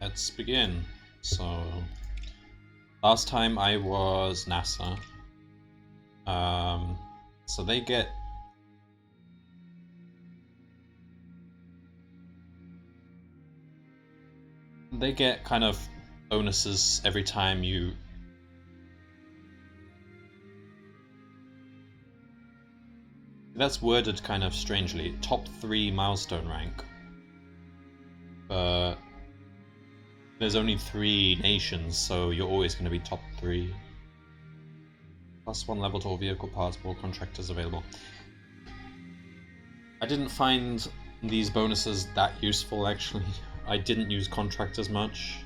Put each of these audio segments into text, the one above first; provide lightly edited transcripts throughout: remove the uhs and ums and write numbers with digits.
let's begin. So, last time I was NASA. So they get kind of bonuses every time you that's worded kind of strangely. Top 3 milestone rank. But there's only 3 nations, so you're always going to be top 3. +1 level to all vehicle parts, all contractors available. I didn't find these bonuses that useful, actually. I didn't use contractors much.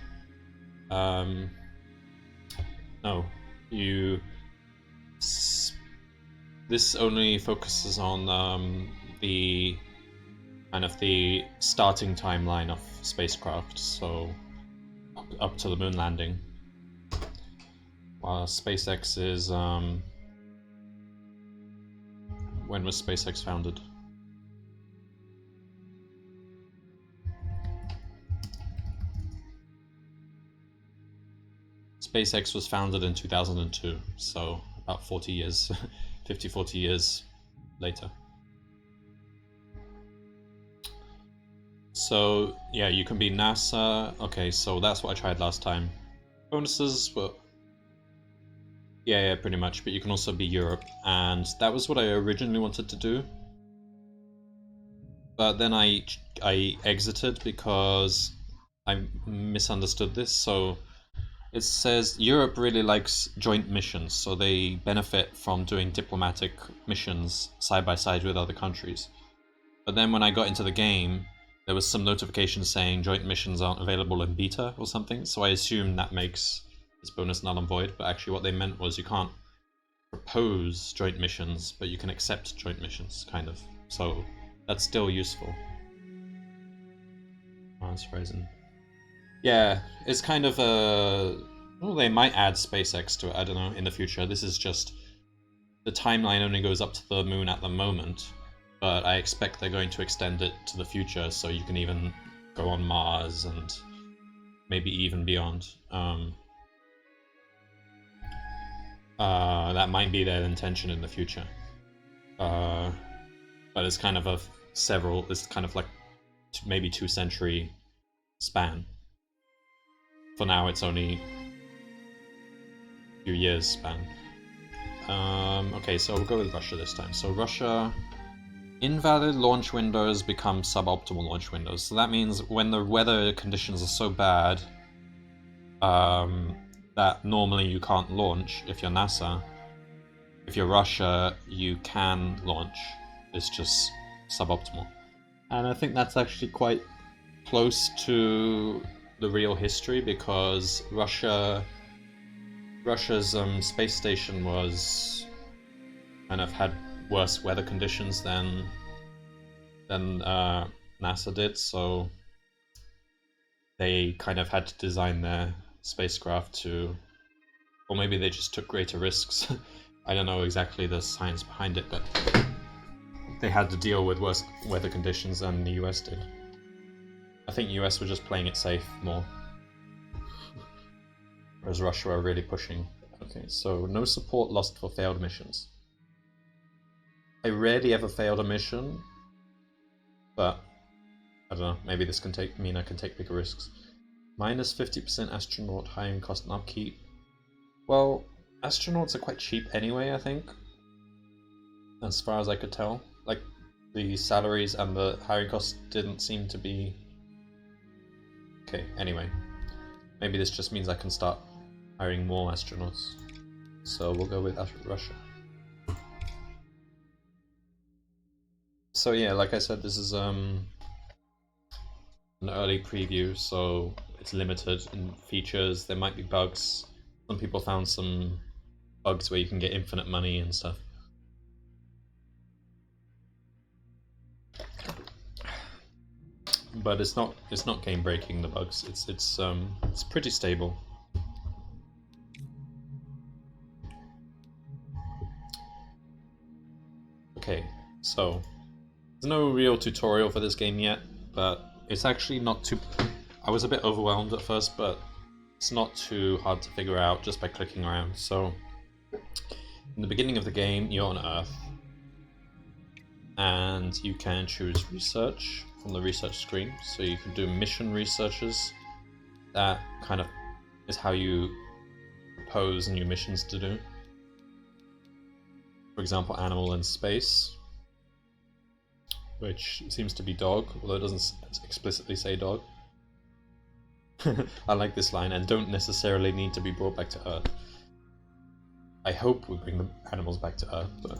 No, this only focuses on the kind of the starting timeline of spacecraft, so up to the moon landing. While SpaceX is when was SpaceX founded? SpaceX was founded in 2002, so about 40 years, 40 years later. So yeah, you can be NASA. Okay, so that's what I tried last time. Bonuses were yeah, pretty much, but you can also be Europe, and that was what I originally wanted to do. But then I exited because I misunderstood this. So it says Europe really likes joint missions, so they benefit from doing diplomatic missions side by side with other countries. But then when I got into the game, there was some notification saying joint missions aren't available in beta or something, so I assumed that makes this bonus null and void, but actually what they meant was you can't propose joint missions, but you can accept joint missions, kind of. So that's still useful. Mars Horizon. Yeah, it's kind of a... Well, they might add SpaceX to it, I don't know, in the future. This is just... The timeline only goes up to the moon at the moment, but I expect they're going to extend it to the future, so you can even go on Mars and maybe even beyond. That might be their intention in the future. But it's kind of it's kind of like maybe 2-century span. For now, it's only a few years span. Okay, so we'll go with Russia this time. So Russia, invalid launch windows become suboptimal launch windows. So that means when the weather conditions are so bad that normally you can't launch if you're NASA, if you're Russia, you can launch. It's just suboptimal. And I think that's actually quite close to the real history, because Russia's space station was kind of had worse weather conditions than NASA did, so they kind of had to design their spacecraft to, or maybe they just took greater risks. I don't know exactly the science behind it, but they had to deal with worse weather conditions than the US did. I think US were just playing it safe more, whereas Russia are really pushing. Okay, so no support lost for failed missions. I rarely ever failed a mission, but I don't know, maybe this can mean I can take bigger risks. Minus 50% astronaut hiring cost and upkeep. Well, astronauts are quite cheap anyway, I think, as far as I could tell. Like, the salaries and the hiring costs didn't seem to be... Okay, anyway. Maybe this just means I can start hiring more astronauts. So we'll go with Russia. So yeah, like I said, this is an early preview, so it's limited in features. There might be bugs. Some people found some bugs where you can get infinite money and stuff. But it's not game breaking, the bugs. It's pretty stable. Okay, so there's no real tutorial for this game yet, but it's actually not too... I was a bit overwhelmed at first, but it's not too hard to figure out just by clicking around. So in the beginning of the game, you're on Earth, and you can choose research from the research screen. So you can do mission researches. That kind of is how you propose new missions to do. For example, animal in space, which seems to be dog, although it doesn't explicitly say dog. I like this line, and don't necessarily need to be brought back to Earth. I hope we bring the animals back to Earth, but...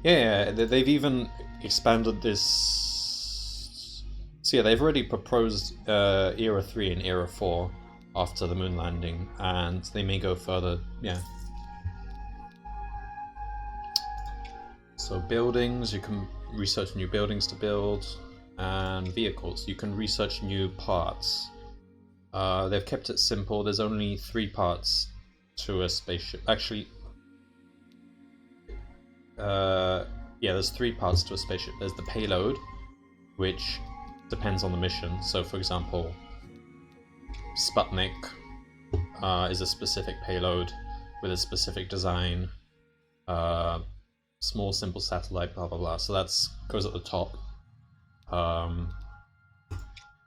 Yeah, they've even expanded this... So yeah, they've already proposed Era 3 and Era 4 after the moon landing, and they may go further, yeah. So buildings, you can research new buildings to build, and vehicles, you can research new parts. They've kept it simple, there's only 3 parts to a spaceship. Actually, yeah, there's 3 parts to a spaceship. There's the payload, which depends on the mission. So for example, Sputnik is a specific payload with a specific design, small simple satellite, blah blah blah. So that's goes at the top.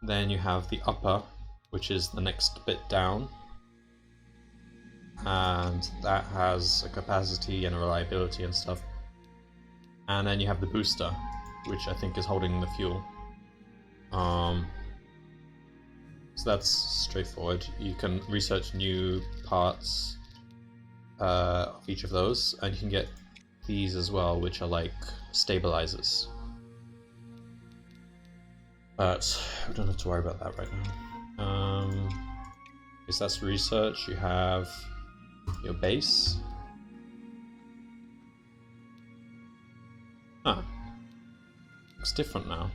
Then you have the upper, which is the next bit down, and that has a capacity and a reliability and stuff. And then you have the booster, which I think is holding the fuel. So that's straightforward. You can research new parts of each of those, and you can get these as well, which are like stabilizers. But we don't have to worry about that right now. Because that's research. You have your base. Ah, looks different now.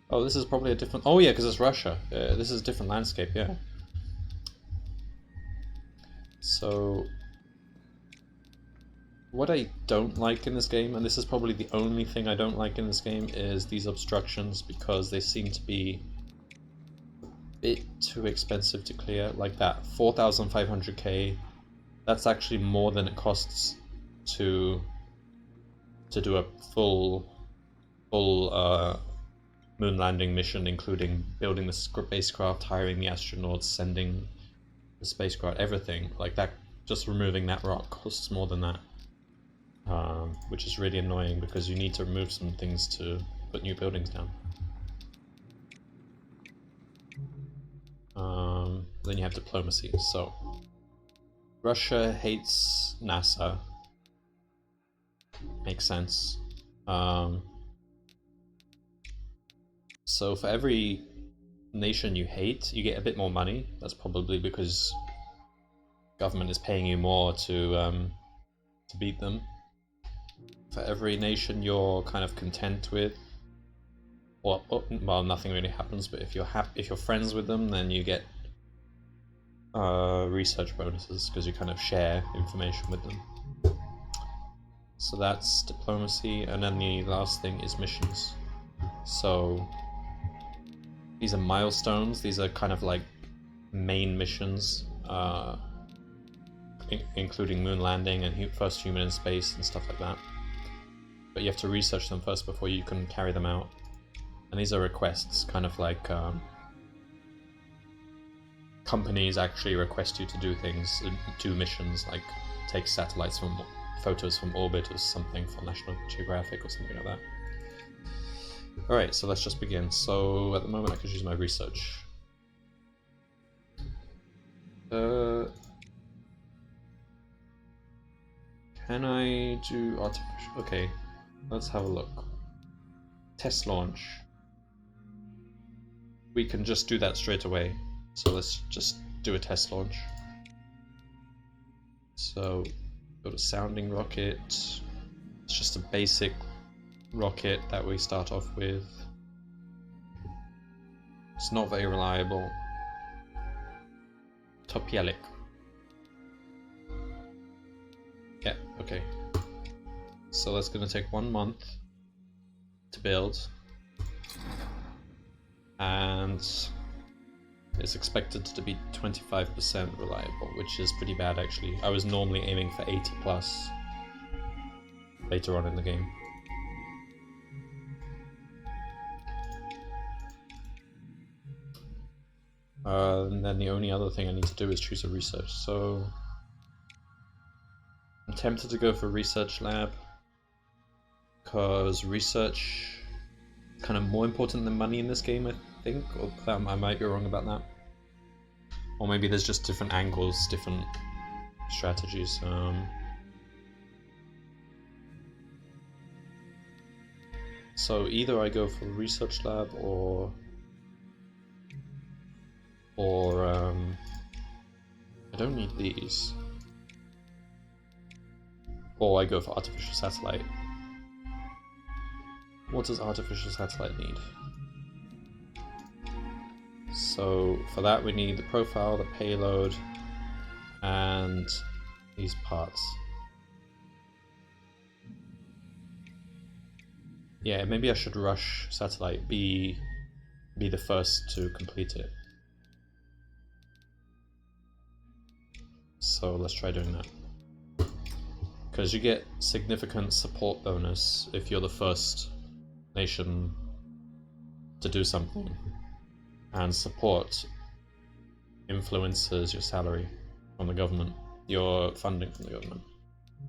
Oh, this is probably a different... Oh yeah, because it's Russia. This is a different landscape, yeah. So... what I don't like in this game, and this is probably the only thing I don't like in this game, is these obstructions, because they seem to be a bit too expensive to clear. Like that 4,500k, that's actually more than it costs to do a full moon landing mission, including building the spacecraft, hiring the astronauts, sending the spacecraft, everything. Like that, just removing that rock costs more than that. Which is really annoying because you need to remove some things to put new buildings down. Then you have diplomacy. So Russia hates NASA. Makes sense. So for every nation you hate, you get a bit more money. That's probably because government is paying you more to beat them. For every nation you're kind of content with, well, nothing really happens. But if you're friends with them, then you get research bonuses because you kind of share information with them. So that's diplomacy, and then the last thing is missions. So these are milestones. These are kind of like main missions, including moon landing and first human in space and stuff like that. But you have to research them first before you can carry them out. And these are requests, kind of like companies actually request you to do things, do missions, like take satellites from photos from orbit or something for National Geographic or something like that. Alright, so let's just begin. So at the moment I can choose my research. Can I do artificial? Okay, let's have a look. Test launch. We can just do that straight away. So let's just do a test launch. So go to sounding rocket. It's just a basic rocket that we start off with. It's not very reliable. Topielik. Yeah, okay. So that's gonna take 1 month to build. And it's expected to be 25% reliable, which is pretty bad actually. I was normally aiming for 80 plus later on in the game. And then the only other thing I need to do is choose a research. So I'm tempted to go for research lab because research is kind of more important than money in this game, I think. Or I might be wrong about that. Or maybe there's just different angles, different strategies. So either I go for research lab or I don't need these. Or I go for artificial satellite. What does artificial satellite need? So for that we need the profile, the payload, and these parts. Yeah, maybe I should rush satellite, be the first to complete it. So let's try doing that. Because you get significant support bonus if you're the first nation to do something. And support influences your salary from the government, your funding from the government.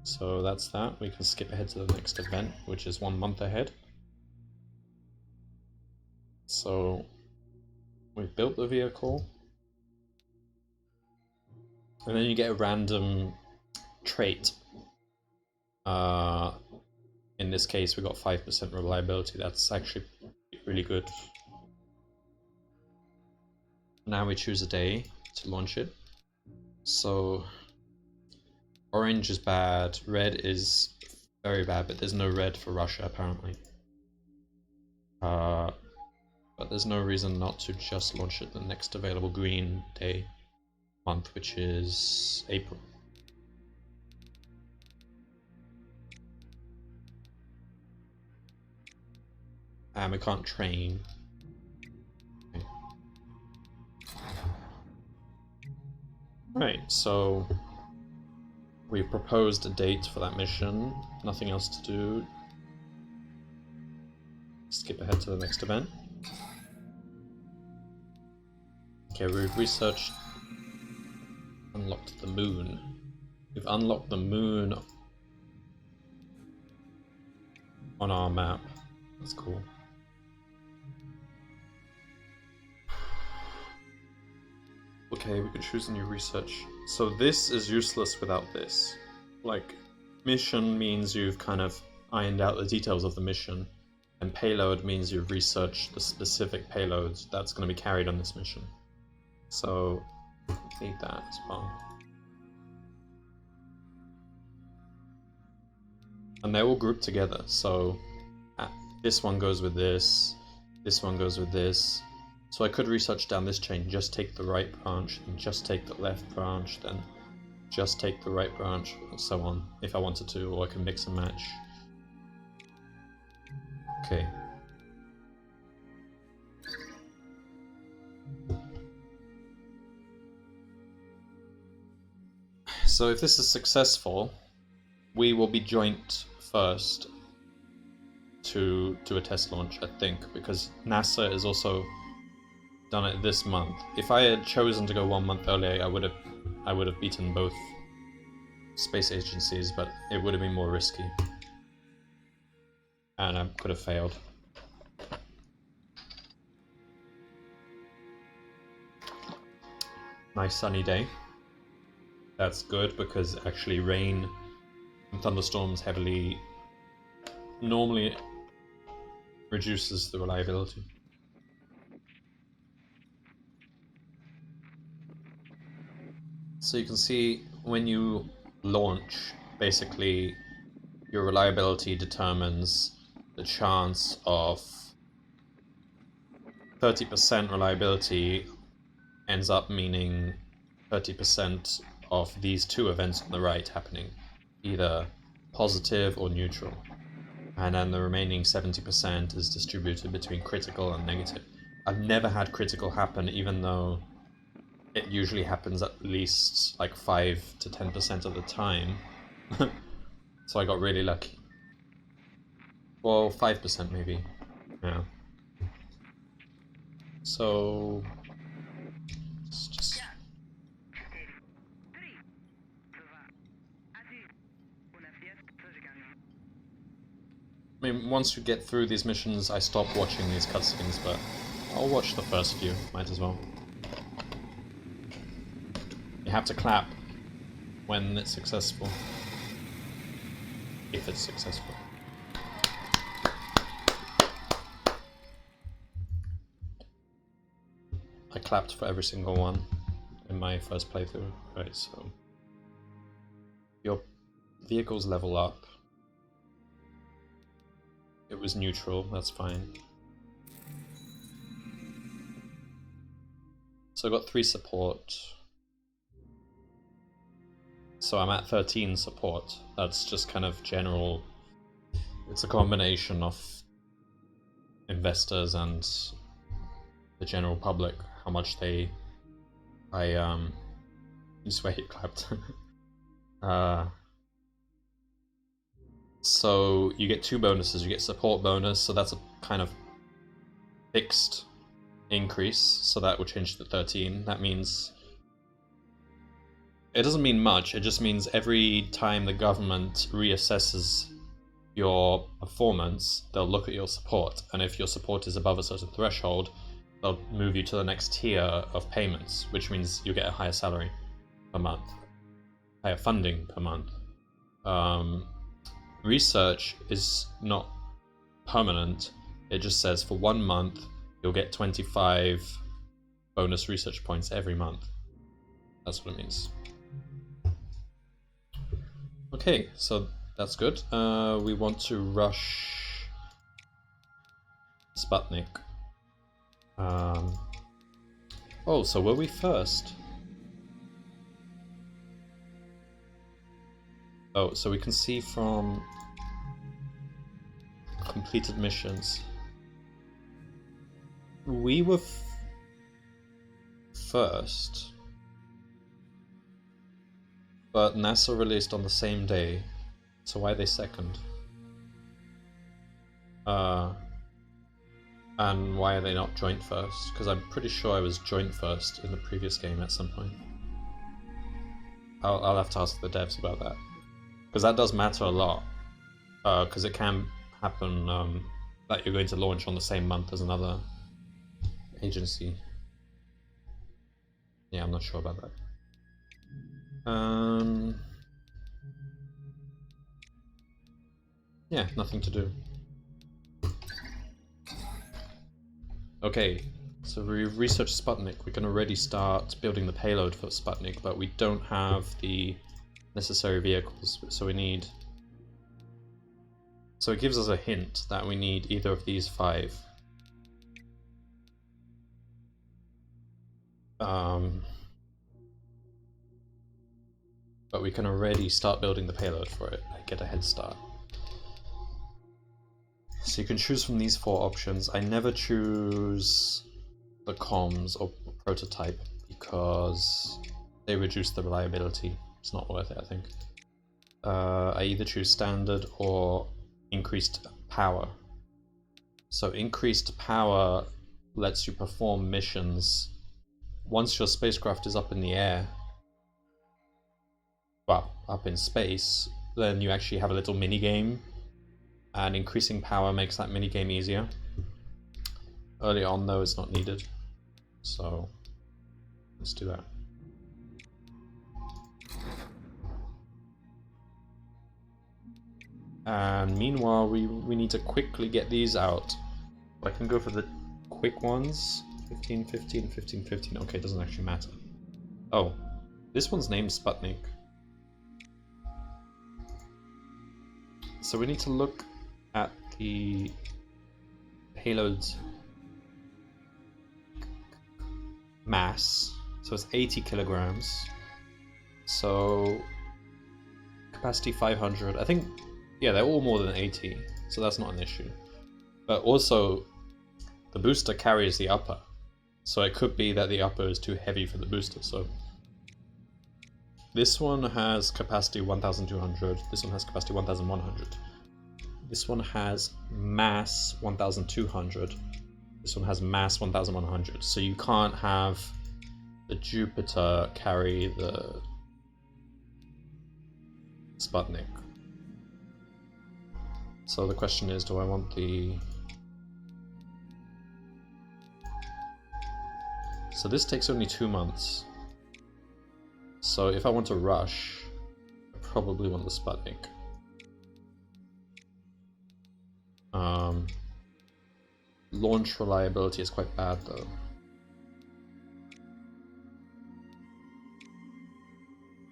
So that's that. We can skip ahead to the next event, which is 1 month ahead. So we've built the vehicle. And then you get a random trait. In this case, we got 5% reliability. That's actually really good. Now we choose a day to launch it. So orange is bad, red is very bad, but there's no red for Russia apparently. But there's no reason not to just launch it the next available green day month, which is April. And we can't train. Okay. Right, so we've proposed a date for that mission. Nothing else to do. Skip ahead to the next event. Okay, we've researched, unlocked the moon. We've unlocked the moon on our map. That's cool. Okay, we can choose a new research. So this is useless without this. Like, mission means you've kind of ironed out the details of the mission, and payload means you've researched the specific payloads that's going to be carried on this mission. So, need that as well. And they're all grouped together, so this one goes with this one goes with this. So I could research down this chain, just take the right branch, and just take the left branch, then just take the right branch, and so on, if I wanted to, or I can mix and match. Okay. So if this is successful, we will be joint first to do a test launch, I think, because NASA is also done it this month. If I had chosen to go 1 month earlier, I would have beaten both space agencies, but it would have been more risky. And I could have failed. Nice sunny day. That's good because actually rain and thunderstorms heavily normally reduces the reliability. So you can see when you launch, basically your reliability determines the chance of 30% reliability ends up meaning 30% of these two events on the right happening, either positive or neutral. and then the remaining 70% is distributed between critical and negative. I've never had critical happen, even though it usually happens at least like 5 to 10% of the time. So I got really lucky. Well, 5% maybe. Yeah. So it's just... I mean, once you get through these missions, I stop watching these cutscenes, but I'll watch the first few, might as well. You have to clap when it's successful. If it's successful. I clapped for every single one in my first playthrough. Right, so your vehicles level up. It was neutral, that's fine. So I got 3 support. So I'm at 13 support. That's just kind of general. It's a combination of investors and the general public, how much they... You swear you clapped. So you get 2 bonuses. You get support bonus, so that's a kind of fixed increase, so that will change to 13. That means... It doesn't mean much, it just means every time the government reassesses your performance, they'll look at your support, and if your support is above a certain threshold, they'll move you to the next tier of payments, which means you get a higher salary per month, higher funding per month. Research is not permanent, it just says for 1 month you'll get 25 bonus research points every month. That's what it means. Okay, so that's good. We want to rush Sputnik. Oh, so were we first? Oh, so we can see from completed missions. We were first, but NASA released on the same day, so why are they second? And why are they not joint first? Because I'm pretty sure I was joint first in the previous game at some point. I'll have to ask the devs about that. Because that does matter a lot. Because it can happen that you're going to launch on the same month as another agency. Yeah, I'm not sure about that. Yeah, nothing to do. Okay, so we've researched Sputnik. We can already start building the payload for Sputnik, but we don't have the necessary vehicles, so we need... So it gives us a hint that we need either of these 5. But we can already start building the payload for it, get a head start. So you can choose from these 4 options. I never choose the comms or prototype because they reduce the reliability. It's not worth it, I think. I either choose standard or increased power. So increased power lets you perform missions once your spacecraft is up in the air. Well, up in space, then you actually have a little mini game. And increasing power makes that minigame easier. Early on though, it's not needed. So, let's do that. And meanwhile, we need to quickly get these out. I can go for the quick ones. 15, 15, 15, 15. Okay, it doesn't actually matter. Oh, this one's named Sputnik. So we need to look at the payload's mass. So it's 80 kilograms. So capacity 500. I think, yeah, they're all more than 80. so that's not an issue. But also, the booster carries the upper, so it could be that the upper is too heavy for the booster. So this one has capacity 1200, this one has capacity 1100. This one has mass 1200, this one has mass 1100, so you can't have the Jupiter carry the Sputnik. So the question is, do I want the... So this takes only 2 months. So if I want to rush, I probably want the Sputnik. Launch reliability is quite bad though.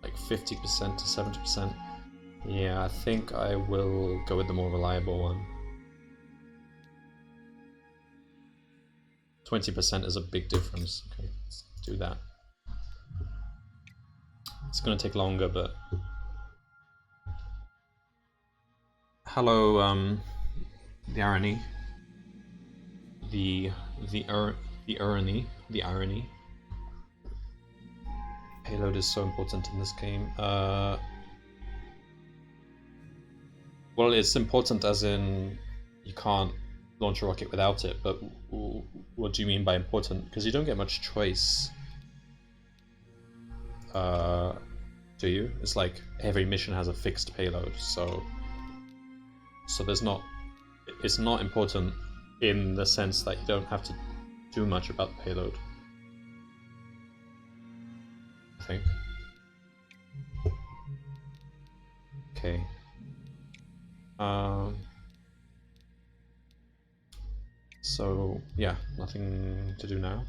Like 50% to 70%. Yeah, I think I will go with the more reliable one. 20% is a big difference. Okay, let's do that. It's gonna take longer, but... Hello, the irony. The irony. Payload is so important in this game. Well, it's important as in you can't launch a rocket without it, but what do you mean by important? Because you don't get much choice. Do you? It's like every mission has a fixed payload, so there's not... It's not important in the sense that you don't have to do much about the payload, I think. Okay. So yeah, nothing to do now.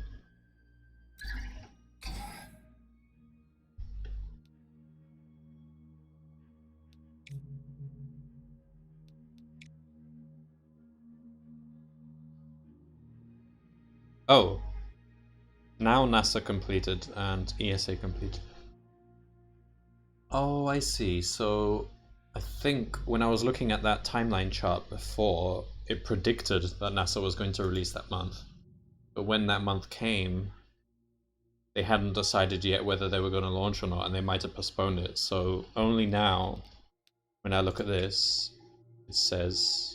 Oh, now NASA completed and ESA completed. Oh, I see. So I think when I was looking at that timeline chart before, it predicted that NASA was going to release that month. But when that month came, they hadn't decided yet whether they were going to launch or not, and they might have postponed it. So only now, when I look at this, it says...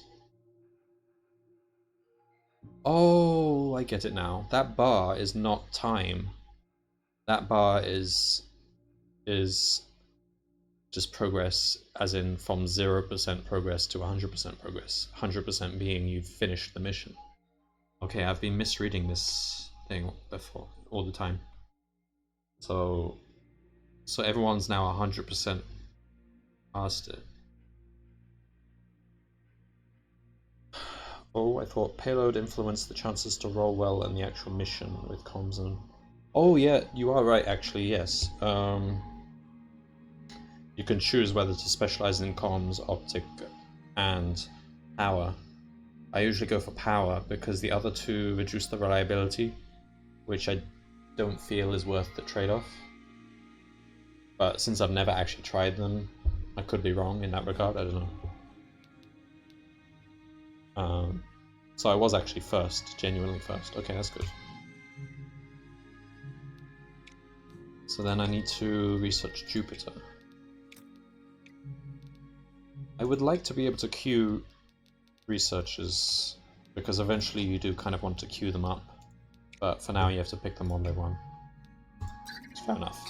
Oh, I get it now. That bar is not time. That bar is just progress, as in from 0% progress to 100% progress. 100% being you've finished the mission. Okay, I've been misreading this thing before, all the time. So everyone's now 100% past it. Oh, I thought payload influenced the chances to roll well in the actual mission with comms and... Oh yeah, you are right actually, yes. You can choose whether to specialize in comms, optic, and power. I usually go for power because the other two reduce the reliability, which I don't feel is worth the trade-off. But since I've never actually tried them, I could be wrong in that regard, I don't know. So I was actually first, genuinely first. Okay, that's good. So then I need to research Jupiter. I would like to be able to queue researchers, because eventually you do kind of want to queue them up. But for now you have to pick them one by one. It's fair enough.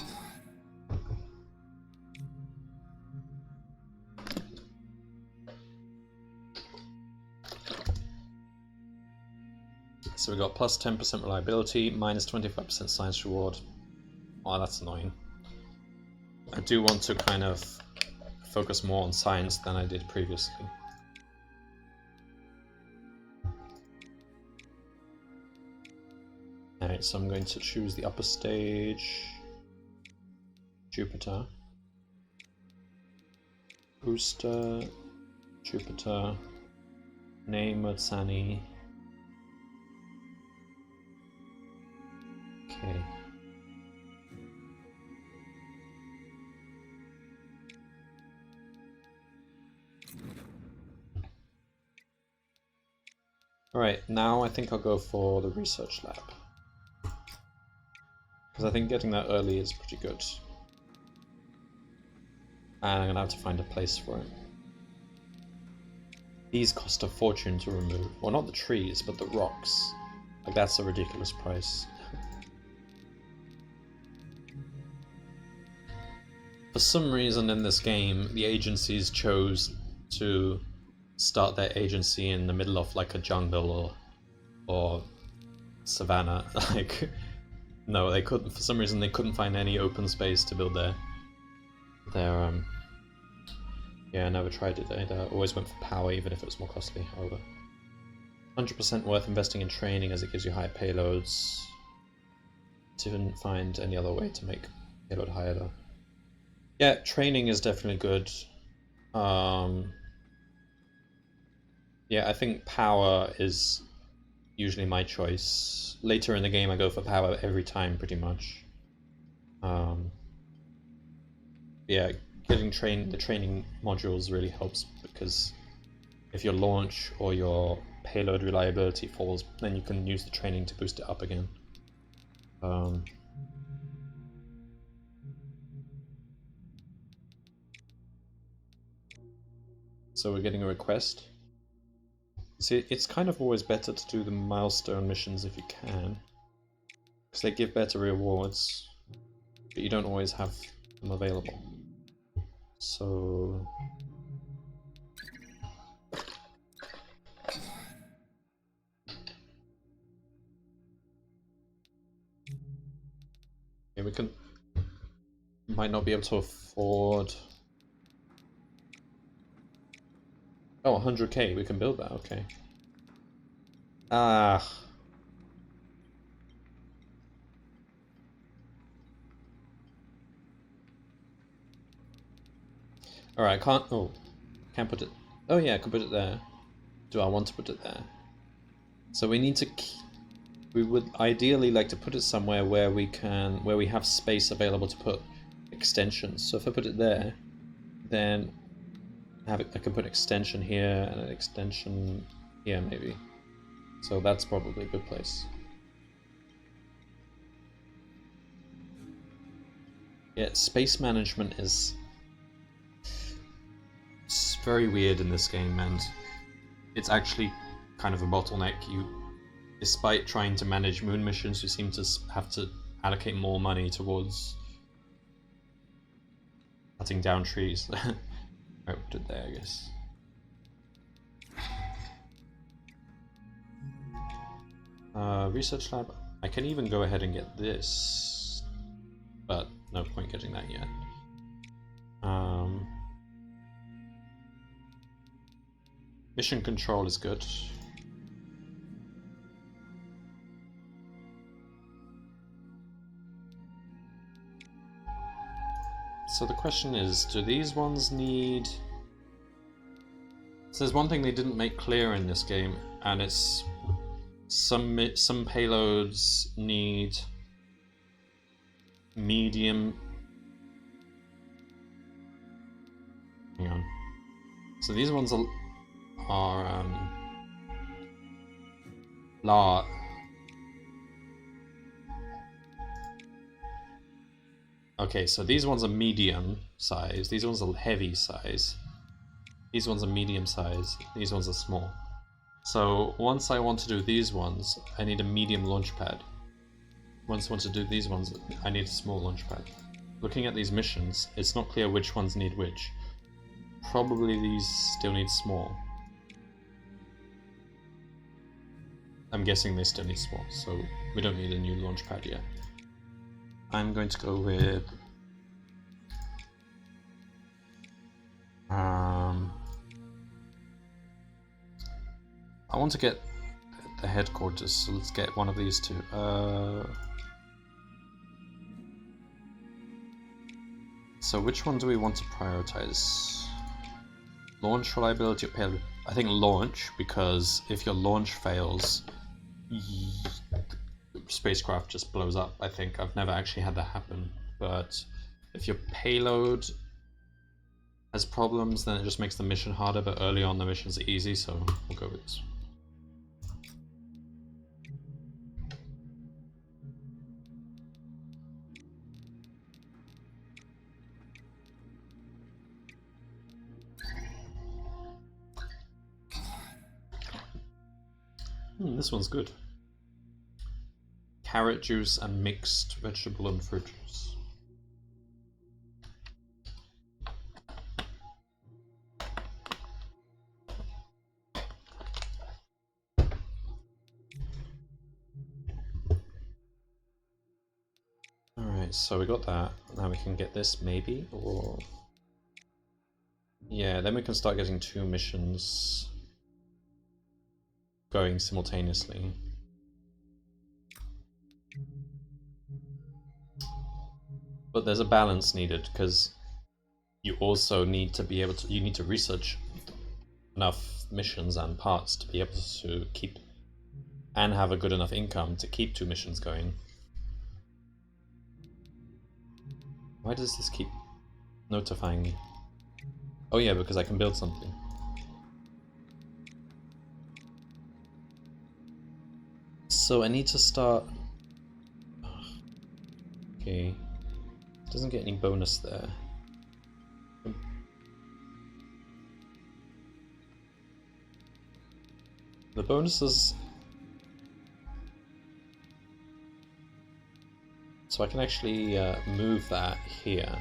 So we got plus 10% reliability, minus 25% science reward. Oh, that's annoying. I do want to kind of focus more on science than I did previously. Alright, so I'm going to choose the upper stage. Jupiter. Booster. Jupiter. Name Motsani. Okay. Alright, now I think I'll go for the research lab. Because I think getting that early is pretty good. And I'm gonna have to find a place for it. These cost a fortune to remove. Well, not the trees, but the rocks. Like, that's a ridiculous price. For some reason in this game, the agencies chose to start their agency in the middle of like a jungle or savannah. Like, no, they couldn't. For some reason, they couldn't find any open space to build their yeah, I never tried it. They always went for power, even if it was more costly. However, 100% worth investing in training as it gives you higher payloads. Didn't find any other way to make payload higher though. Yeah, training is definitely good. Yeah, I think power is usually my choice. Later in the game I go for power every time, pretty much. Yeah, getting the training modules really helps, because if your launch or your payload reliability falls, then you can use the training to boost it up again. So we're getting a request. See, it's kind of always better to do the milestone missions if you can, because they give better rewards, but you don't always have them available. So yeah, we might not be able to afford. Oh, 100k, we can build that, okay. Ah. Alright, can't put it. Oh yeah, I can put it there. Do I want to put it there? So we need to we would ideally like to put it somewhere where we have space available to put extensions. So if I put it there, then I can put an extension here and an extension here maybe. So that's probably a good place. Yeah, space management is very weird in this game, and it's actually kind of a bottleneck. Despite trying to manage moon missions, you seem to have to allocate more money towards cutting down trees. I put it there, I guess. Research lab. I can even go ahead and get this, but no point getting that yet. Mission control is good. So the question is, do these ones need... So there's one thing they didn't make clear in this game, and it's some payloads need medium... Hang on. So these ones are large. Okay, so these ones are medium size, these ones are heavy size, these ones are medium size, these ones are small. So once I want to do these ones, I need a medium launch pad. Once I want to do these ones, I need a small launch pad. Looking at these missions, it's not clear which ones need which. Probably these still need small. I'm guessing they still need small, so we don't need a new launch pad yet. I'm going to go with I want to get the headquarters, so let's get one of these two. So which one do we want to prioritize? Launch reliability or payload? I think launch, because if your launch fails, the spacecraft just blows up. I think I've never actually had that happen, but if your payload has problems, then it just makes the mission harder, but early on the missions are easy, so we'll go with this. This one's good. Carrot juice and mixed vegetable and fruit juice. Alright, so we got that. Now we can get this maybe, or... Yeah, then we can start getting 2 missions going simultaneously. But there's a balance needed, because you also need to be able to, you need to research enough missions and parts to be able to keep and have a good enough income to keep 2 missions going. Why does this keep notifying me? Oh yeah, because I can build something. So I need to start... Okay. Doesn't get any bonus there. The bonuses... So I can actually move that here.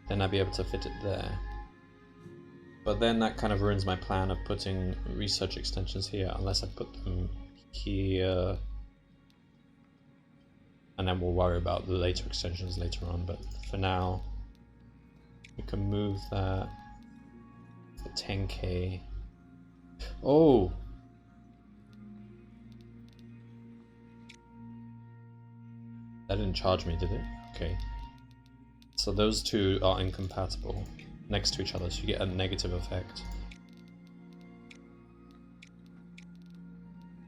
Then I'd be able to fit it there. But then that kind of ruins my plan of putting research extensions here, unless I put them here. And then we'll worry about the later extensions later on, but for now, we can move that for 10k. Oh! That didn't charge me, did it? Okay. So those 2 are incompatible next to each other, so you get a negative effect.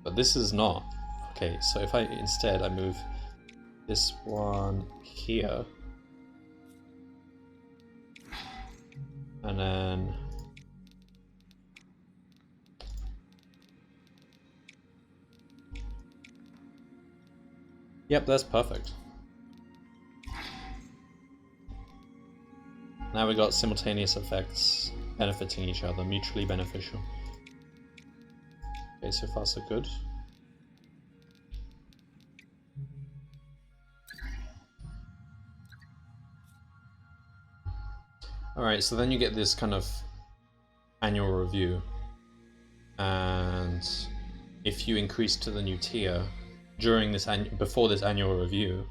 But this is not. Okay, so if I instead I move this one here, and then yep, that's perfect. Now we got simultaneous effects benefiting each other, mutually beneficial. Okay, so far so good. Alright, so then you get this kind of annual review, and if you increase to the new tier during this before this annual review,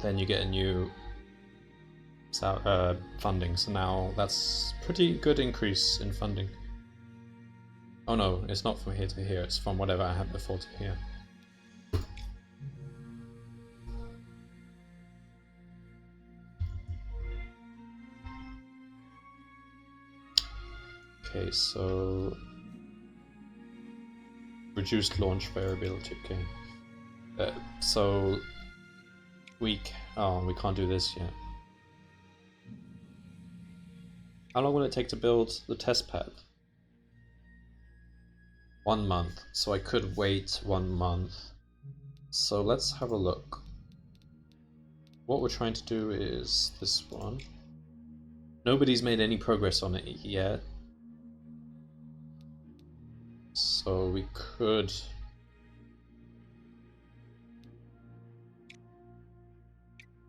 then you get a new funding. So now that's pretty good increase in funding. Oh no, it's not from here to here, it's from whatever I had before to here. Okay, so reduced launch variability. Okay, so we can't do this yet. How long will it take to build the test pad? 1 month. So I could wait 1 month. So let's have a look. What we're trying to do is this one. Nobody's made any progress on it yet. So we could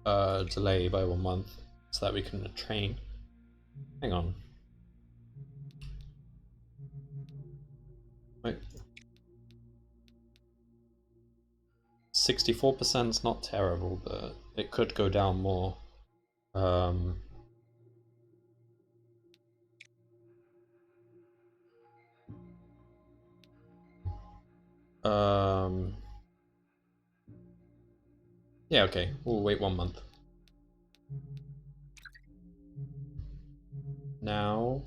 delay by 1 month so that we can train. Hang on. Wait. 64% is not terrible, but it could go down more. Yeah, okay. We'll wait 1 month. Now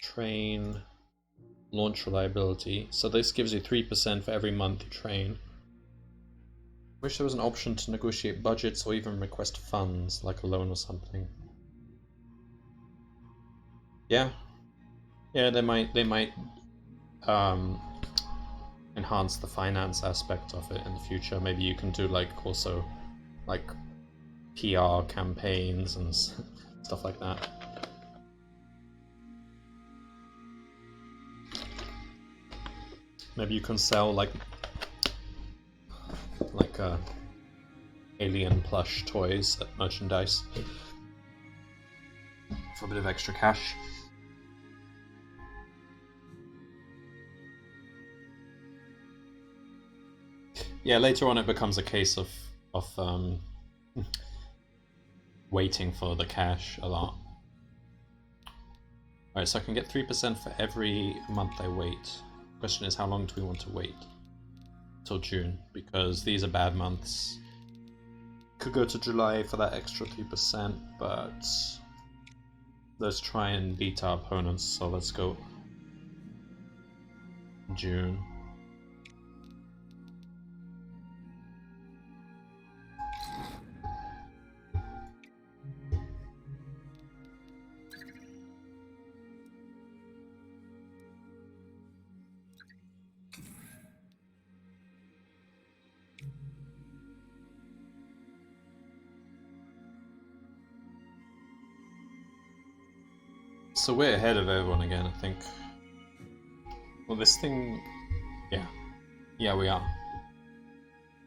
train launch reliability. So this gives you 3% for every month you train. Wish there was an option to negotiate budgets or even request funds, like a loan or something. Yeah, they might enhance the finance aspect of it in the future. Maybe you can do like also like PR campaigns and stuff like that. Maybe you can sell like alien plush toys at merchandise for a bit of extra cash. Yeah, later on it becomes a case of waiting for the cash a lot. Alright, so I can get 3% for every month I wait. Question is, how long do we want to wait? Till June, because these are bad months. Could go to July for that extra 3%, but let's try and beat our opponents, so let's go June. So we're ahead of everyone again, I think. Well, this thing... Yeah, we are.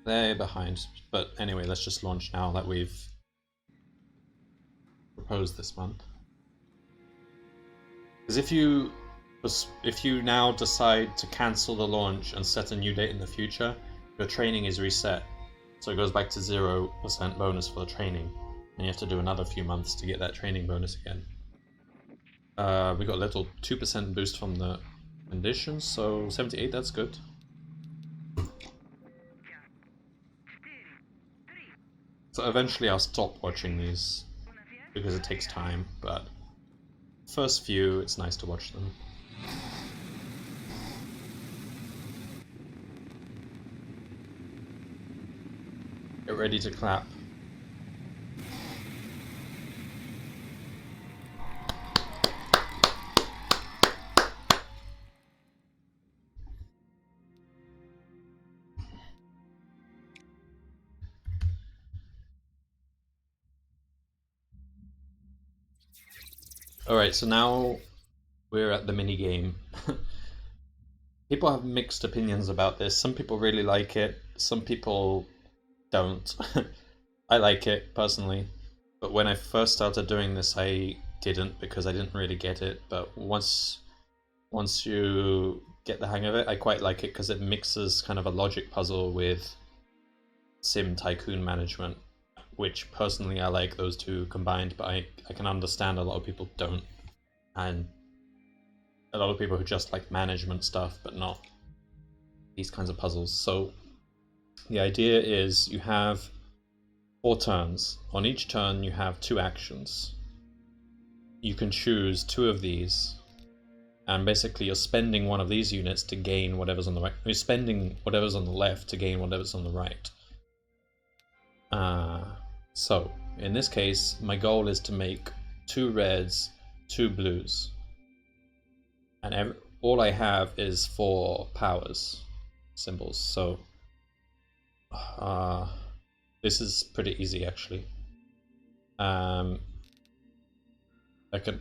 They're behind. But anyway, let's just launch now that we've proposed this month. Because if you now decide to cancel the launch and set a new date in the future, your training is reset. So it goes back to 0% bonus for the training. And you have to do another few months to get that training bonus again. We got a little 2% boost from the conditions, so 78, that's good. So eventually I'll stop watching these because it takes time, but first few, it's nice to watch them. Get ready to clap. Alright, so now we're at the mini game. People have mixed opinions about this. Some people really like it, some people don't. I like it, personally. But when I first started doing this, I didn't, because I didn't really get it. But once you get the hang of it, I quite like it, because it mixes kind of a logic puzzle with sim tycoon management. Which personally I like those two combined, but I can understand a lot of people don't. And a lot of people who just like management stuff, but not these kinds of puzzles. So the idea is you have 4 turns. On each turn you have 2 actions. You can choose 2 of these, and basically you're spending one of these units to gain whatever's on the right. You're spending whatever's on the left to gain whatever's on the right. So, in this case, my goal is to make 2 reds, 2 blues. And all I have is 4 powers symbols, so this is pretty easy, actually. I can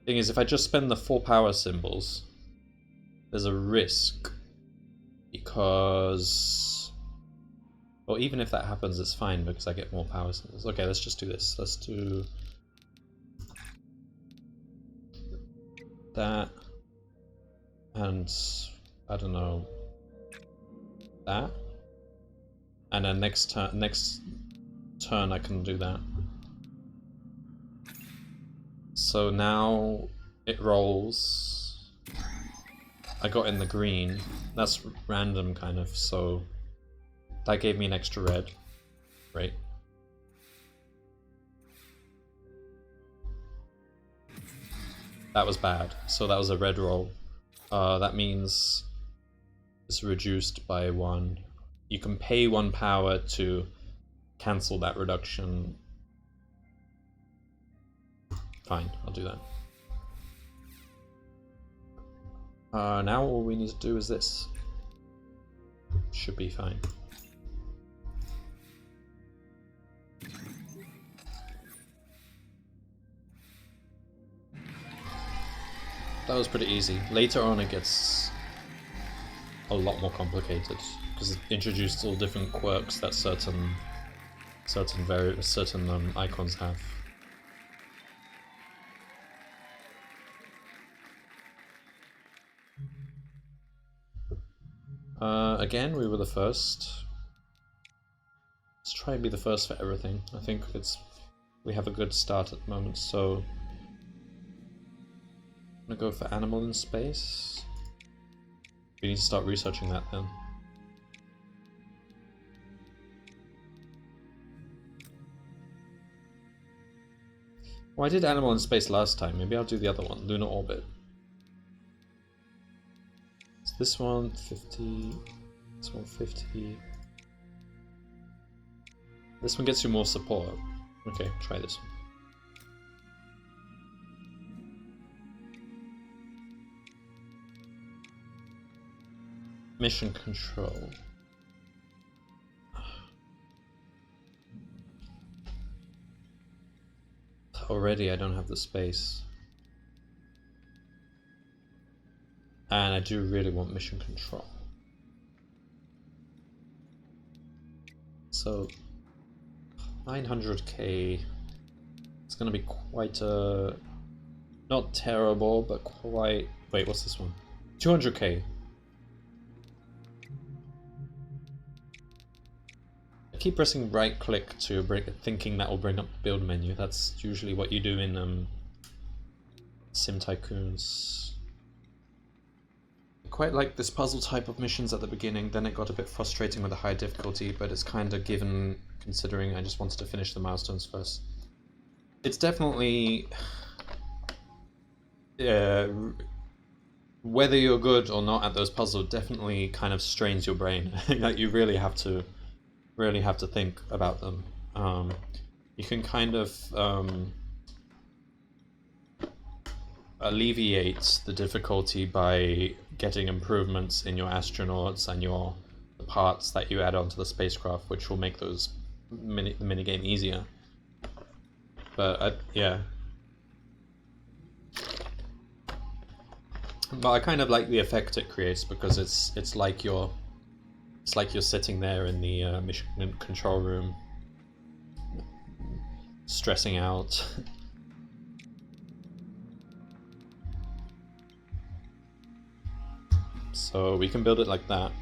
thing is, if I just spend the 4 power symbols, there's a risk, because... Well, even if that happens, it's fine, because I get more power symbols. Okay, let's just do this. Let's do that, and I don't know, that, and then next turn I can do that. So now it rolls. I got in the green. That's random, kind of, so that gave me an extra red, right? That was bad, so that was a red roll. That means it's reduced by 1. You can pay 1 power to cancel that reduction. Fine, I'll do that. Now all we need to do is this. Should be fine. That was pretty easy. Later on it gets a lot more complicated because it introduced all different quirks that certain icons have. Again, we were the first. Let's try and be the first for everything. I think we have a good start at the moment, so I'm gonna go for animal in space. We need to start researching that then. Well, I did animal in space last time. Maybe I'll do the other one, lunar orbit. It's this one 50. This one 50. This one gets you more support. Okay, try this one. Mission control. Already I don't have the space. And I do really want mission control. So 900k. It's gonna be quite a... not terrible, but quite... Wait, what's this one? 200k. I keep pressing right click to thinking that will bring up the build menu. That's usually what you do in Sim Tycoons. I quite like this puzzle type of missions at the beginning, then it got a bit frustrating with the high difficulty, but it's kind of given considering I just wanted to finish the milestones first. It's definitely... whether you're good or not at those puzzles definitely kind of strains your brain. Like you really have to think about them. You can kind of alleviate the difficulty by getting improvements in your astronauts and the parts that you add onto the spacecraft, which will make those the minigame easier. But yeah. But I kind of like the effect it creates because it's like you're sitting there in the mission control room, stressing out. So we can build it like that.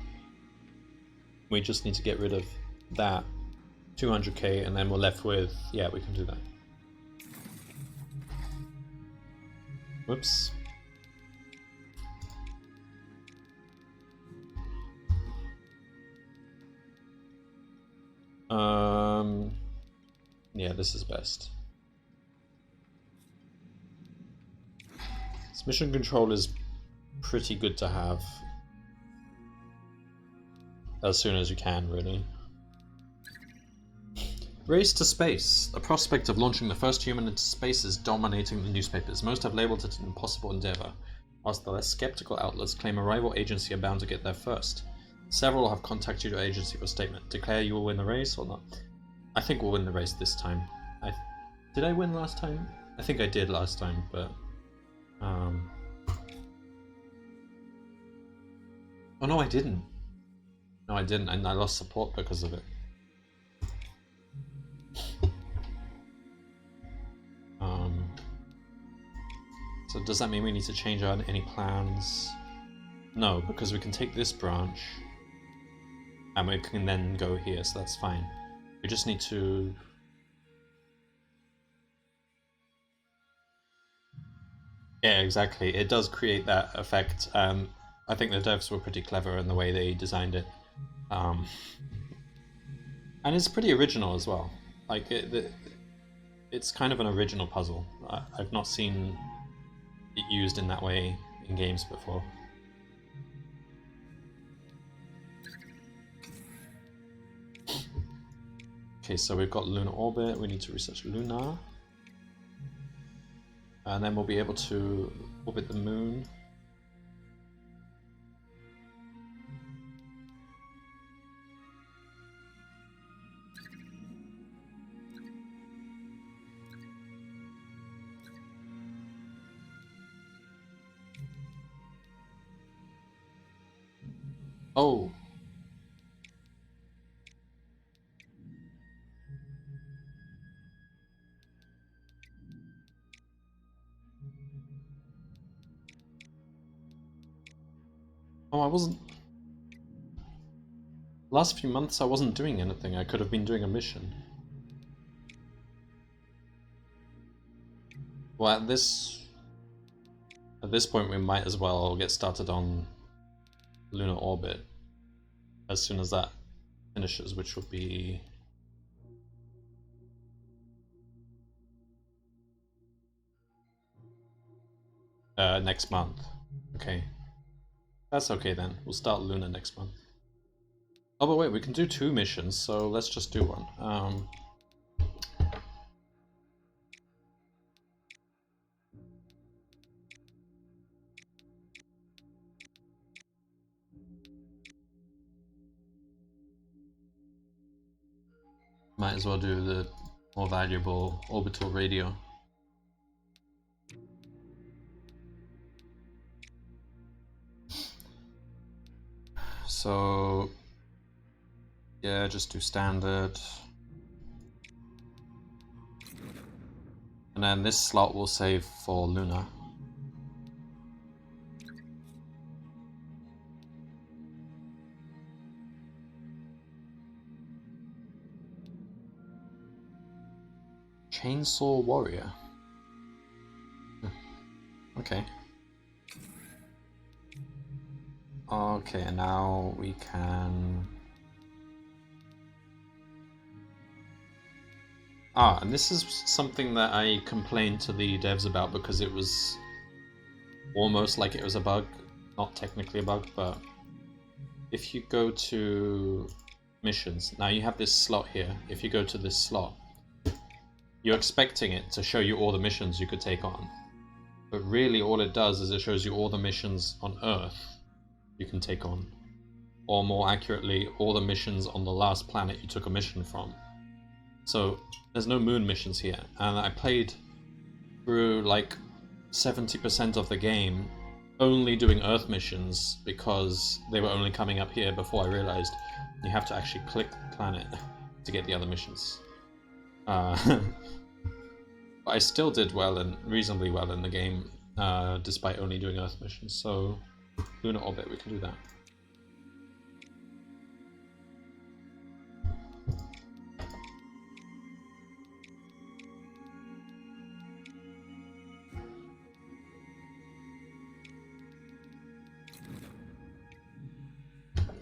We just need to get rid of that 200k, and then we're left with, yeah, we can do that. Whoops. Yeah, this is best. This mission control is pretty good to have as soon as you can, really. Race to space. The prospect of launching the first human into space is dominating the newspapers. Most have labeled it an impossible endeavor, whilst the less skeptical outlets claim a rival agency are bound to get there first. Several have contacted your agency for a statement. Declare you will win the race or not? I think we'll win the race this time. Did I win last time? I think I did last time, but... Oh no, I didn't. No, I didn't, and I lost support because of it. So does that mean we need to change out any plans? No, because we can take this branch and we can then go here, so that's fine. We just need to... Yeah, exactly. It does create that effect. I think the devs were pretty clever in the way they designed it. And it's pretty original as well. Like, it's kind of an original puzzle. I've not seen it used in that way in games before. Okay, so we've got lunar orbit. We need to research Luna. And then we'll be able to orbit the moon. Oh. Oh, I wasn't... Last few months I wasn't doing anything. I could have been doing a mission. Well, at this point we might as well get started on lunar orbit as soon as that finishes, which will be... next month. Okay. That's okay then. We'll start lunar next month. Oh, but wait, we can do 2 missions, so let's just do one. Might as well do the more valuable orbital radio. So yeah, just do standard. And then this slot will save for lunar. Chainsaw Warrior. Okay. Okay, and now we can... and this is something that I complained to the devs about because it was almost like it was a bug. Not technically a bug, but if you go to missions, now you have this slot here. If you go to this slot, you're expecting it to show you all the missions you could take on. But really all it does is it shows you all the missions on Earth you can take on. Or more accurately, all the missions on the last planet you took a mission from. So there's no moon missions here. And I played through like 70% of the game only doing Earth missions because they were only coming up here before I realized you have to actually click the planet to get the other missions. But I still did well and reasonably well in the game, despite only doing Earth missions. So lunar orbit, we can do that.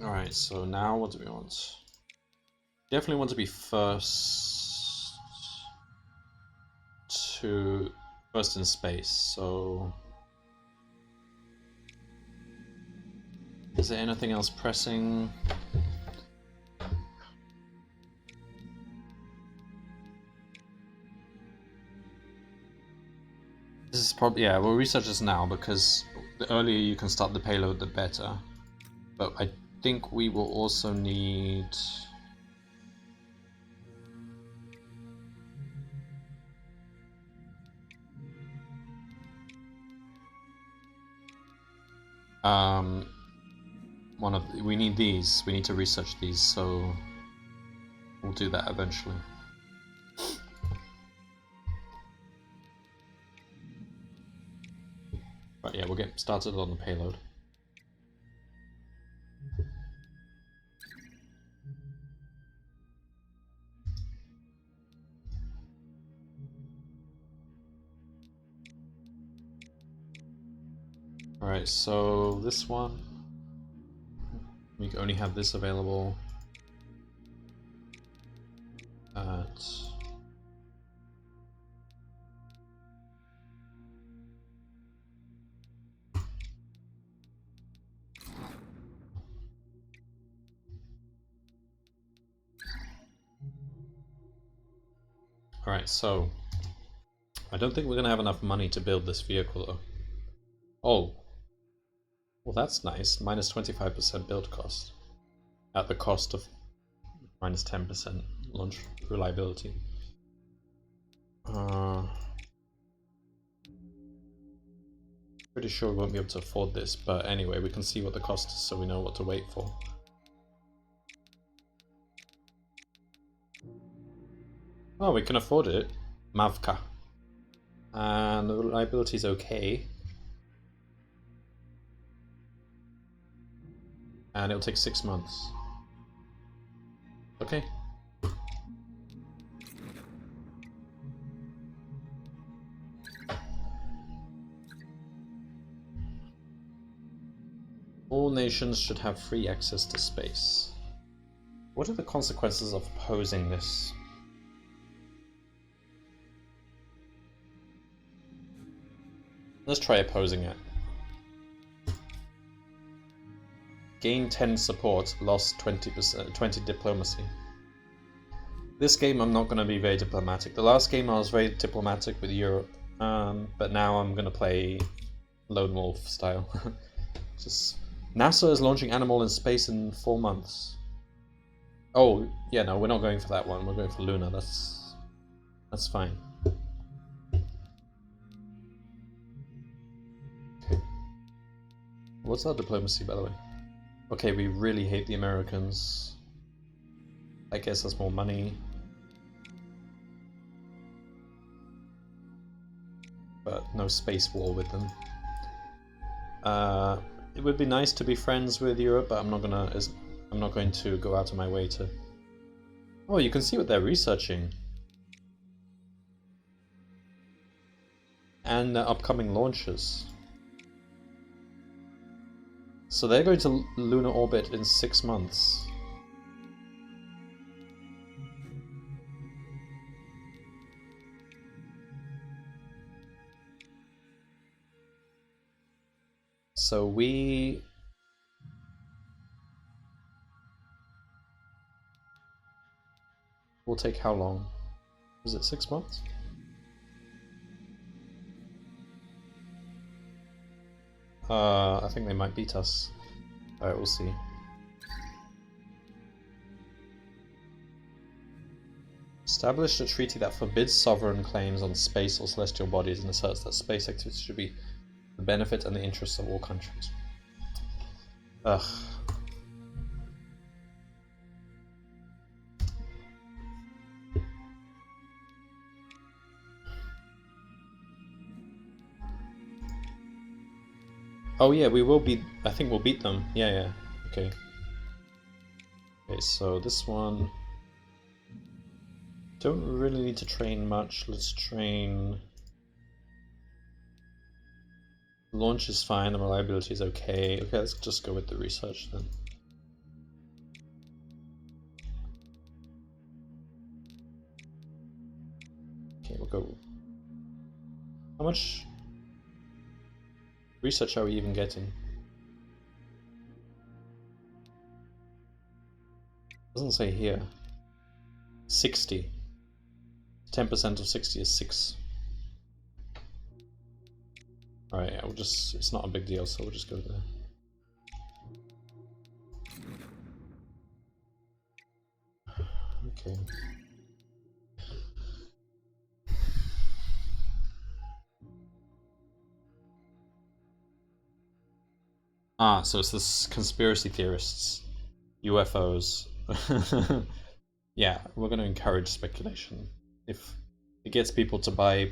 Alright, so now what do we want? Definitely want to be first in space, so is there anything else pressing? This is probably, yeah, we'll research this now because the earlier you can start the payload, the better. But I think we will also need... we need these. We need to research these, so we'll do that eventually. But yeah, we'll get started on the payload. Alright, so this one, we only have this available at... Alright, so I don't think we're going to have enough money to build this vehicle though. Oh, well that's nice, minus 25% build cost at the cost of minus 10% launch reliability. Pretty sure we won't be able to afford this, but anyway, we can see what the cost is so we know what to wait for. Oh, we can afford it. Mavka. And the reliability is okay. And it'll take 6 months. Okay. All nations should have free access to space. What are the consequences of opposing this? Let's try opposing it. Gain 10 support, lost 20%, 20 diplomacy. This game I'm not going to be very diplomatic. The last game I was very diplomatic with Europe, but now I'm going to play Lone Wolf style. Just NASA is launching Animal in space in 4 months. Oh, yeah, no, we're not going for that one. We're going for Luna. That's fine. Okay. What's our diplomacy, by the way? Okay, we really hate the Americans. I guess that's more money. But no space war with them. It would be nice to be friends with Europe, but I'm not going to go out of my way to. Oh, you can see what they're researching. And the upcoming launches. So they're going to lunar orbit in 6 months. So we... will take how long? Is it 6 months? I think they might beat us. Alright, we'll see. Established a treaty that forbids sovereign claims on space or celestial bodies and asserts that space activities should be the benefit and the interests of all countries. Ugh. Oh yeah, we will beat. I think we'll beat them. Yeah, yeah. Okay. Okay, so this one. Don't really need to train much. Let's train. Launch is fine. The reliability is okay. Okay, let's just go with the research then. Okay, we'll go. How much research are we even getting? Doesn't say here. 60. 10% of 60 is 6. Alright, yeah, it's not a big deal, so we'll just go there. Okay. Ah, so it's this conspiracy theorists. UFOs. Yeah, we're going to encourage speculation. If it gets people to buy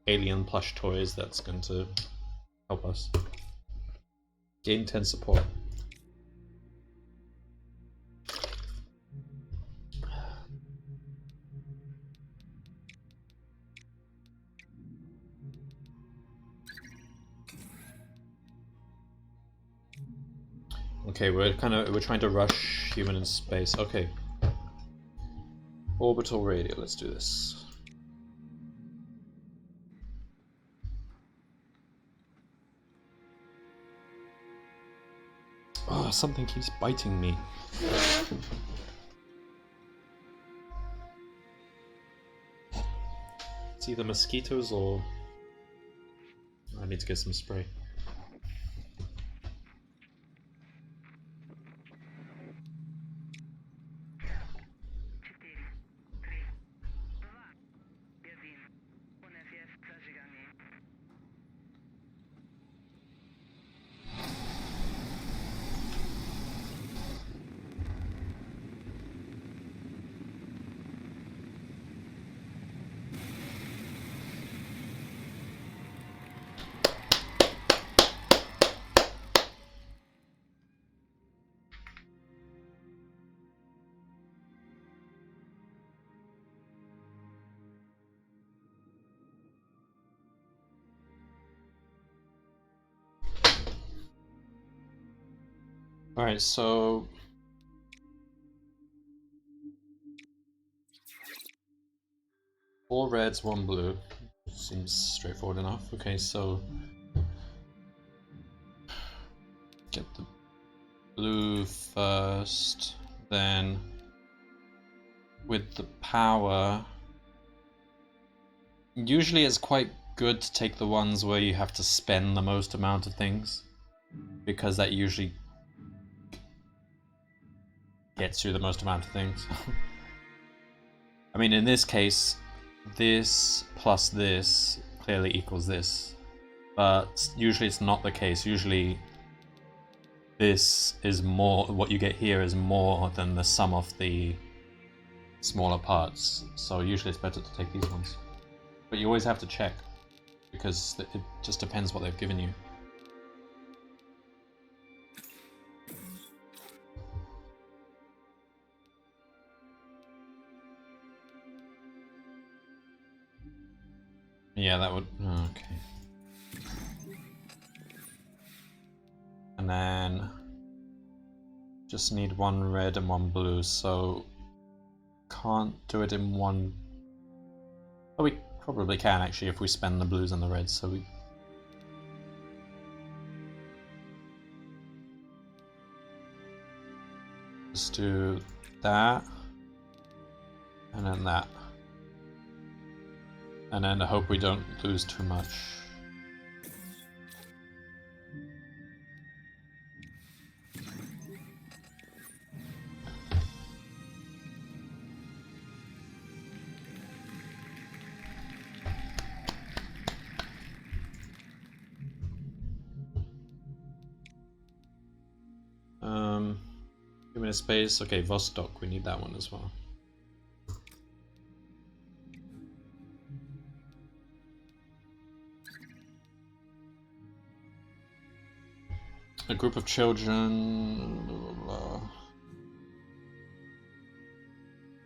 alien plush toys, that's going to help us. Gain 10 support. Okay, we're trying to rush human in space. Okay. Orbital radio, let's do this. Oh, something keeps biting me. It's either mosquitoes or... I need to get some spray. Alright, so... Four reds, one blue. Seems straightforward enough. Okay, so... Get the blue first, then... With the power... Usually it's quite good to take the ones where you have to spend the most amount of things, because that usually gets you the most amount of things. I mean, in this case, this plus this clearly equals this, but usually it's not the case. Usually this is more, what you get here is more than the sum of the smaller parts, so usually it's better to take these ones. But you always have to check, because it just depends what they've given you. Yeah, that would... okay. And then... just need one red and one blue, so... can't do it in one... oh, we probably can actually if we spend the blues and the reds, so we... just do that. And then that. And then I hope we don't lose too much. Give me a space. Okay, Vostok, we need that one as well. A group of children... blah, blah, blah.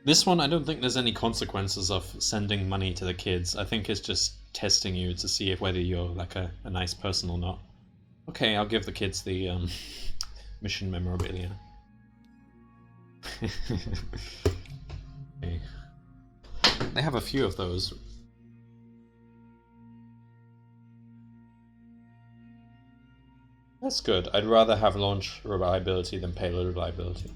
This one, I don't think there's any consequences of sending money to the kids. I think it's just testing you to see if whether you're like a nice person or not. Okay, I'll give the kids the mission memorabilia. Okay. They have a few of those. That's good. I'd rather have launch reliability than payload reliability.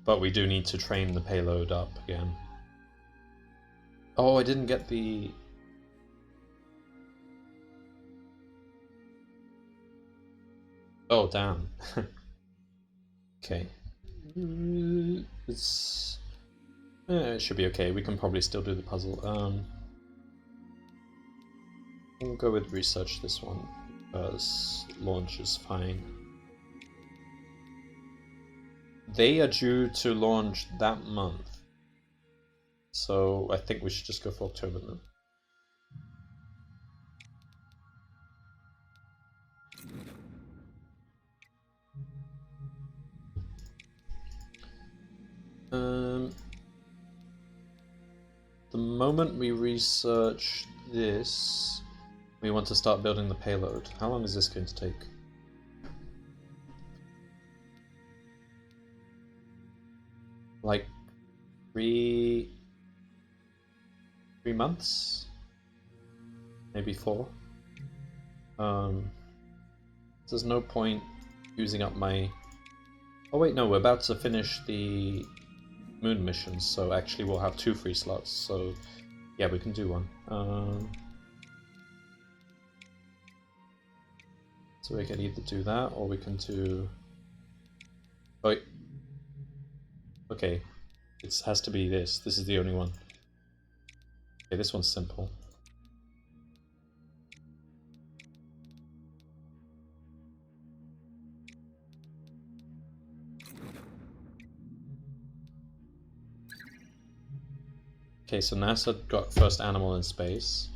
But we do need to train the payload up again. Oh, I didn't get the... oh, damn. Okay. It should be okay. We can probably still do the puzzle. We'll go with research this one, because launch is fine. They are due to launch that month, so I think we should just go for October then. The moment we research this, we want to start building the payload. How long is this going to take? Like 3 months? Maybe 4? There's no point using up my... oh wait, no, we're about to finish the moon missions, so actually we'll have 2 free slots, so yeah, we can do one. So we can either do that, or we can do... oh, wait. Okay, it has to be this. This is the only one. Okay, this one's simple. Okay, so NASA got first animal in space.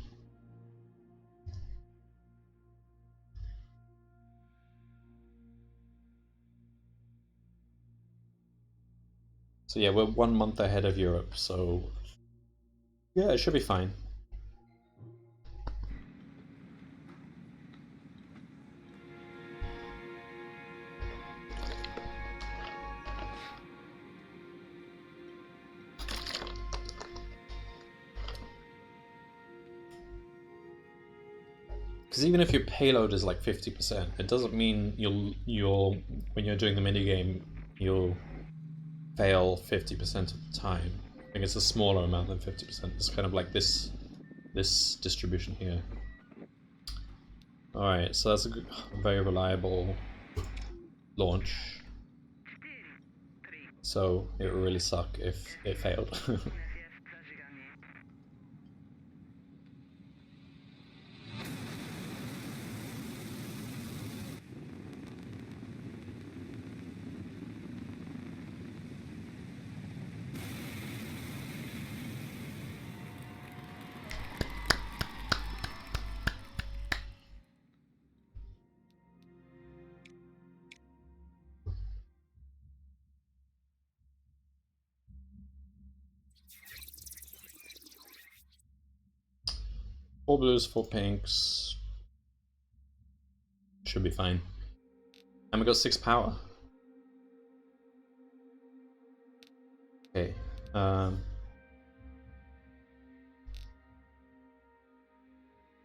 So yeah, we're 1 month ahead of Europe, so yeah, it should be fine. Because even if your payload is like 50%, it doesn't mean you'll when you're doing the minigame, you'll fail 50% of the time. I think it's a smaller amount than 50%. It's kind of like this distribution here. Alright, so that's a very reliable launch. So it would really suck if it failed. Four blues, four pinks. Should be fine. And we got 6 power. Okay.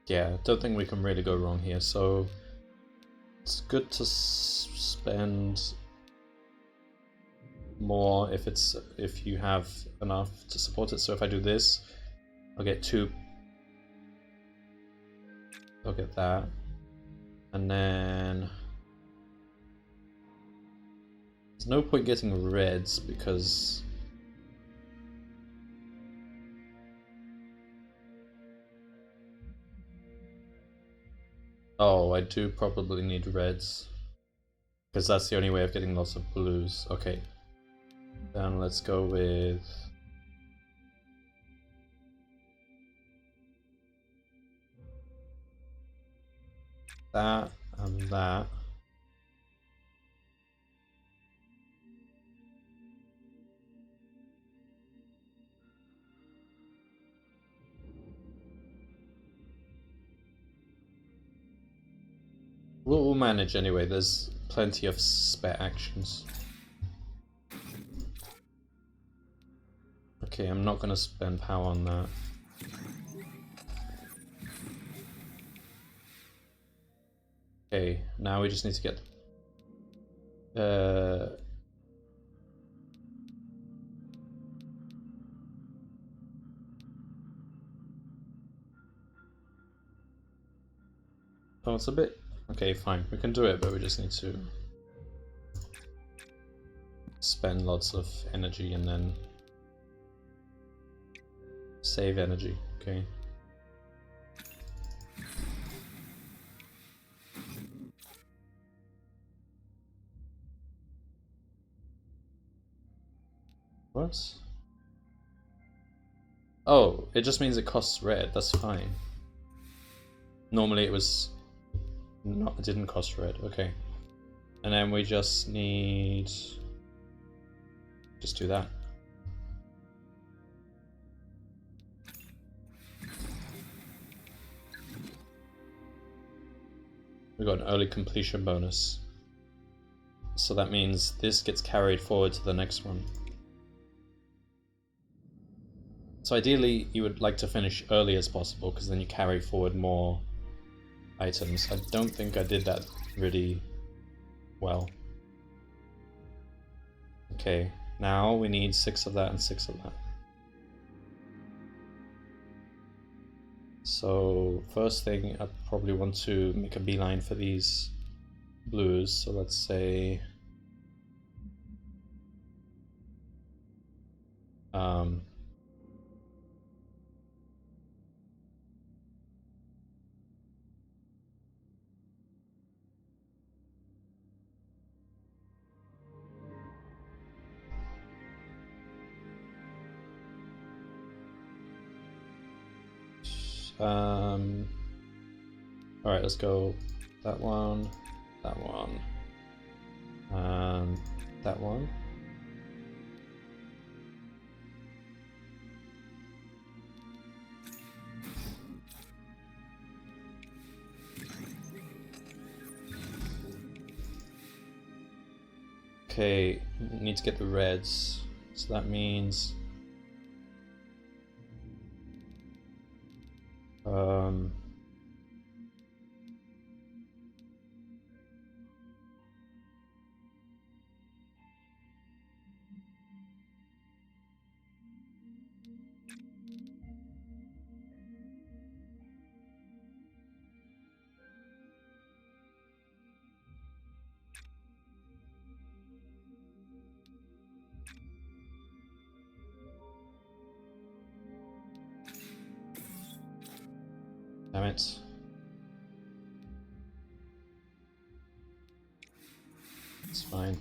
Yeah, don't think we can really go wrong here. So it's good to spend more if you have enough to support it. So if I do this, I'll get 2. I'll get that, and then there's no point getting reds because oh, I do probably need reds because that's the only way of getting lots of blues. Okay, then let's go with that and that. We'll manage anyway, there's plenty of spare actions. Okay, I'm not going to spend power on that. Okay, now we just need to get oh, it's a bit... Okay, fine, we can do it, but we just need to spend lots of energy and then save energy, okay. What? Oh, it just means it costs red, that's fine. Normally it was... No, it didn't cost red, okay. And then we just need... Just do that. We got an early completion bonus. So that means this gets carried forward to the next one. So ideally you would like to finish early as possible because then you carry forward more items. I don't think I did that really well. Okay, now we need 6 of that and 6 of that. So first thing, I probably want to make a beeline for these blues. So let's say alright, let's go that one, and that one. Okay, need to get the reds, so that means yet. It's fine.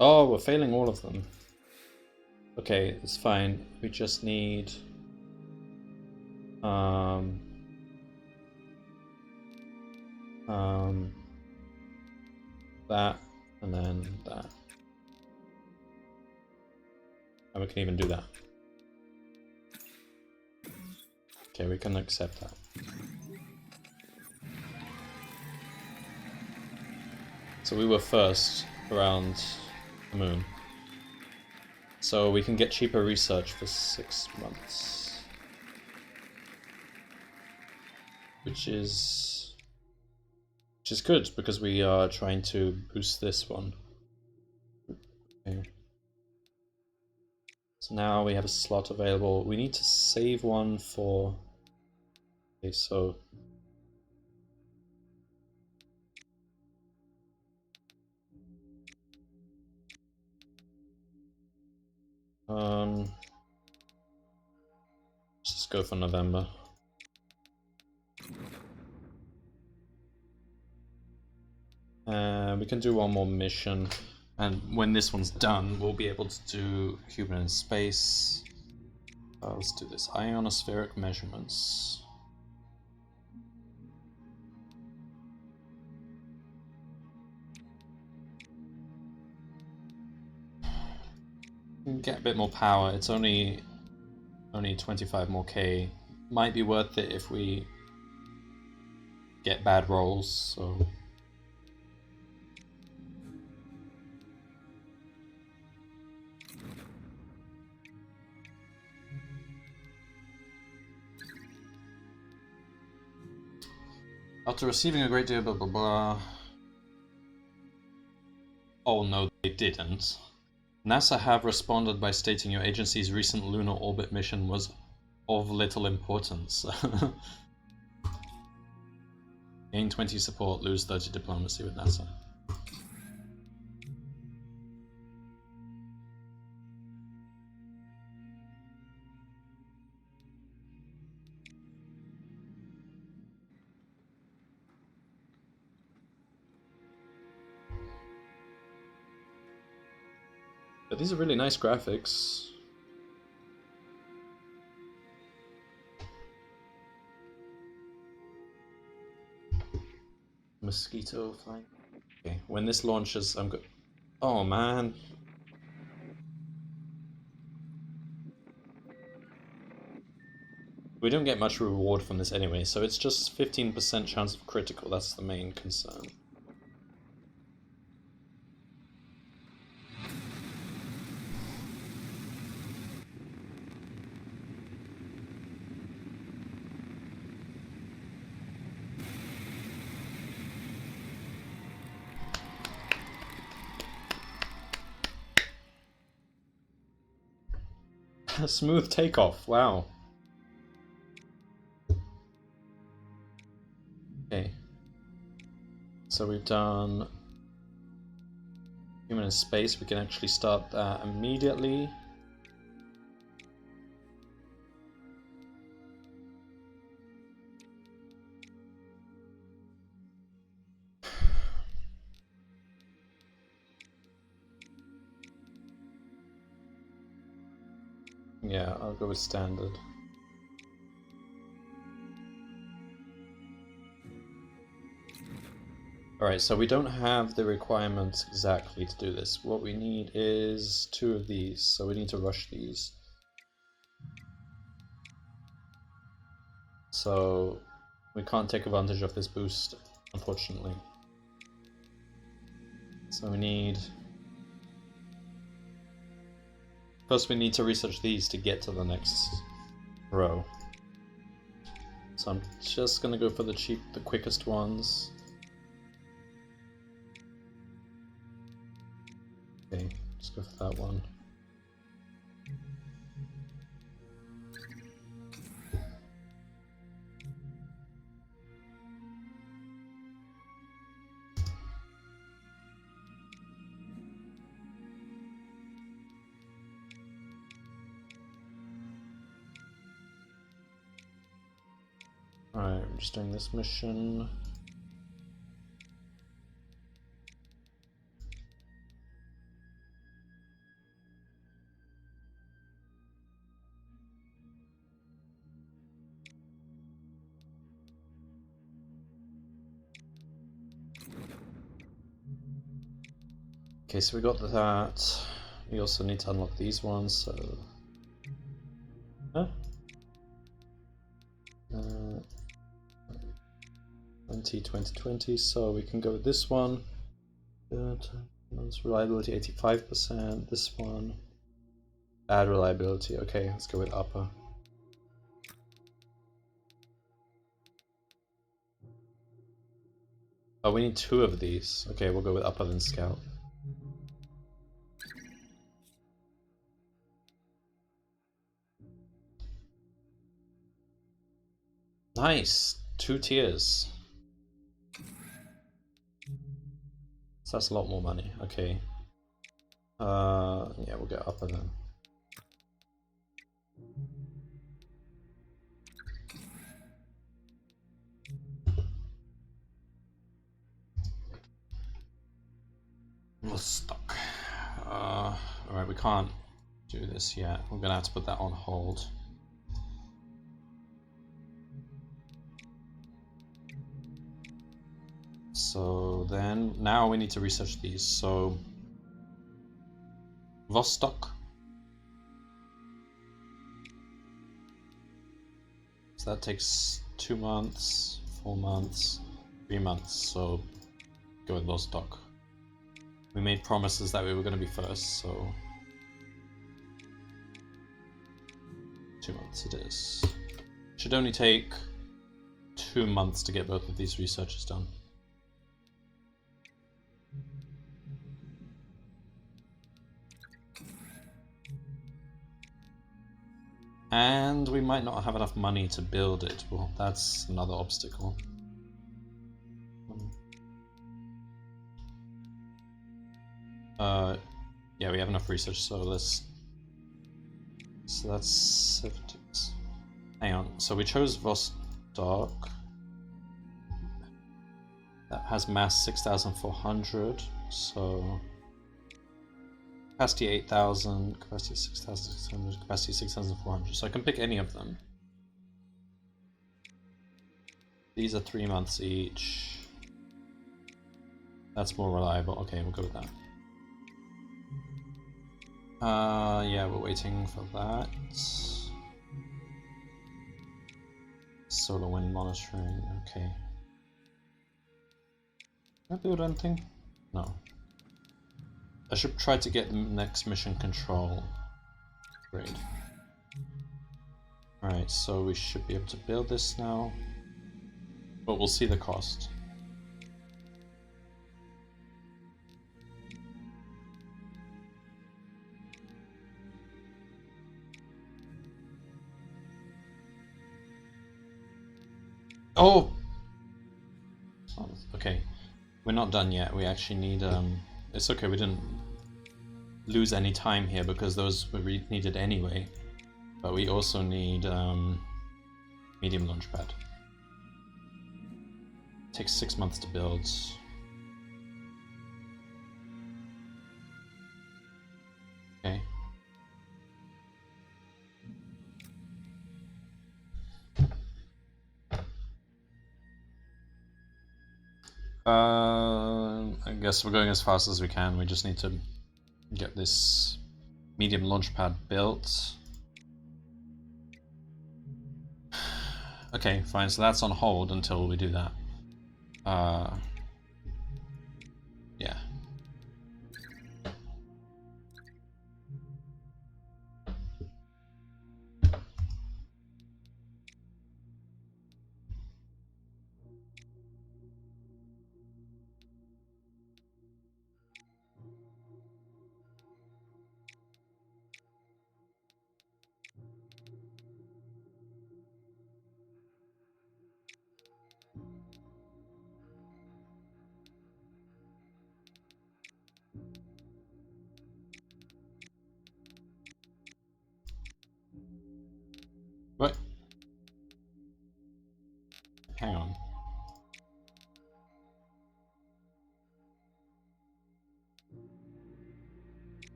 Oh, we're failing all of them. Okay, it's fine. We just need that, and then that. And we can even do that. Okay, we can accept that. So we were first around the moon. So we can get cheaper research for 6 months. Which is good, because we are trying to boost this one. Okay. So now we have a slot available. We need to save one for... Okay, so... let's just go for November. We can do one more mission, and when this one's done, we'll be able to do human in space. Let's do this. Ionospheric measurements. Get a bit more power. It's only 25 more K. Might be worth it if we get bad rolls, so... After receiving a great deal, blah blah blah... Oh no, they didn't. NASA have responded by stating your agency's recent lunar orbit mission was of little importance. Gain 20 support, lose 30 diplomacy with NASA. But these are really nice graphics. Mosquito flying. Okay, when this launches, I'm good. Oh man. We don't get much reward from this anyway, so it's just 15% chance of critical. That's the main concern. Smooth takeoff, wow. Okay. So we've done human in space. We can actually start that immediately. Yeah, I'll go with standard. Alright, so we don't have the requirements exactly to do this. What we need is 2 of these, so we need to rush these. So we can't take advantage of this boost, unfortunately. So we need... First we need to research these to get to the next row. So I'm just gonna go for the quickest ones. Okay, just go for that one. Alright, I'm just doing this mission. Okay, so we got that. We also need to unlock these ones, so... Huh? 2020, so we can go with this one. Reliability 85%, this one. Bad reliability, okay, let's go with upper. Oh, we need 2 of these. Okay, we'll go with upper then scout. Nice! 2 tiers. So that's a lot more money, okay. Yeah, we'll get upper then. We're stuck. Alright, we can't do this yet. We're gonna have to put that on hold. So then, now we need to research these. So, Vostok. So that takes 2 months, 4 months, 3 months. So, go with Vostok. We made promises that we were going to be first, so 2 months it is. Should only take 2 months to get both of these researches done. And we might not have enough money to build it. Well, that's another obstacle. Yeah, we have enough research, so let's... So that's 70. Hang on, so we chose Vostok. That has mass 6,400, so... Capacity 8,000, capacity 6,600, capacity 6,400, so I can pick any of them. These are 3 months each. That's more reliable, okay, we'll go with that. Yeah, we're waiting for that. Solar wind monitoring, okay. Can I build anything? No. I should try to get the next mission control. Great. Alright, so we should be able to build this now. But we'll see the cost. Oh! Okay. We're not done yet. We actually need... It's okay, we didn't lose any time here because those were needed anyway. But we also need medium launch pad. Takes 6 months to build. Okay. I guess we're going as fast as we can. We just need to get this medium launch pad built. Okay, fine. So that's on hold until we do that. Yeah.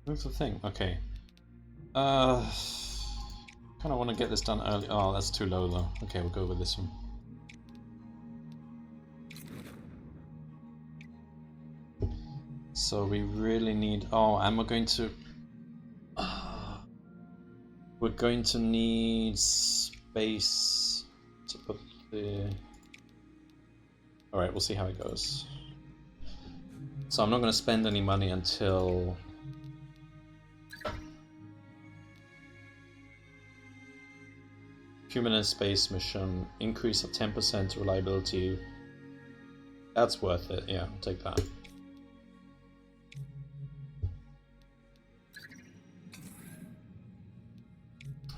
Move the thing. Okay. Kind of want to get this done early. Oh, that's too low though. Okay, we'll go with this one. So we really need. Oh, and we're going to. We're going to need space to put the. All right, we'll see how it goes. So I'm not going to spend any money until. Human in space mission, increase of 10% reliability. That's worth it, yeah, I'll take that.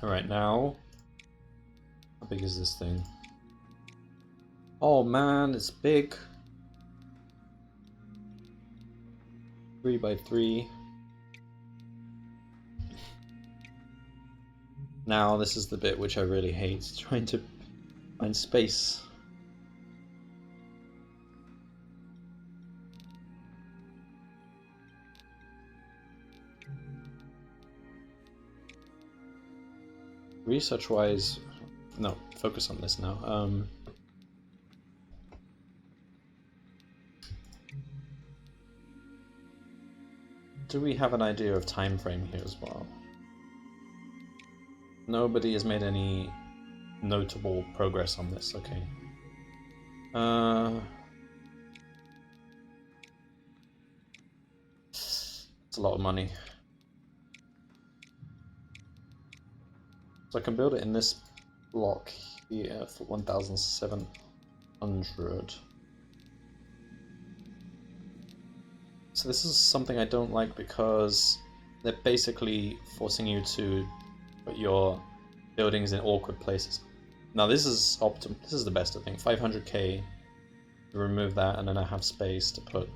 Alright, now, how big is this thing? Oh man, it's big. 3 by 3. Now this is the bit which I really hate, trying to find space. Research-wise, no, focus on this now. Do we have an idea of time frame here as well? Nobody has made any notable progress on this, okay. It's a lot of money. So I can build it in this block here for 1,700. So this is something I don't like because they're basically forcing you to put your buildings in awkward places. Now this is optimal. This is the best I think. 500k. Remove that, and then I have space to put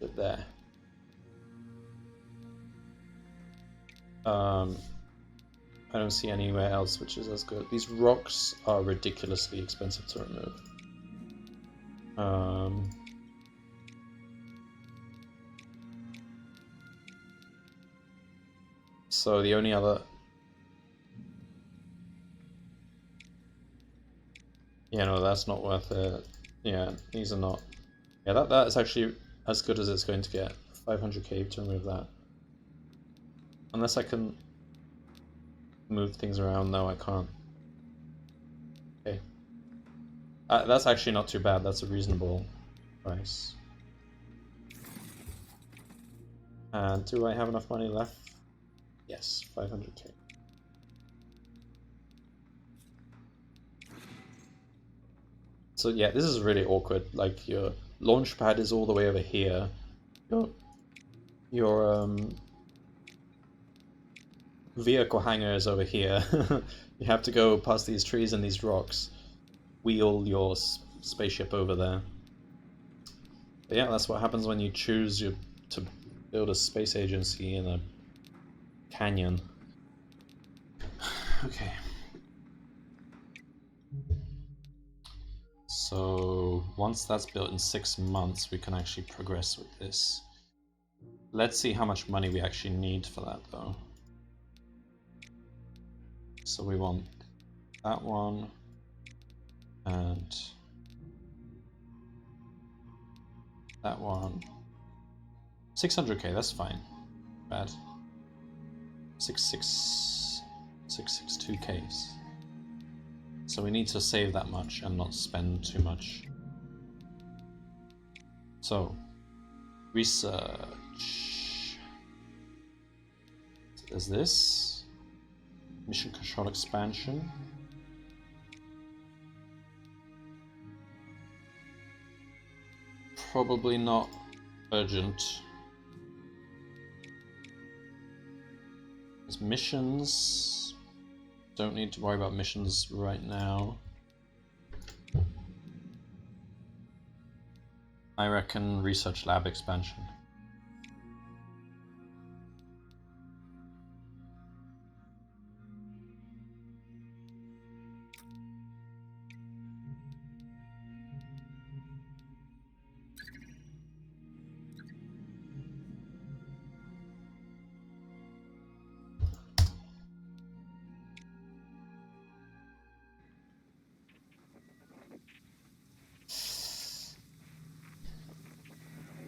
it there. I don't see anywhere else which is as good. These rocks are ridiculously expensive to remove. So the only other... Yeah, no, that's not worth it. Yeah, these are not... Yeah, that's actually as good as it's going to get. 500k to remove that. Unless I can move things around. No, I can't. Okay. That's actually not too bad. That's a reasonable price. And do I have enough money left? Yes, 500k. So yeah, this is really awkward. Like your launch pad is all the way over here. Your vehicle hangar is over here. You have to go past these trees and these rocks. Wheel your spaceship over there. But yeah, that's what happens when you choose to build a space agency in a canyon. Okay. So once that's built in 6 months, we can actually progress with this. Let's see how much money we actually need for that though. So we want that one and that one. 600k, that's fine. Bad. 662k. So we need to save that much and not spend too much. So, research. So there's this. Mission control expansion. Probably not urgent. There's missions. Don't need to worry about missions right now. I reckon research lab expansion.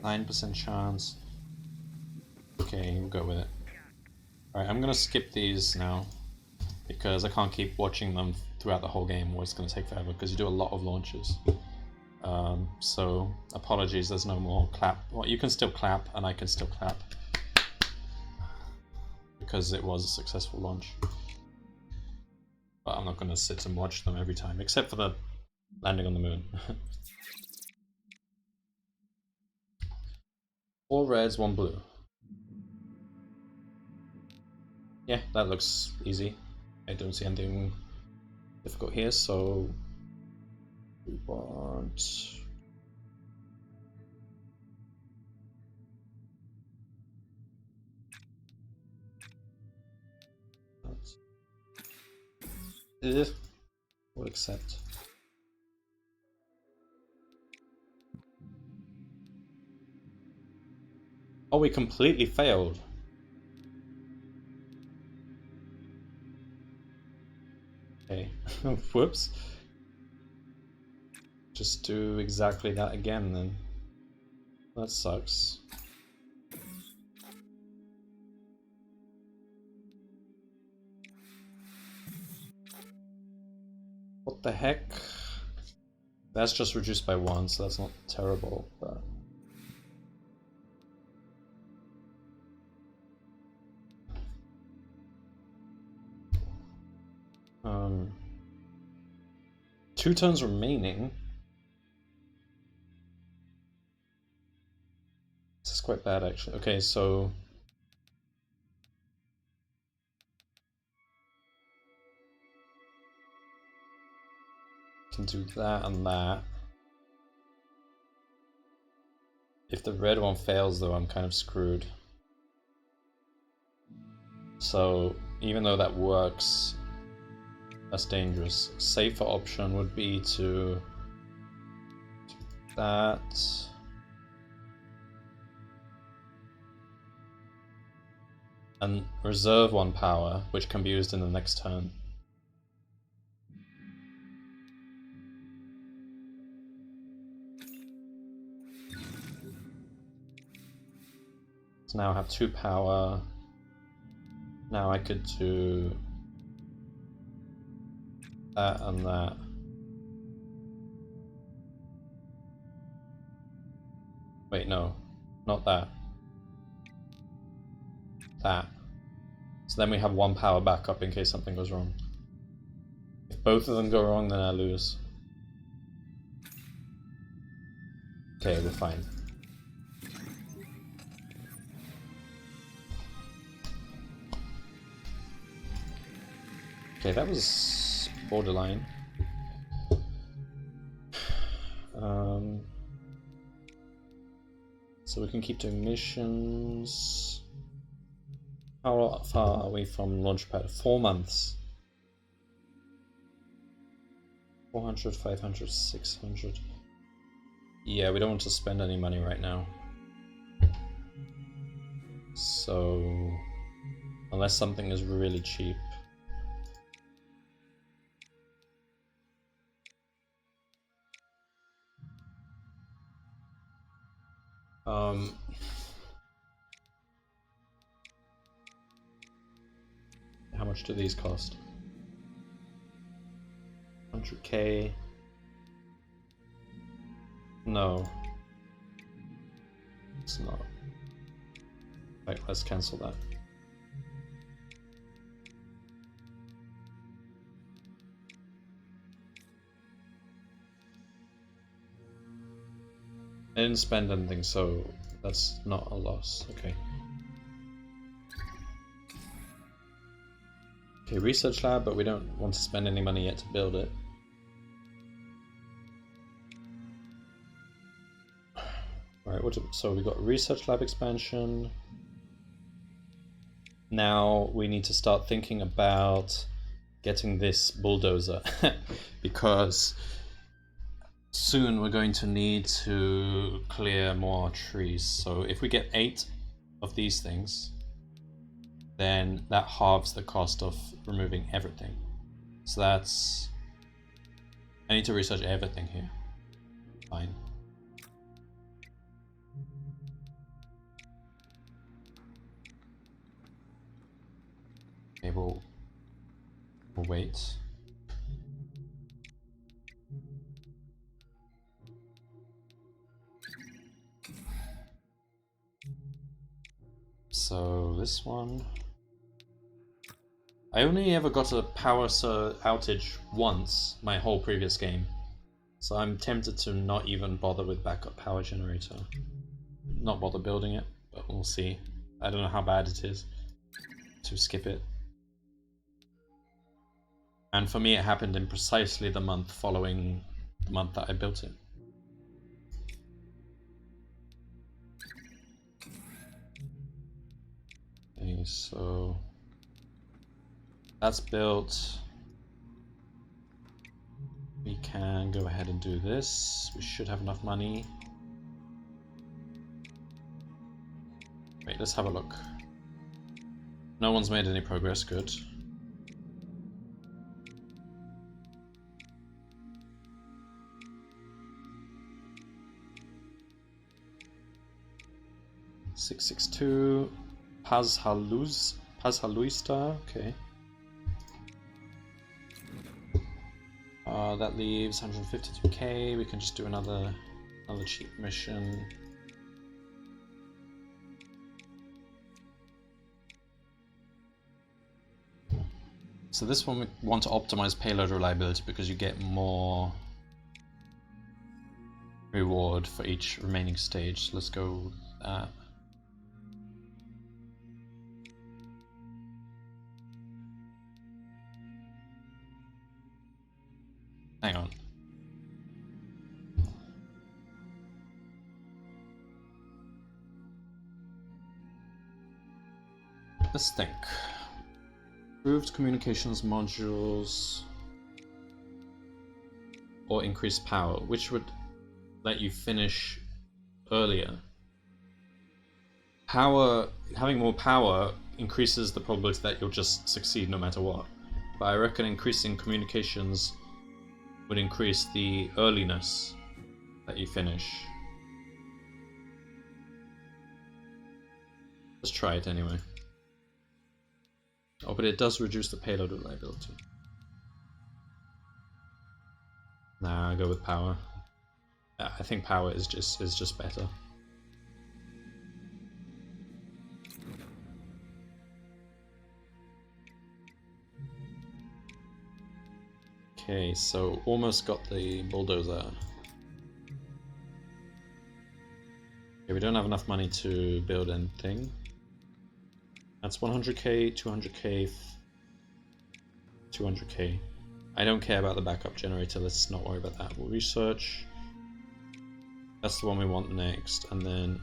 9% chance. Okay, we'll go with it. Alright, I'm gonna skip these now because I can't keep watching them throughout the whole game, or it's gonna take forever because you do a lot of launches. So apologies, there's no more clap. Well, you can still clap and I can still clap because it was a successful launch. But I'm not gonna sit and watch them every time, except for the landing on the moon. 4 reds, 1 blue. Yeah, that looks easy. I don't see anything difficult here, so we want... We'll accept. Oh, we completely failed. Okay, whoops. Just do exactly that again then. That sucks. What the heck? That's just reduced by 1, so that's not terrible, but... Two turns remaining. This is quite bad, actually. Okay, so... can do that and that. If the red one fails, though, I'm kind of screwed. So, even though that works, that's dangerous. Safer option would be to do that. And reserve 1 power, which can be used in the next turn. So now I have 2 power. Now I could do that and that. Wait, no, not that. That. So then we have 1 power backup in case something goes wrong. If both of them go wrong, then I lose. Okay, we're fine. Okay, that was borderline. So we can keep doing missions. How far are we from Launchpad? 4 months. 400, 500, 600. Yeah, we don't want to spend any money right now. So, unless something is really cheap. How much do these cost? 100k. No. It's not. Right, let's cancel that. I didn't spend anything, so that's not a loss. Okay. Okay, research lab, but we don't want to spend any money yet to build it. Alright, so we got research lab expansion. Now we need to start thinking about getting this bulldozer because soon we're going to need to clear more trees. So if we get 8 of these things, then that halves the cost of removing everything. So that's... I need to research everything here. Fine. wait. So this one, I only ever got a power outage once my whole previous game, so I'm tempted to not even bother with backup power generator. Not bother building it, but we'll see. I don't know how bad it is to skip it. And for me it happened in precisely the month following the month that I built it. Okay, so that's built. We can go ahead and do this. We should have enough money. Wait, let's have a look. No one's made any progress, good. $662. Pazhaluista, okay. That leaves 152k. We can just do another cheap mission. So this one we want to optimize payload reliability because you get more reward for each remaining stage. So let's go with that. Hang on. Let's think. Improved communications modules or increased power, which would let you finish earlier. Power, having more power increases the probability that you'll just succeed no matter what. But I reckon increasing communications would increase the earliness that you finish. Let's try it anyway. Oh, but it does reduce the payload reliability. Nah, I'll go with power. Yeah, I think power is just better. Okay, so almost got the bulldozer. Okay, we don't have enough money to build anything. That's 100k, 200k, 200k. I don't care about the backup generator, let's not worry about that. We'll research. That's the one we want next, and then...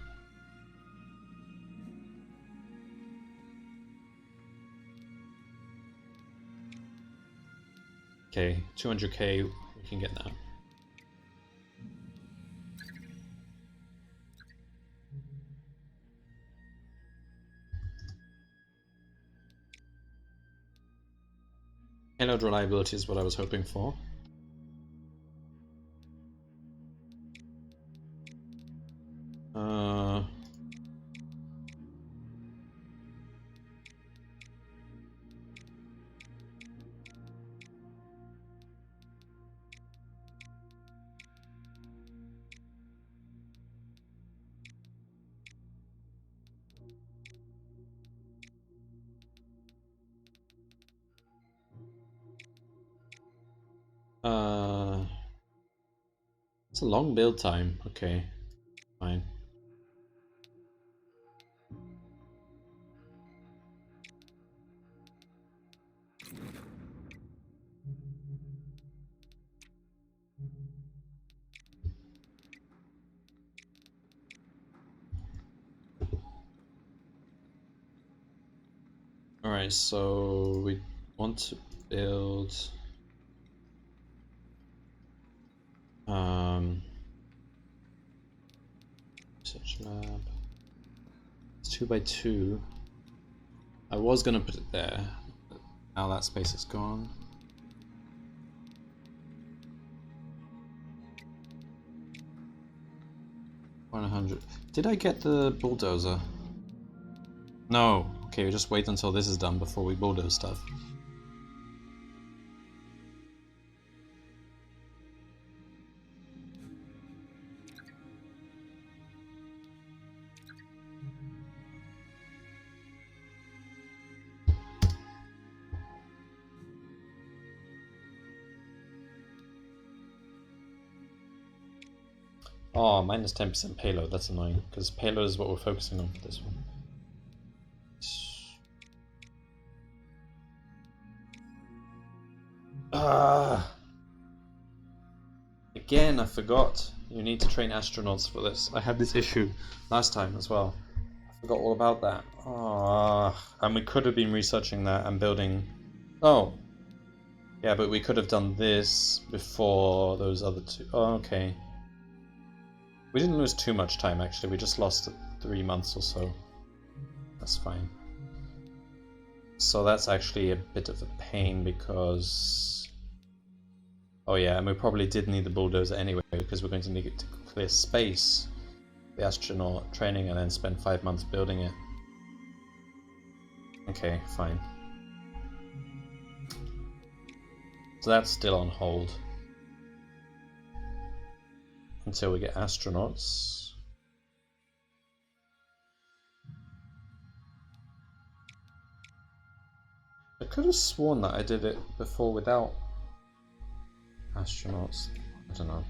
Okay, 200k, we can get that. Payload reliability is what I was hoping for. It's a long build time. Okay, fine. Alright, so we want to build research lab. It's 2x2. I was gonna put it there, but now that space is gone. $100. Did I get the bulldozer? No. Okay, we just wait until this is done before we bulldoze stuff. Oh, minus 10% payload, that's annoying, because payload is what we're focusing on for this one. Again, I forgot. You need to train astronauts for this. I had this issue last time as well. I forgot all about that. And we could have been researching that and building... Oh. Yeah, but we could have done this before those other two. Oh, okay. We didn't lose too much time, actually. We just lost 3 months or so. That's fine. So that's actually a bit of a pain because... Oh yeah, and we probably did need the bulldozer anyway because we're going to need it to clear space, the astronaut training, and then spend 5 months building it. Okay, fine. So that's still on hold until we get astronauts. I could have sworn that I did it before without astronauts. I don't know.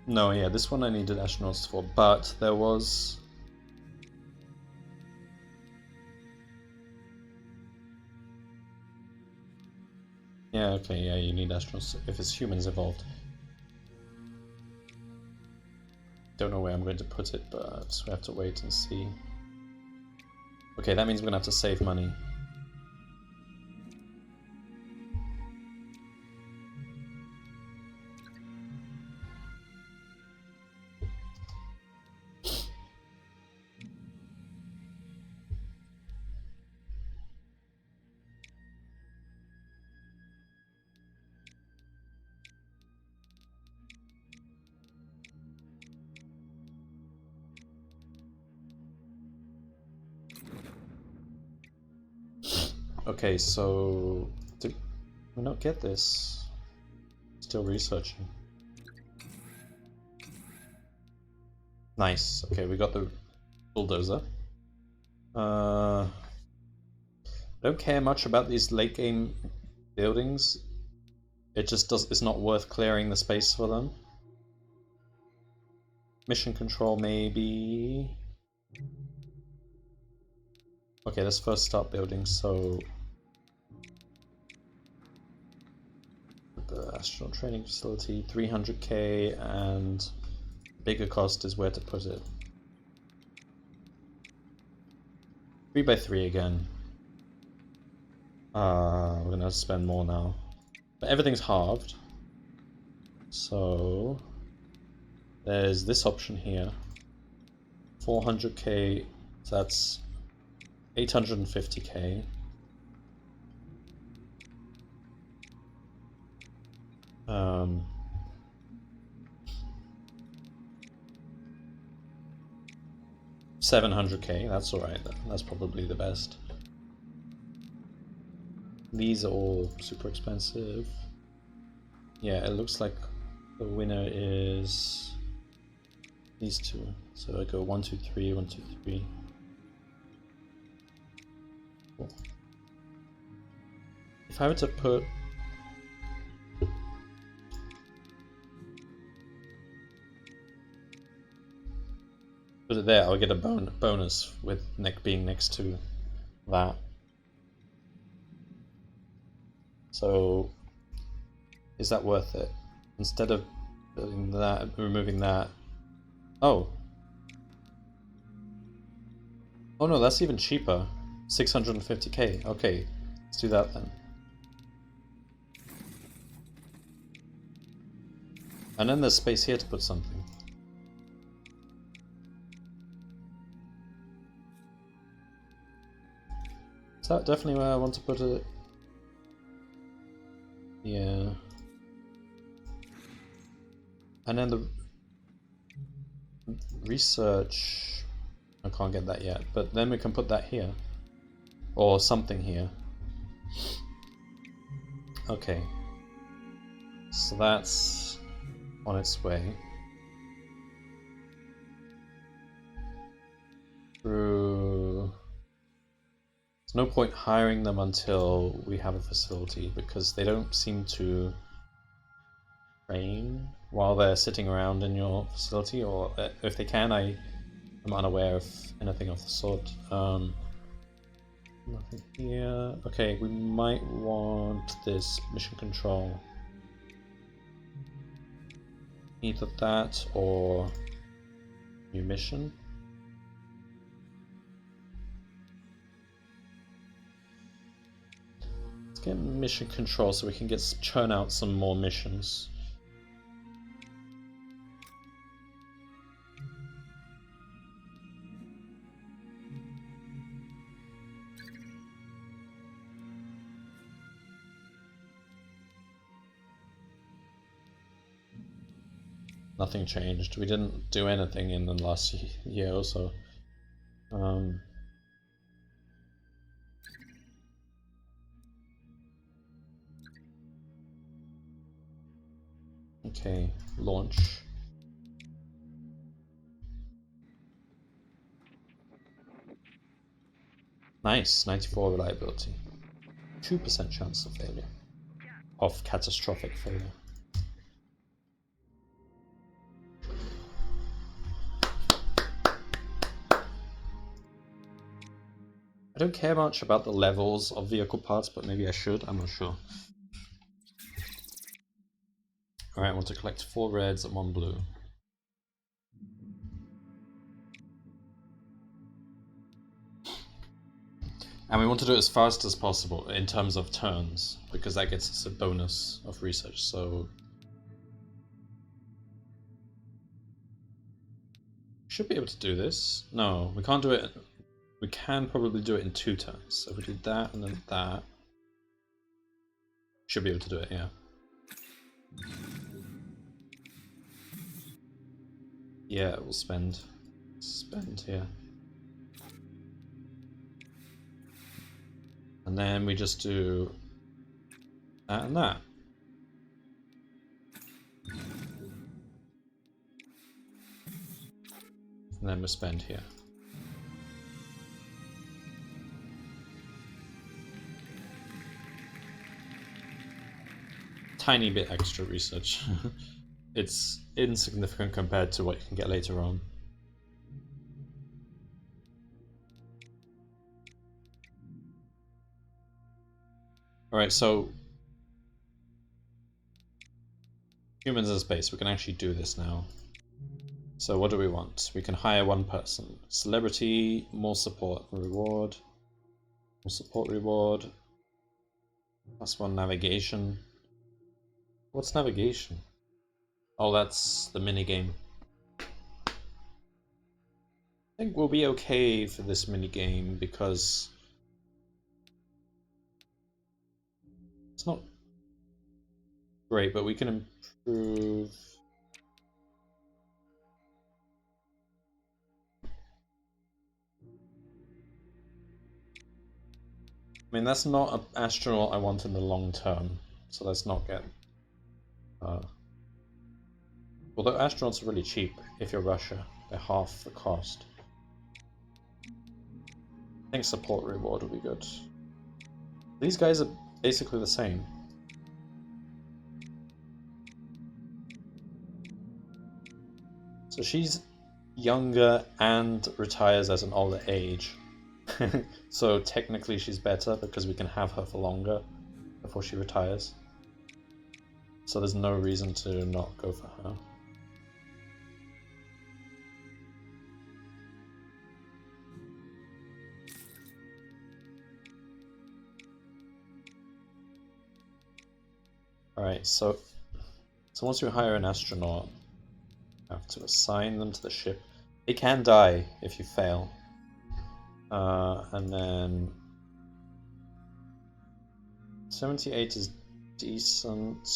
No, yeah, this one I needed astronauts for, but there was... Yeah, okay, yeah, you need astronauts if it's humans involved. Don't know where I'm going to put it, but we have to wait and see. Okay, that means we're gonna have to save money. Okay, so did we not get this? Still researching. Nice. Okay, we got the bulldozer. Don't care much about these late game buildings. It just does. It's not worth clearing the space for them. Mission control, maybe. Okay, let's first start building. So the astronaut training facility, 300k, and bigger cost is where to put it. 3x3 again. We're gonna spend more now. But everything's halved. So there's this option here. 400k, so that's 850k. Um, $700k, that's alright, that's probably the best. These are all super expensive. Yeah, it looks like the winner is these two. So I go 1, 2, 3, 1, 2, 3. Cool. If I were to put it there, I'll get a bonus with neck being next to that. So is that worth it? Instead of building that, removing that. Oh. Oh no, that's even cheaper. 650k. Okay, let's do that then. And then there's space here to put something. Is that definitely where I want to put it? Yeah. And then the research, I can't get that yet, but then we can put that here. Or something here. Okay. So that's on its way. Through... It's no point hiring them until we have a facility, because they don't seem to train while they're sitting around in your facility, or if they can, I am unaware of anything of the sort. Nothing here. Okay, we might want this mission control. Either that or new mission. Let's get mission control so we can churn out some more missions. Nothing changed. We didn't do anything in the last year or so. Okay, launch. Nice, 94 reliability. 2% chance of failure. Of catastrophic failure. I don't care much about the levels of vehicle parts, but maybe I should, I'm not sure. Alright, I want to collect 4 reds and 1 blue. And we want to do it as fast as possible in terms of turns, because that gets us a bonus of research, so... Should be able to do this. No, we can't do it. We can probably do it in 2 turns. So if we do that and then that, should be able to do it, yeah. Yeah, we'll spend here. And then we just do that and that. And then we spend here. Tiny bit extra research. It's insignificant compared to what you can get later on. Alright, so humans in space, we can actually do this now. So what do we want? We can hire 1 person. Celebrity, more support reward. More support reward. +1 navigation. What's navigation? Oh, that's the minigame. I think we'll be okay for this minigame because it's not great, but we can improve. I mean, that's not an astronaut I want in the long term, so let's not get... although astronauts are really cheap if you're Russia, they're half the cost. I think support reward would be good. These guys are basically the same. So she's younger and retires at an older age. So technically she's better because we can have her for longer before she retires. So there's no reason to not go for her. Alright, so once you hire an astronaut, you have to assign them to the ship. They can die if you fail. And then 78 is decent.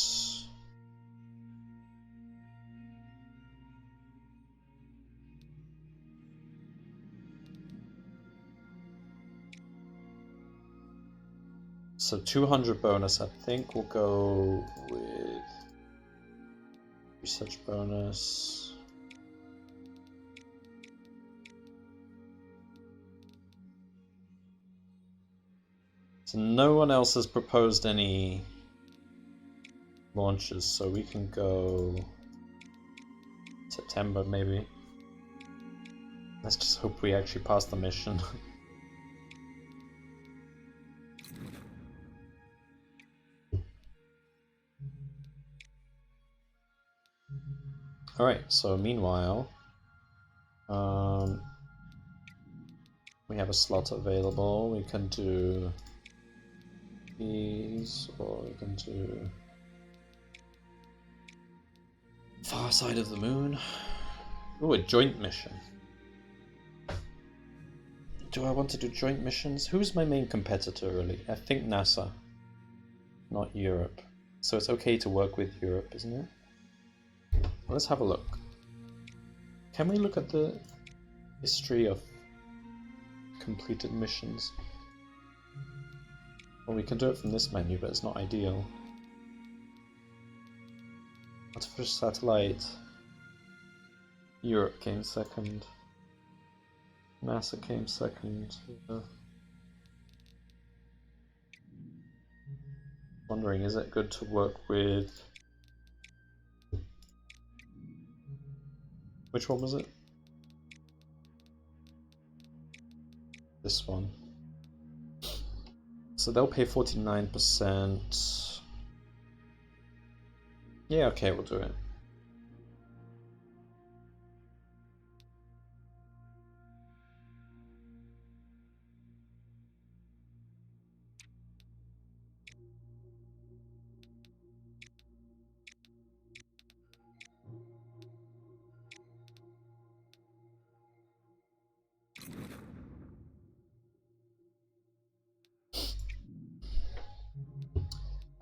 So 200 bonus, I think we'll go with research bonus. So no one else has proposed any launches, so we can go September maybe. Let's just hope we actually pass the mission. Alright, so meanwhile, we have a slot available. We can do these, or we can do Far Side of the Moon. Oh, a joint mission. Do I want to do joint missions? Who's my main competitor, really? I think NASA, not Europe. So it's okay to work with Europe, isn't it? Well, let's have a look. Can we look at the history of completed missions? Well, we can do it from this menu, but it's not ideal. Artificial satellite. Europe came second. NASA came second. Wondering, is it good to work with... Which one was it? This one. So they'll pay 49%. Yeah, okay, we'll do it.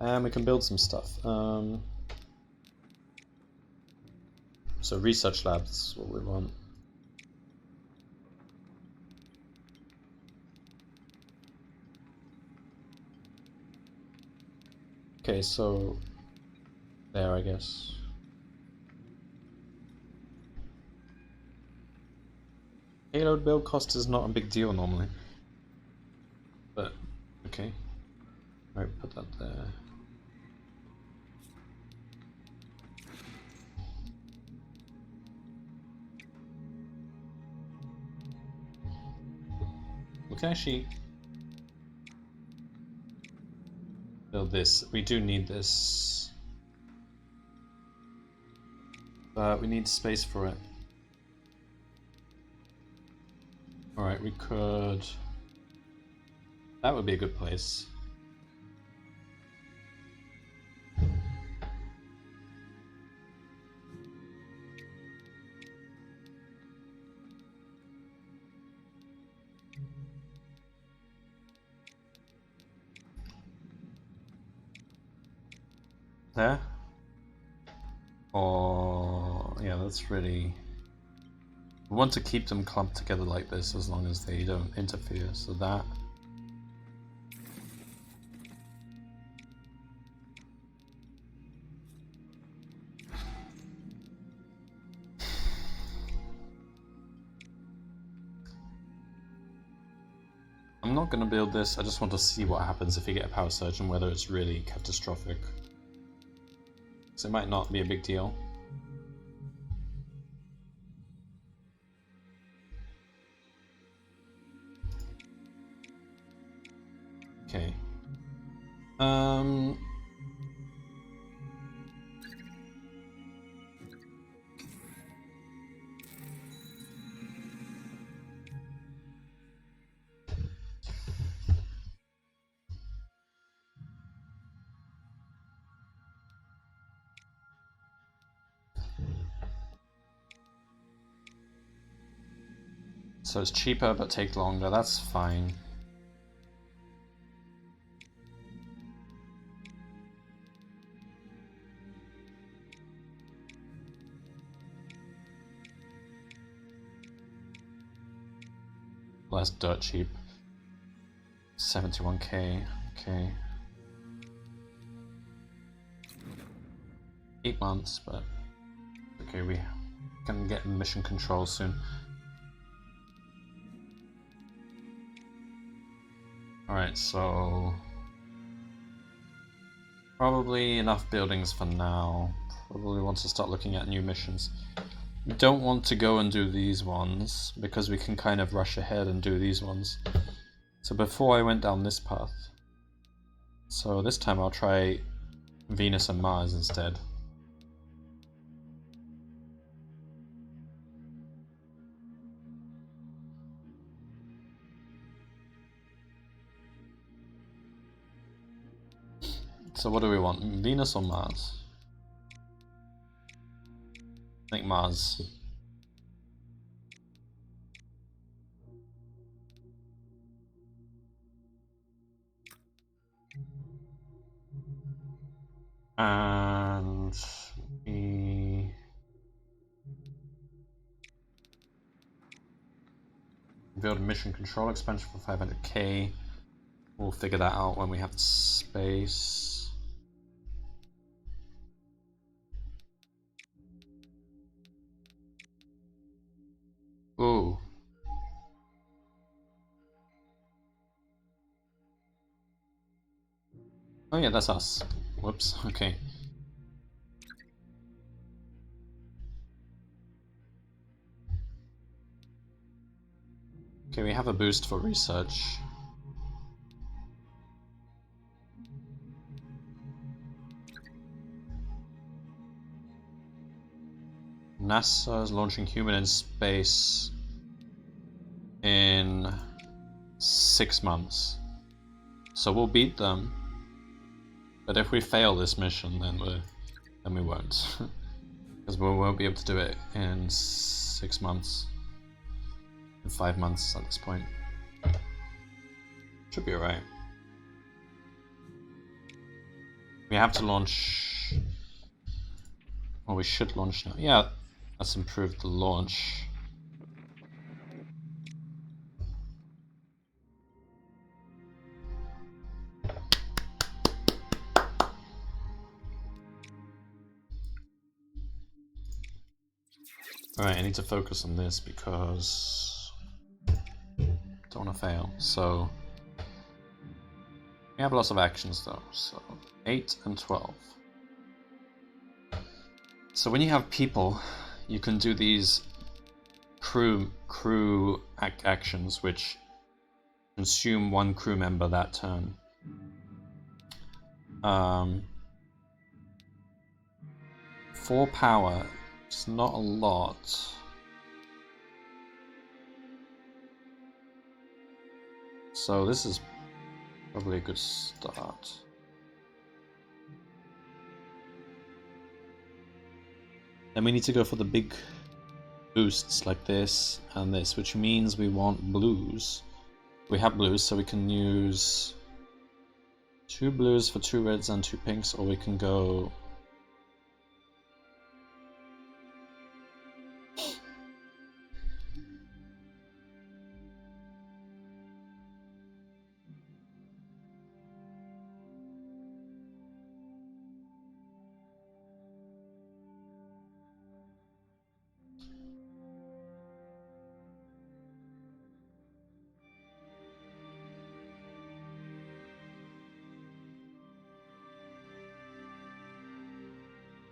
And we can build some stuff. So research labs is what we want. Okay, so there, I guess. Payload build cost is not a big deal normally, but okay. Alright, put that there. We can actually build this. We do need this, but we need space for it. Alright, we could... That would be a good place. There? Or... yeah, that's really... We want to keep them clumped together like this as long as they don't interfere, so that... I'm not going to build this, I just want to see what happens if you get a power surge and whether it's really catastrophic. So it might not be a big deal. Okay. So it's cheaper but take longer, that's fine. Less dirt cheap. 71k, okay. 8 months, but okay, we can get mission control soon. Alright, so probably enough buildings for now. Probably want to start looking at new missions. We don't want to go and do these ones because we can kind of rush ahead and do these ones. So before I went down this path. So this time I'll try Venus and Mars instead. So what do we want? Venus or Mars? I think Mars. And we build a mission control expansion for 500k. We'll figure that out when we have the space. Ooh. Oh yeah, that's us. Whoops, okay. Okay, we have a boost for research. NASA is launching human in space in 6 months. So we'll beat them. But if we fail this mission, then we won't. Because we won't be able to do it in 6 months. In 5 months at this point. Should be alright. We have to launch... Well, we should launch now. Yeah, let's improve the launch. Alright, I need to focus on this because I don't want to fail. So we have lots of actions though. So 8 and 12. So when you have people, you can do these crew actions which consume 1 crew member that turn. 4 power. It's not a lot. So this is probably a good start. Then we need to go for the big boosts like this and this, which means we want blues. We have blues, so we can use 2 blues for 2 reds and 2 pinks, or we can go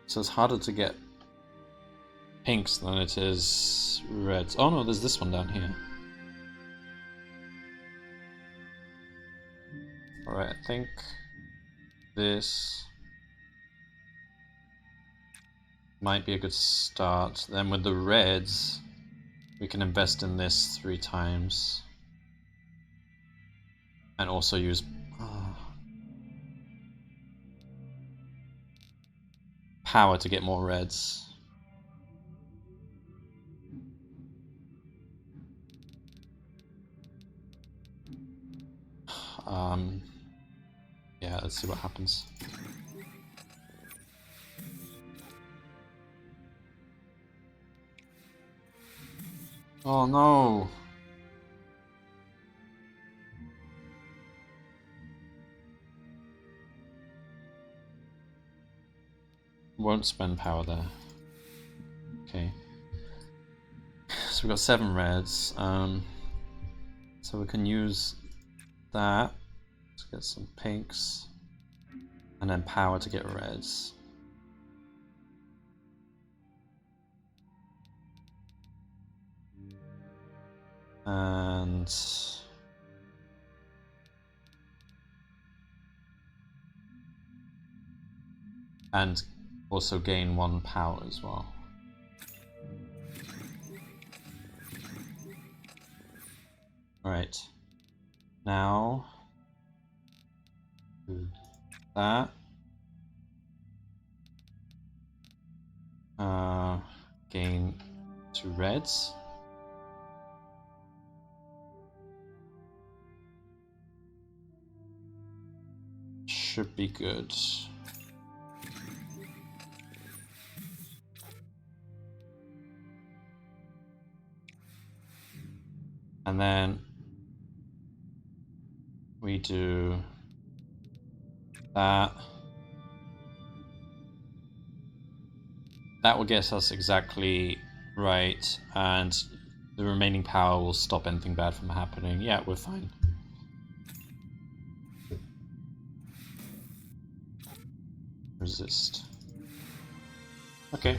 so it's harder to get pinks than it is reds. Oh no, there's this one down here. Alright, I think this might be a good start. Then with the reds, we can invest in this 3 times. And also use... power to get more reds. Yeah, let's see what happens. Oh no! Won't spend power there. Okay. So we've got 7 reds. So we can use that get some pinks. And then power to get reds. And also gain 1 power as well. Alright. Now do that. Gain 2 reds. Should be good. And then we do that. That will get us exactly right, and the remaining power will stop anything bad from happening. Yeah, we're fine. Resist. Okay.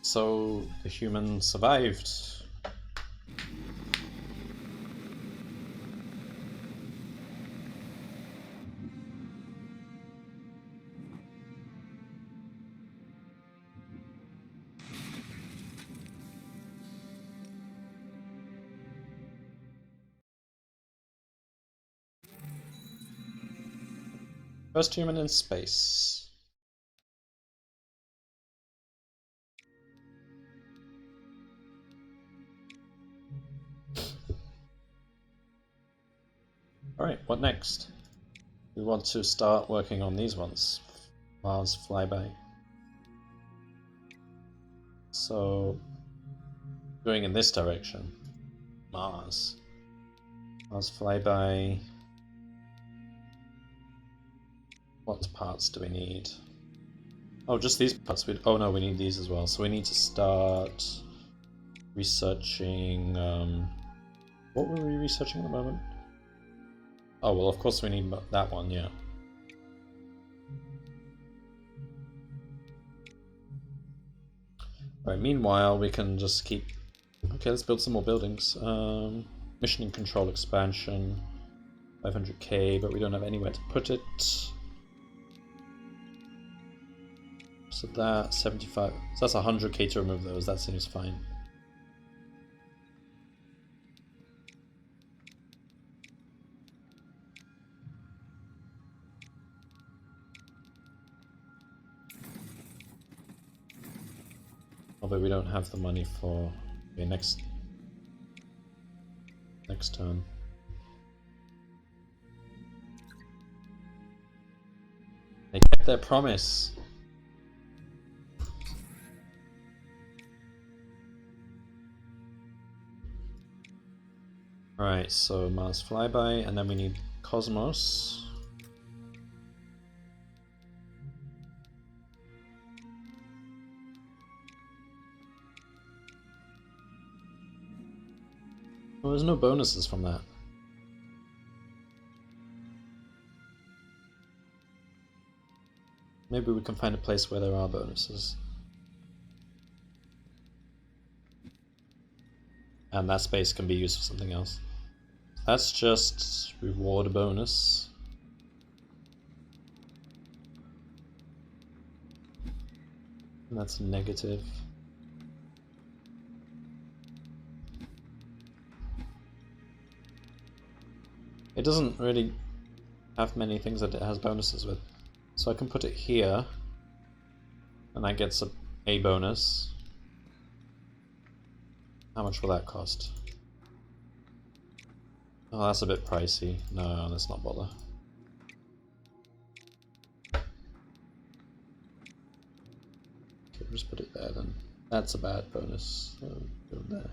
So the human survived. First human in space. Alright, what next? We want to start working on these ones. Mars flyby. So, going in this direction. Mars. Mars flyby. What parts do we need? Oh, just these parts. Oh no, we need these as well. So we need to start researching. What were we researching at the moment? Oh well, of course we need that one. Yeah. Right. Meanwhile, we can just keep. Okay, let's build some more buildings. Mission and control expansion, 500k, but we don't have anywhere to put it. So that 75. So that's 100k to remove those. That seems fine. Although we don't have the money for the next turn. They kept their promise. Alright, so Mars flyby, and then we need Cosmos. Well, there's no bonuses from that. Maybe we can find a place where there are bonuses. And that space can be used for something else. That's just reward bonus. And that's negative. It doesn't really have many things that it has bonuses with. So I can put it here, and that gets a bonus. How much will that cost? Oh, that's a bit pricey. No, let's not bother. Okay, we'll just put it there then. That's a bad bonus. So go there.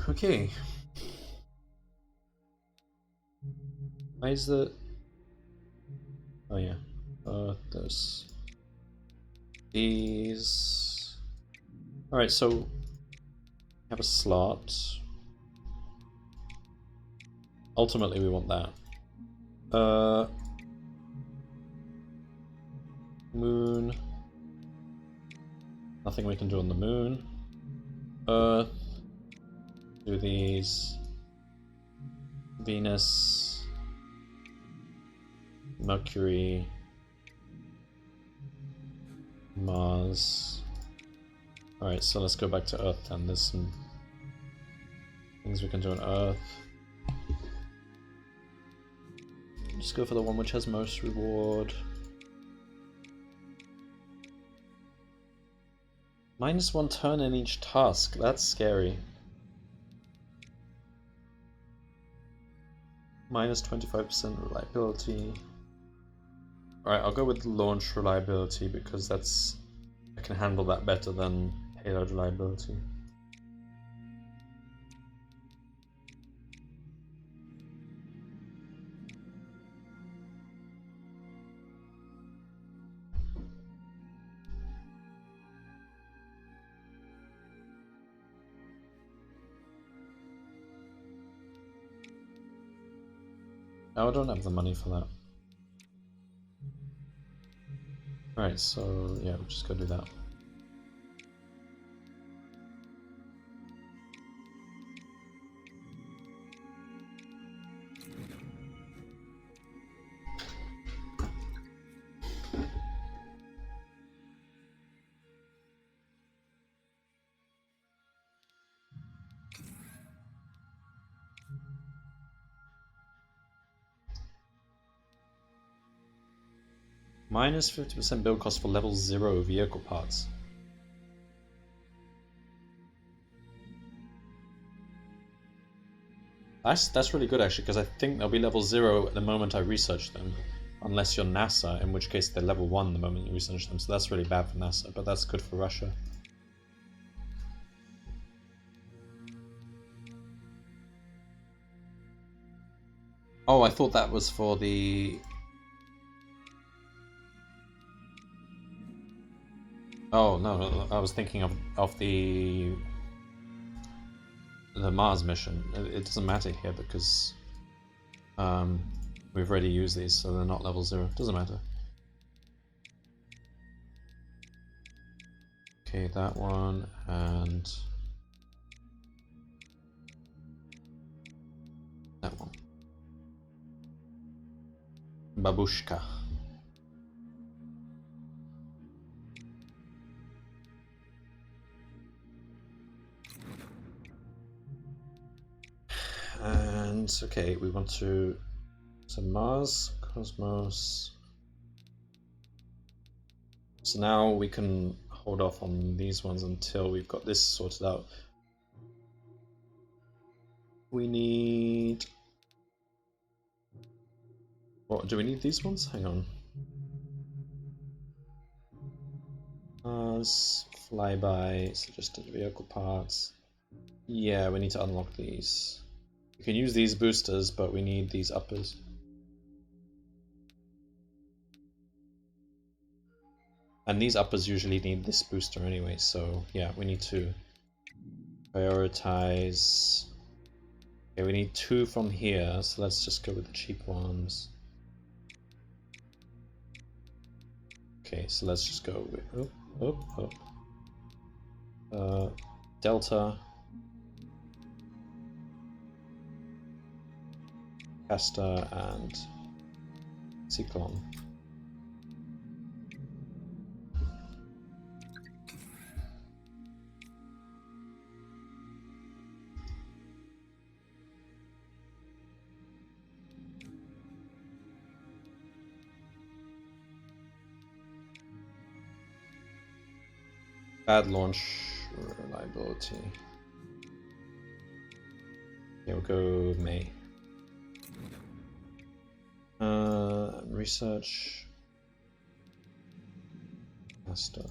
Okay. Why is the... Oh yeah. There's... These... Alright, so... We have a slot. Ultimately we want that. Moon. Nothing we can do on the moon. Earth. Do these. Venus. Mercury. Mars. Alright, so let's go back to Earth then. There's some things we can do on Earth. Just go for the one which has most reward. -1 turn in each task. That's scary. -25% reliability. Alright, I'll go with launch reliability because that's... I can handle that better than payload reliability. No, I don't have the money for that. Alright, so yeah, we'll just go do that. -50% build cost for level 0 vehicle parts. That's really good actually, because I think they'll be level 0 the moment I research them. Unless you're NASA, in which case they're level 1 the moment you research them, so that's really bad for NASA, but that's good for Russia. Oh, I thought that was for the... Oh, no, I was thinking of the Mars mission. It doesn't matter here because we've already used these, so they're not level 0. Doesn't matter. Okay, that one, and that one. Babushka. And okay, we want to... So Mars, Cosmos. So now we can hold off on these ones until we've got this sorted out. We need... What, do we need these ones? Hang on. Mars, flyby, suggested vehicle parts. Yeah, we need to unlock these. We can use these boosters, but we need these uppers. And these uppers usually need this booster anyway, so yeah, we need to prioritize. Okay, we need 2 from here, so let's just go with the cheap ones. Okay, so let's just go with Delta, Castor, and Cyclone. Bad launch reliability. Yeah, we'll go May. Research. Master.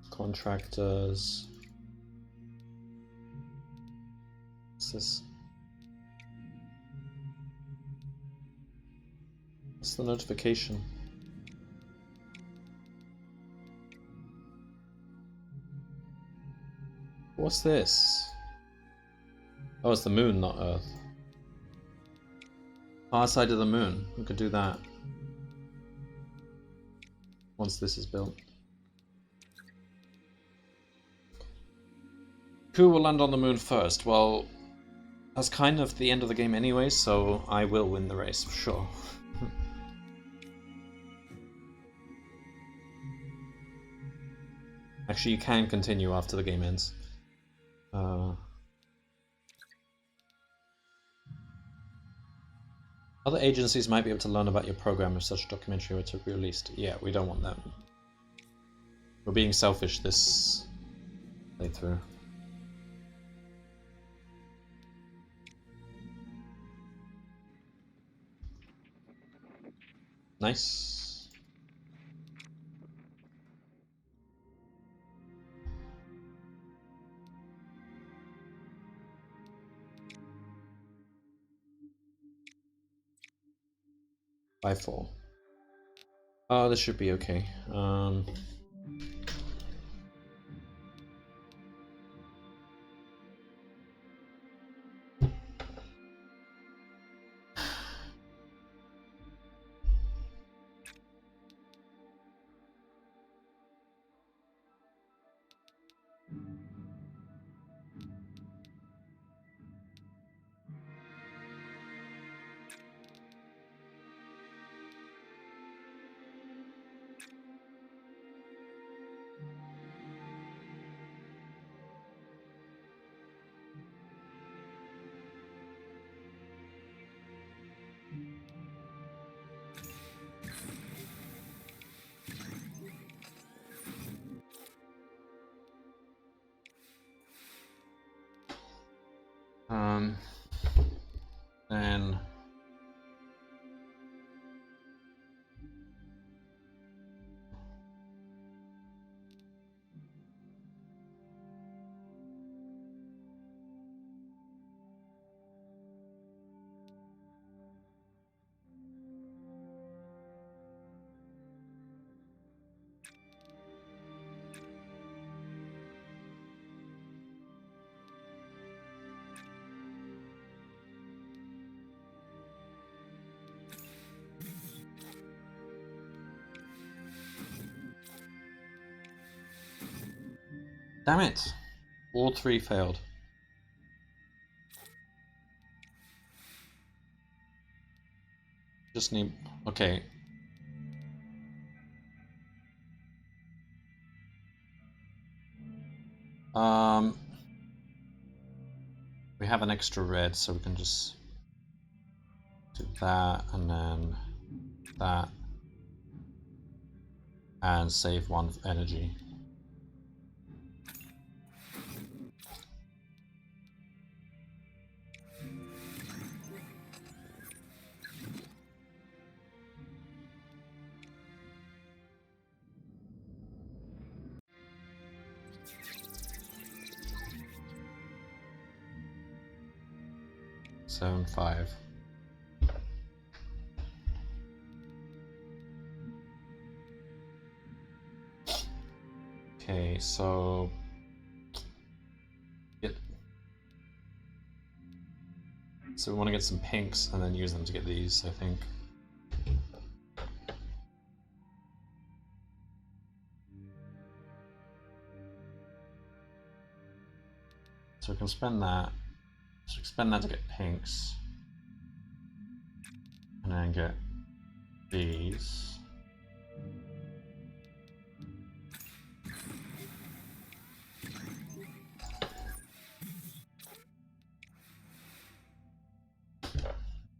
Contractors. What's this? What's the notification? What's this? Oh, it's the moon, not Earth. Far side of the moon. We could do that. Once this is built. Who will land on the moon first? Well, that's kind of the end of the game anyway, so I will win the race, for sure. Actually, you can continue after the game ends. Other agencies might be able to learn about your program if such documentary were to be released. Yeah, we don't want them. We're being selfish this playthrough. Nice. By 4. Oh, this should be okay. Then damn it! All 3 failed. Just need... okay. We have an extra red, so we can just do that, and then that, and save 1 energy. Zone 5. Okay, so we want to get some pinks and then use them to get these, I think. So we can spend that. So spend that to get pinks. And then get these.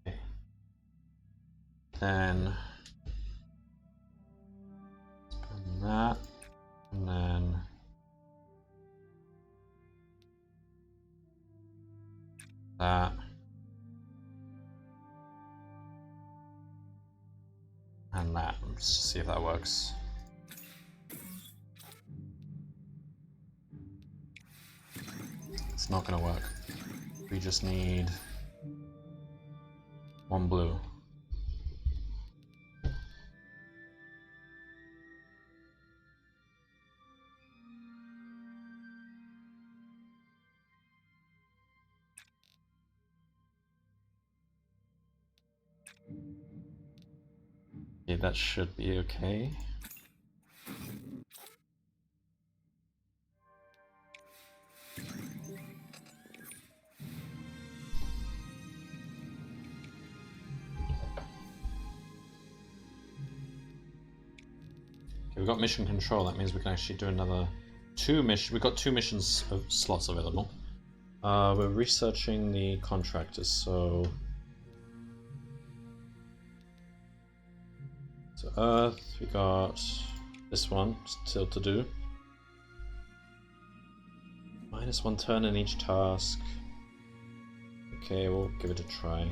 Okay. Then spend that. And then that. And that. Let's see if that works. It's not going to work. We just need 1 blue. Okay, that should be okay. Okay, we've got mission control. That means we can actually do another 2 missions. We've got 2 missions of slots available. We're researching the contractors, so Earth, we got this one still to do. -1 turn in each task. Okay, we'll give it a try.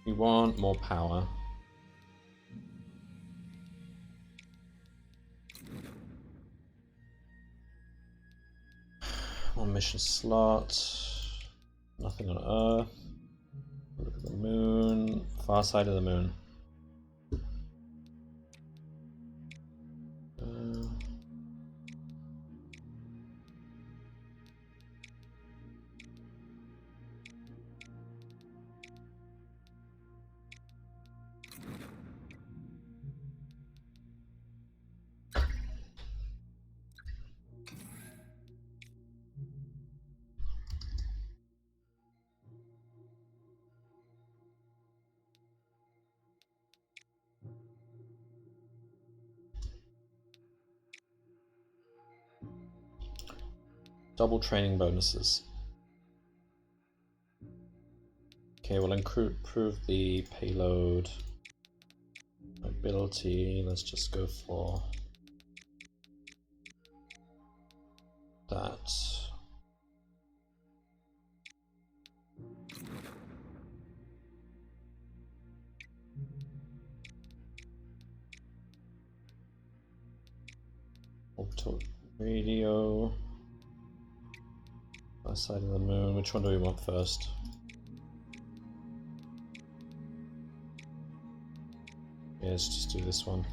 We want more power. One mission slot. Nothing on Earth. Look at the moon. Far side of the moon. Double training bonuses. Okay, we'll improve the payload ability. Let's just go for that. Orbital radio. Far side of the moon. Which one do we want first? Yeah, let's just do this one.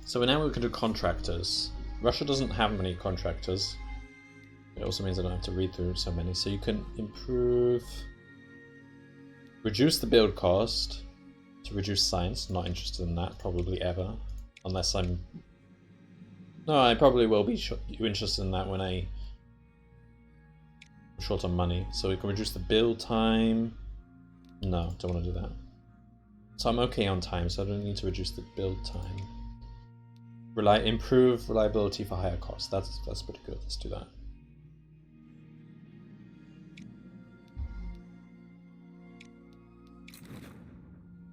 So now we can do contractors. Russia doesn't have many contractors. It also means I don't have to read through so many. So you can improve, reduce the build cost to reduce science. Not interested in that, probably ever, unless I'm. No, I probably will be interested in that when I'm short on money. So we can reduce the build time. No, don't want to do that. So I'm okay on time, so I don't need to reduce the build time. Improve reliability for higher costs. That's pretty good. Let's do that.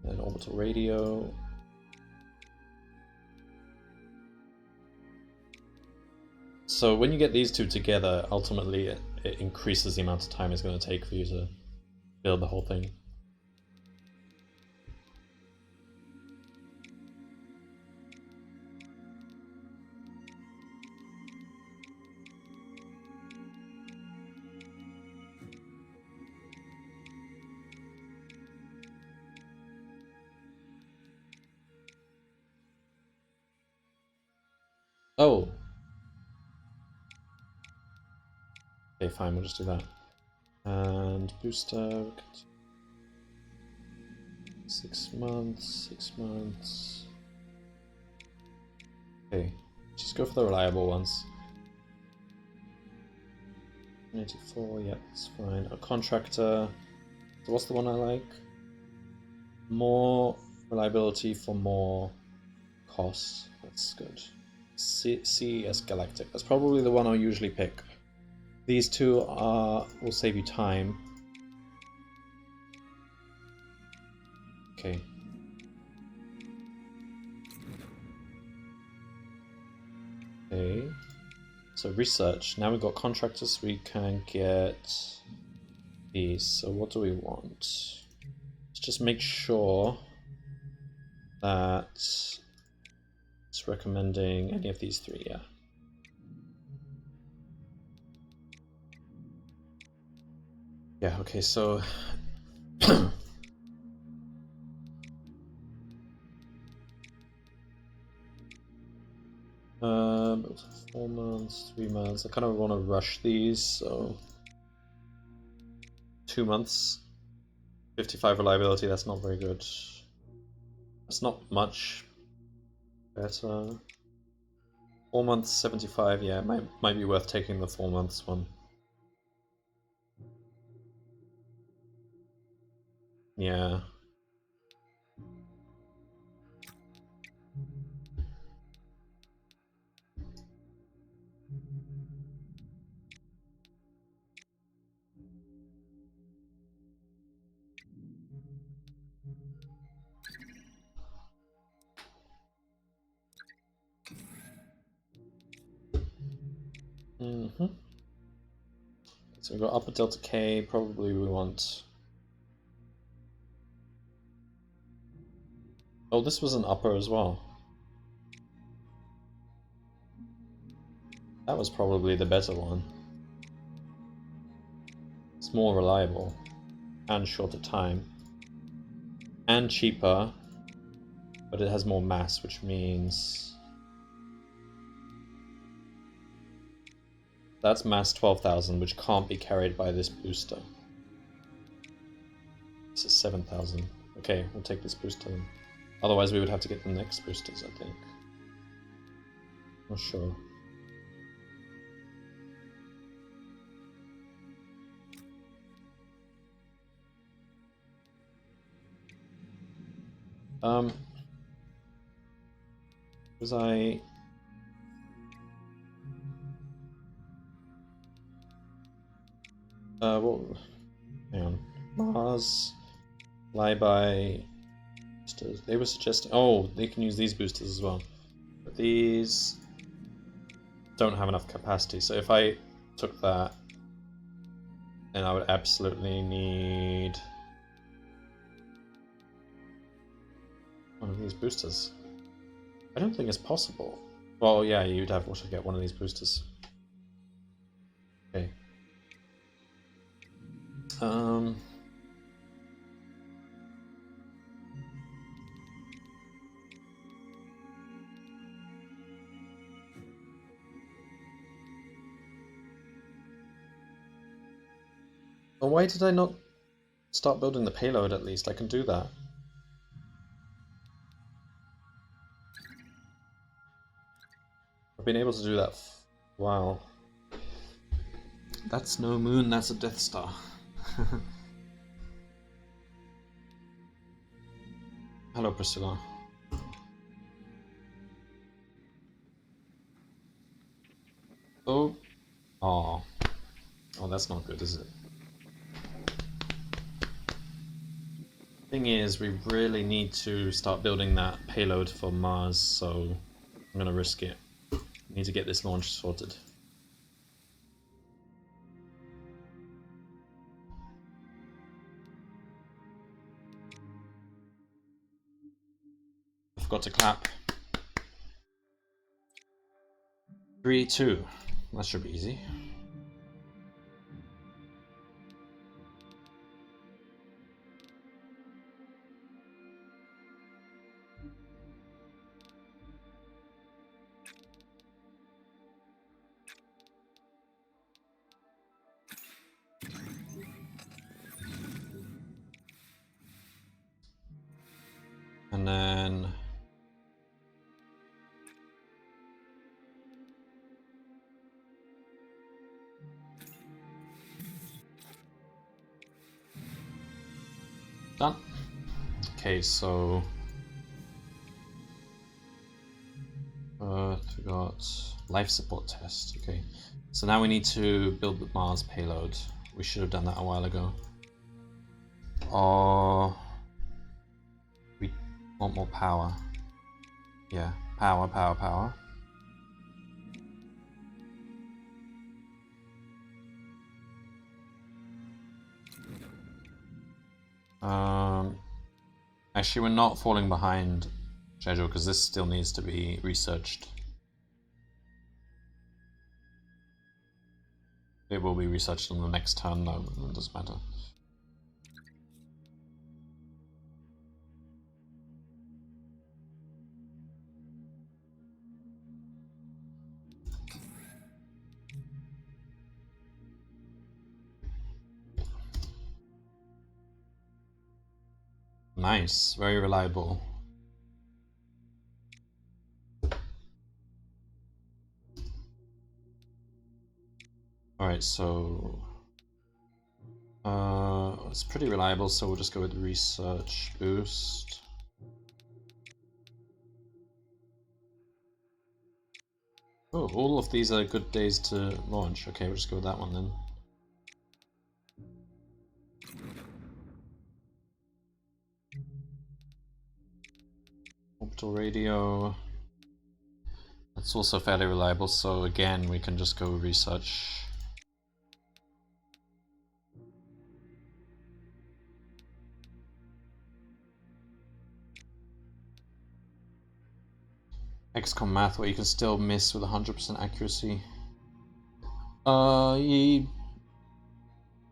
And orbital radio. So when you get these two together, ultimately it increases the amount of time it's going to take for you to build the whole thing. Oh. Okay, fine, we'll just do that. And booster, 6 months, 6 months. Okay, just go for the reliable ones. 84, yeah, that's fine. A contractor. So what's the one I like? More reliability for more costs. That's good. CES Galactic. That's probably the one I'll usually pick. These two will save you time. Okay. Okay. So research. Now we've got contractors. We can get these. So what do we want? Let's just make sure that it's recommending any of these three. Yeah. Yeah. Okay. So. Um, 4 months, 3 months. I kind of want to rush these, so 2 months, 55 reliability. That's not very good. That's not much better. 4 months, 75. Yeah, it might be worth taking the 4 months one. Yeah. So we've got upper delta K. Probably we want. Oh, this was an upper as well. That was probably the better one. It's more reliable and shorter time and cheaper, but it has more mass, which means that's mass 12,000, which can't be carried by this booster. This is 7,000. Okay, we'll take this booster then. Otherwise we would have to get the next boosters, I think. Not sure. Was I... What... Hang on. Mars... Flyby... Boosters. They were suggesting... Oh, they can use these boosters as well. But these... don't have enough capacity, so if I took that, then I would absolutely need... one of these boosters. I don't think it's possible. Well, yeah, you'd have to get one of these boosters. Okay. Oh, why did I not start building the payload at least? I can do that. I've been able to do that. Wow. That's no moon, that's a Death Star. Hello, Priscilla. Oh. Oh. Oh, that's not good, is it? Thing is, we really need to start building that payload for Mars, so I'm gonna risk it. Need to get this launch sorted. I forgot to clap. 3, 2. That should be easy. And then done. Okay, so we got life support test. Okay, so now we need to build the Mars payload. We should have done that a while ago. Oh, we want more power. Yeah, power. Actually, we're not falling behind schedule because this still needs to be researched. It will be researched on the next turn, though. It doesn't matter. Nice, very reliable. Alright, so it's pretty reliable, so we'll just go with research boost. Oh, all of these are good days to launch. Okay, we'll just go with that one then. Orbital radio. That's also fairly reliable, so again we can just go research. XCOM math, where you can still miss with 100% accuracy.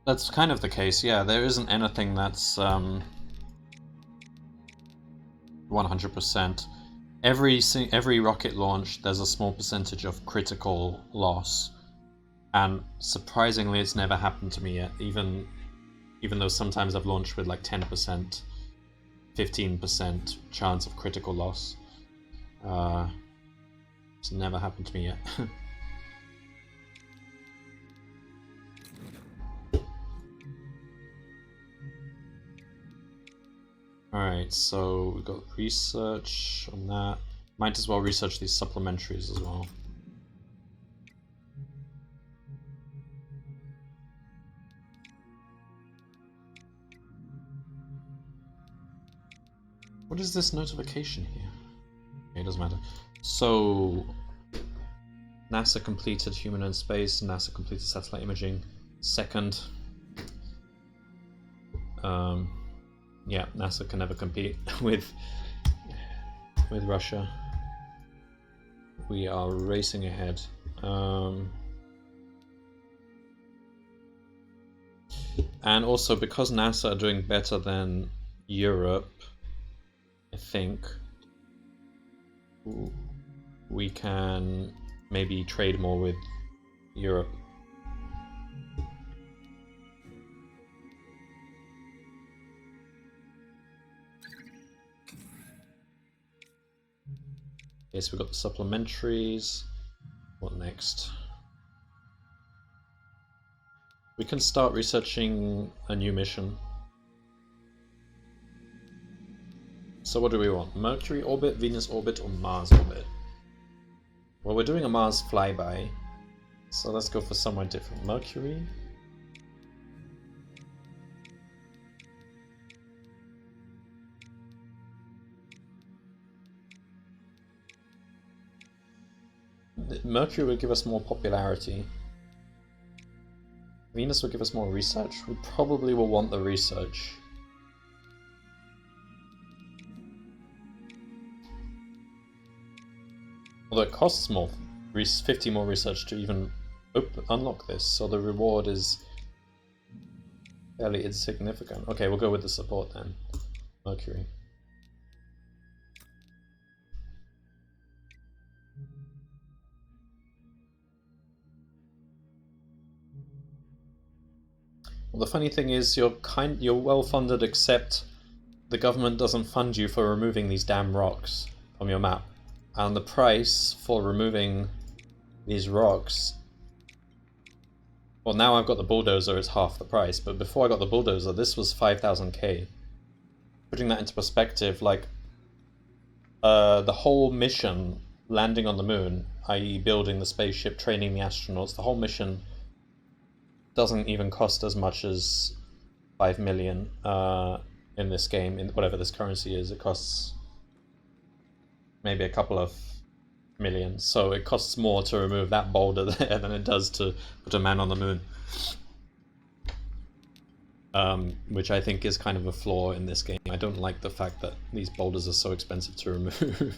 That's kind of the case, yeah. There isn't anything that's 100%. Every rocket launch, there's a small percentage of critical loss, and surprisingly, it's never happened to me yet. Even though sometimes I've launched with like 10%, 15% chance of critical loss. It's never happened to me yet. Alright, so we've got research on that. Might as well research these supplementaries as well. What is this notification here? Okay, it doesn't matter. So, NASA completed human in space, NASA completed satellite imaging. Second. Yeah, NASA can never compete with Russia. We are racing ahead. And also, because NASA are doing better than Europe, I think we can maybe trade more with Europe. Okay, so we've got the supplementaries. What next? We can start researching a new mission. So what do we want? Mercury orbit, Venus orbit, or Mars orbit? Well, we're doing a Mars flyby, so let's go for somewhere different. Mercury? Mercury will give us more popularity. Venus will give us more research. We probably will want the research. Although it costs more, 50 more research to even unlock this, so the reward is fairly insignificant. Okay, we'll go with the support then. Mercury. Well, the funny thing is, you're well funded, except the government doesn't fund you for removing these damn rocks from your map. And the price for removing these rocks... Well, now I've got the bulldozer, it's half the price, but before I got the bulldozer, this was 5,000k. Putting that into perspective, like, the whole mission, landing on the moon, i.e. building the spaceship, training the astronauts, the whole mission doesn't even cost as much as 5 million in this game, in whatever this currency is. It costs maybe a couple of million, so it costs more to remove that boulder there than it does to put a man on the moon. which I think is kind of a flaw in this game. I don't like the fact that these boulders are so expensive to remove.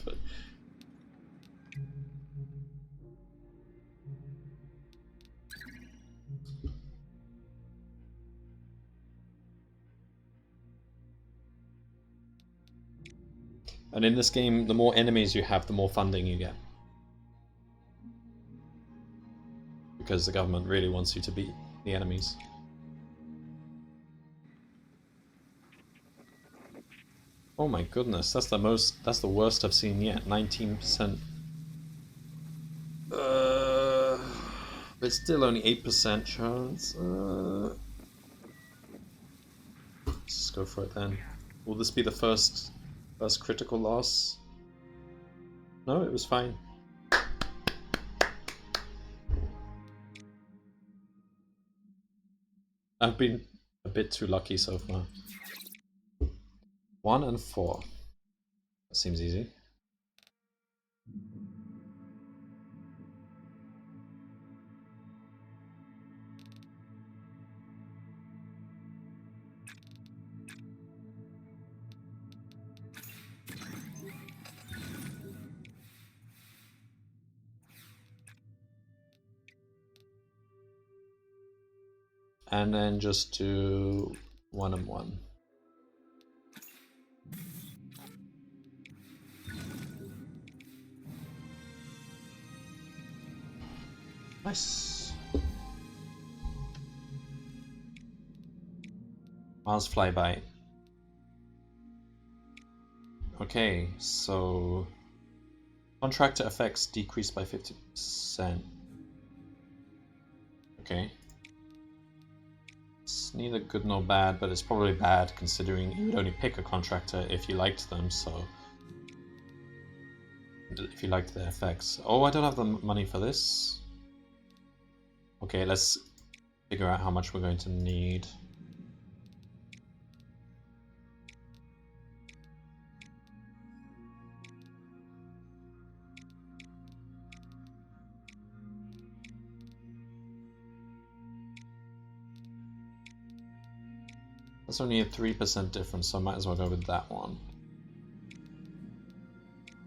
And in this game, the more enemies you have, the more funding you get. Because the government really wants you to beat the enemies. Oh my goodness, that's the worst I've seen yet. 19%. But still only 8% chance. Let's just go for it then. Will this be the first critical loss? No, it was fine. I've been a bit too lucky so far. 1 and 4. That seems easy. And then just do 1 and 1. Nice. Mars flyby. Okay, so contractor effects decreased by 50%. Okay. It's neither good nor bad, but it's probably bad considering you would only pick a contractor if you liked them, so if you liked their effects. Oh, I don't have the money for this. Okay, let's figure out how much we're going to need. That's only a 3% difference, so I might as well go with that one.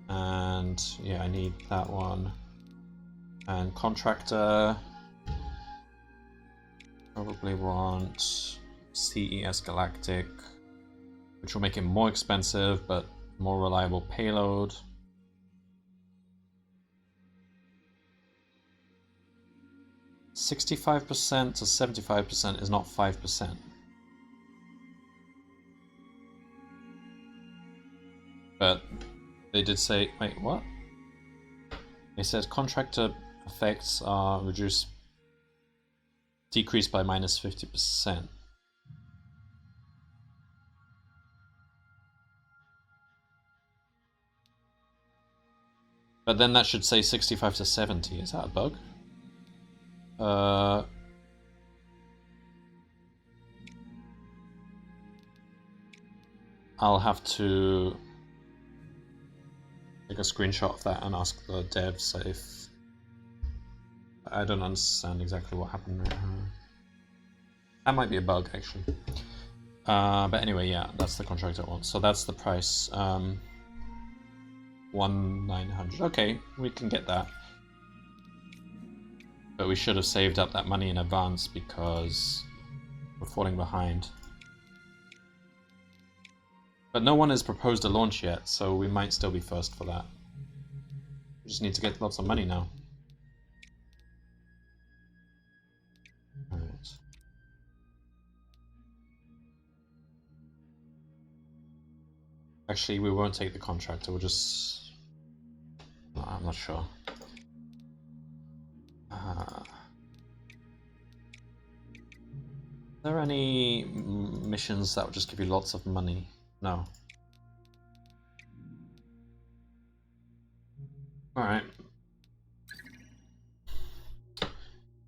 And yeah, I need that one. And contractor, probably want CES Galactic, which will make it more expensive but more reliable payload. $65% to 75% is not 5%. But they did say, wait, what? They said contractor effects are decreased by minus 50%. But then that should say 65 to 70. Is that a bug? I'll have to take a screenshot of that and ask the devs if... I don't understand exactly what happened. That might be a bug, actually. But anyway, yeah, that's the contract I want. So that's the price. 1,900. Okay, we can get that. But we should have saved up that money in advance because we're falling behind. But no one has proposed a launch yet, so we might still be first for that. We just need to get lots of money now. Alright. Actually, we won't take the contractor, we'll just... No, I'm not sure. Are there any missions that would just give you lots of money? No. Alright.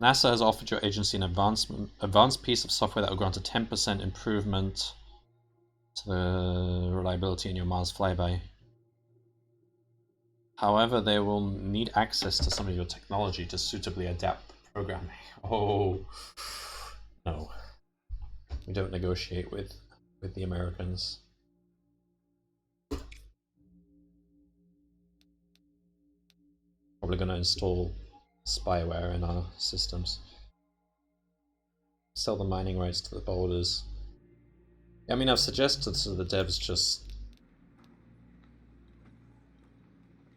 NASA has offered your agency an advanced piece of software that will grant a 10% improvement to the reliability in your Mars flyby. However, they will need access to some of your technology to suitably adapt the programming. Oh, no. We don't negotiate with the Americans. Probably going to install spyware in our systems. Sell the mining rights to the boulders. I mean, I've suggested to the devs just...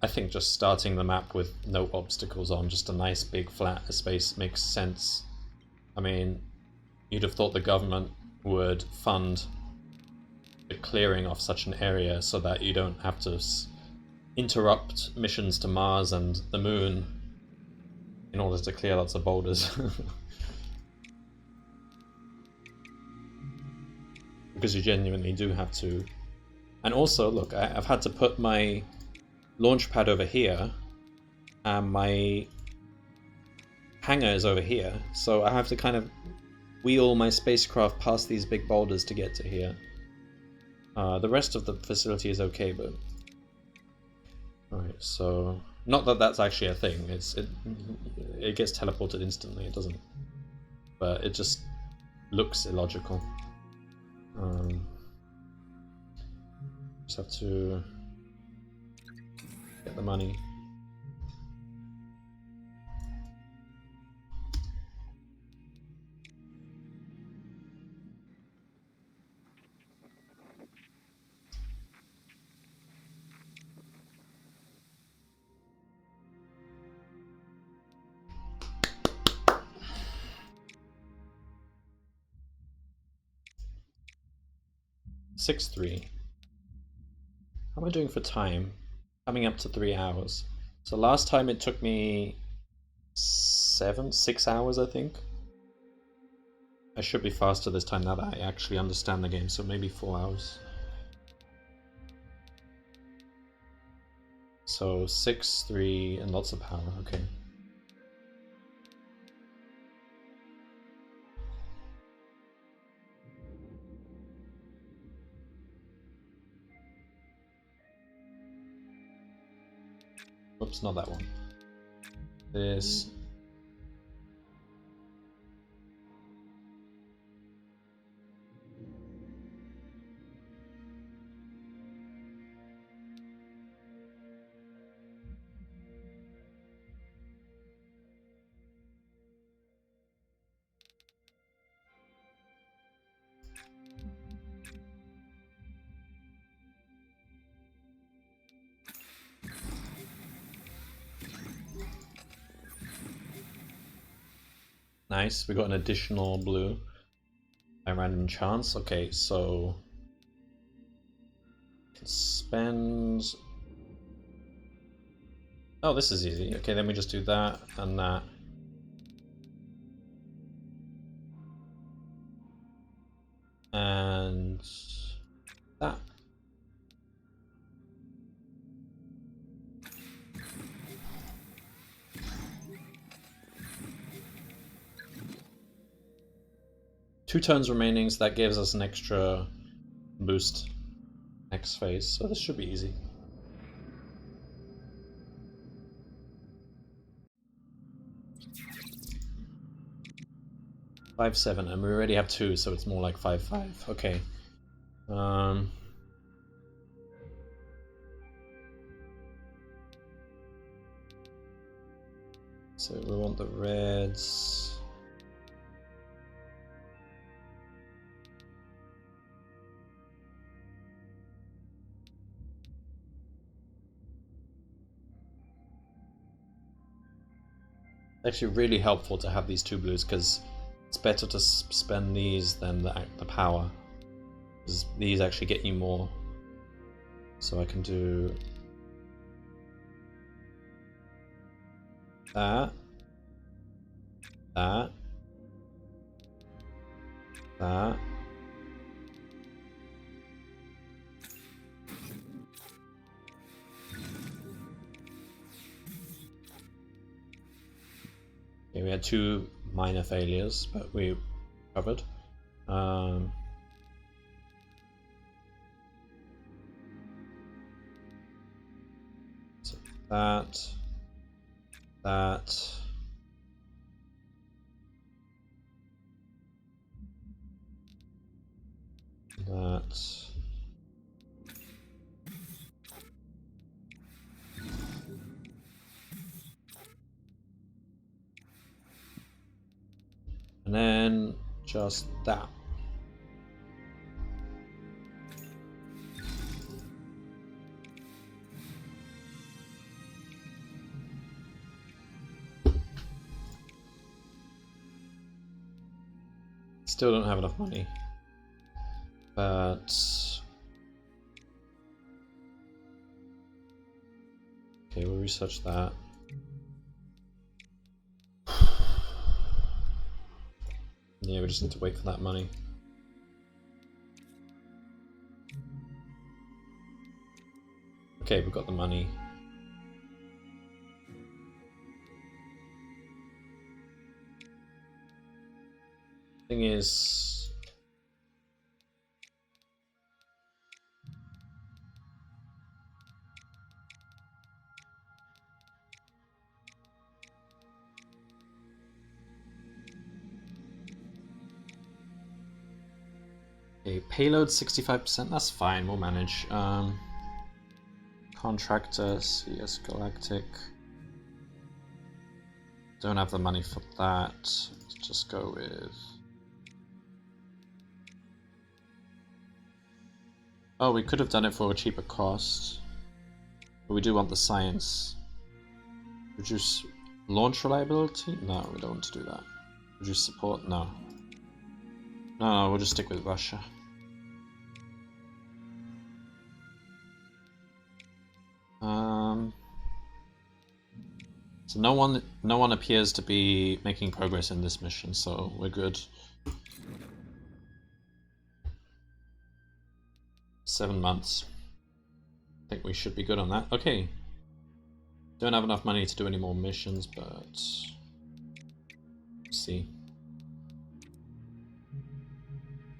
I think just starting the map with no obstacles on, just a nice big flat space makes sense. I mean, you'd have thought the government would fund the clearing of such an area so that you don't have to interrupt missions to Mars and the Moon in order to clear lots of boulders. Because you genuinely do have to. And also, look, I've had to put my launch pad over here, and my hangar is over here, so I have to kind of wheel my spacecraft past these big boulders to get to here. The rest of the facility is okay, but... Alright, so... Not that that's actually a thing, it gets teleported instantly, it doesn't. But it just looks illogical. Just have to get the money. Six 3. How am I doing for time? Coming up to 3 hours. So last time it took me 6 hours, I think. I should be faster this time now that I actually understand the game, so maybe 4 hours. So 6, 3, and lots of power, okay. Oops, not that one. This. Nice, we got an additional blue by random chance. Okay, so spend. Oh, this is easy. Okay, then we just do that and that. And that. Two turns remaining, so that gives us an extra boost next phase, so this should be easy. Five, 7, and we already have 2, so it's more like 5, 5. Okay. So we want the reds. Actually really helpful to have these 2 blues because it's better to spend these than the power, because these actually get you more. So I can do that, that, that. Okay, we had 2 minor failures, but we covered. So that. That. And then just that. Still don't have enough money. But okay, we'll research that. Yeah, we just need to wait for that money. Okay, we've got the money. Thing is, okay, payload 65%. That's fine. We'll manage. Contractor, CS Galactic. Don't have the money for that. Let's just go with. Oh, we could have done it for a cheaper cost. But we do want the science. Reduce launch reliability? No, we don't want to do that. Reduce support? No. No, we'll just stick with Russia. So no one appears to be making progress in this mission, so we're good. 7 months. I think we should be good on that. Okay. Don't have enough money to do any more missions, but let's see.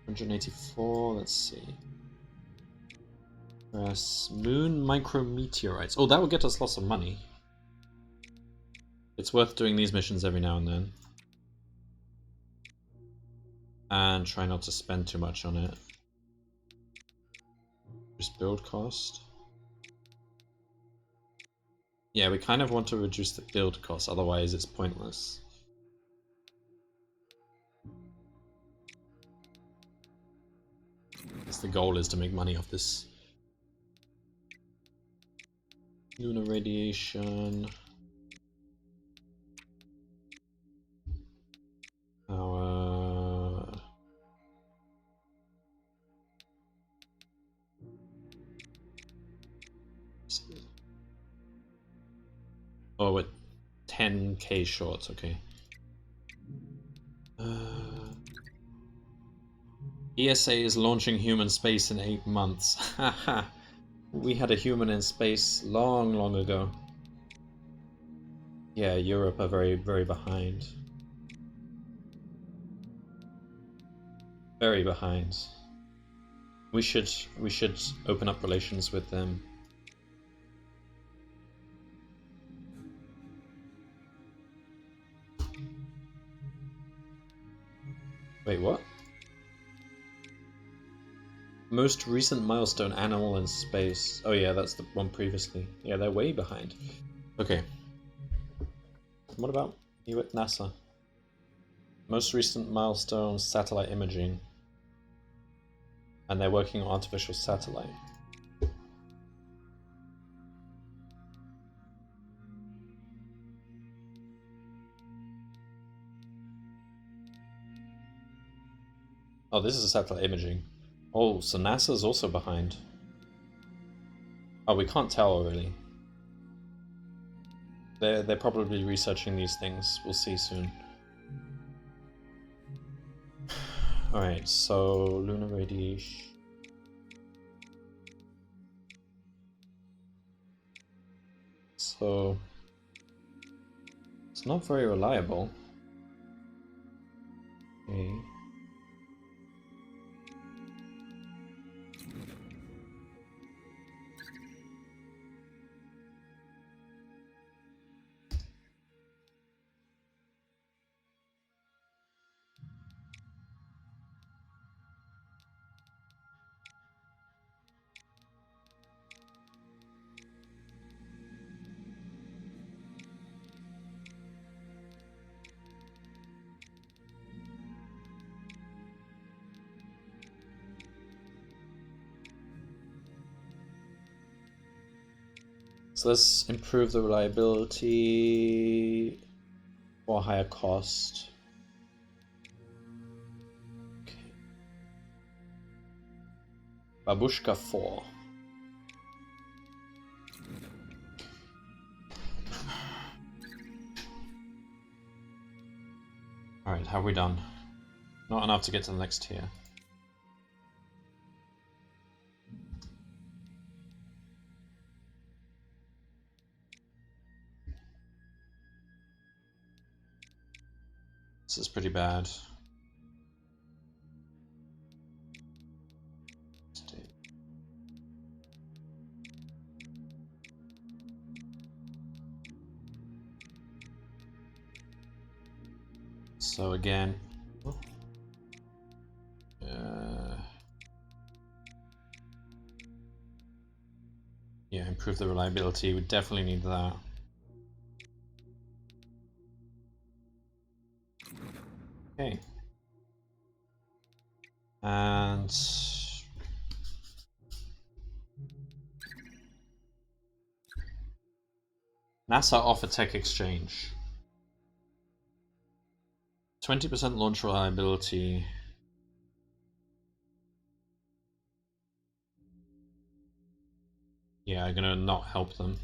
184, let's see. Press moon micrometeorites. Oh, that will get us lots of money. It's worth doing these missions every now and then. And try not to spend too much on it. Just build cost. Yeah, we kind of want to reduce the build cost, otherwise it's pointless. Because the goal is to make money off this. Lunar radiation. Our oh, we're 10k short. Okay. ESA is launching human space in 8 months. Haha. We had a human in space long, long ago. Yeah, Europe are very, very behind. Very behind. We should open up relations with them. Wait, what? Most recent milestone, animal in space. Oh yeah, that's the one previously. Yeah, they're way behind. Okay. What about you at NASA? Most recent milestone, satellite imaging. And they're working on artificial satellite. Oh, this is satellite imaging. Oh, so NASA's also behind. Oh, we can't tell really. They're probably researching these things. We'll see soon. Alright, so lunar radiation. So it's not very reliable. Okay. So let's improve the reliability for higher cost. Okay. Babushka 4. Alright, how have we done? Not enough to get to the next tier. This is pretty bad. So again, yeah, improve the reliability. We definitely need that. Okay. And NASA offer tech exchange. 20% launch reliability. Yeah, I'm gonna not help them.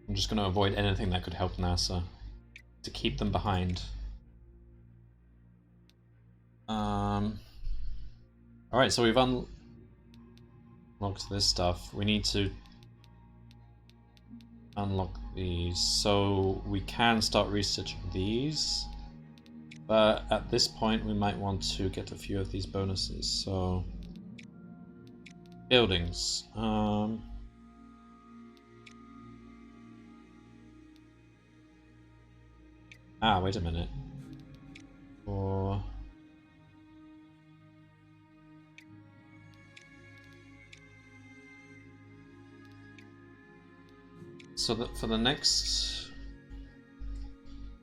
I'm just gonna avoid anything that could help NASA to keep them behind. Alright, so we've unlocked this stuff. We need to unlock these. So we can start researching these. But at this point we might want to get a few of these bonuses. So buildings. Wait a minute. Or so that for the next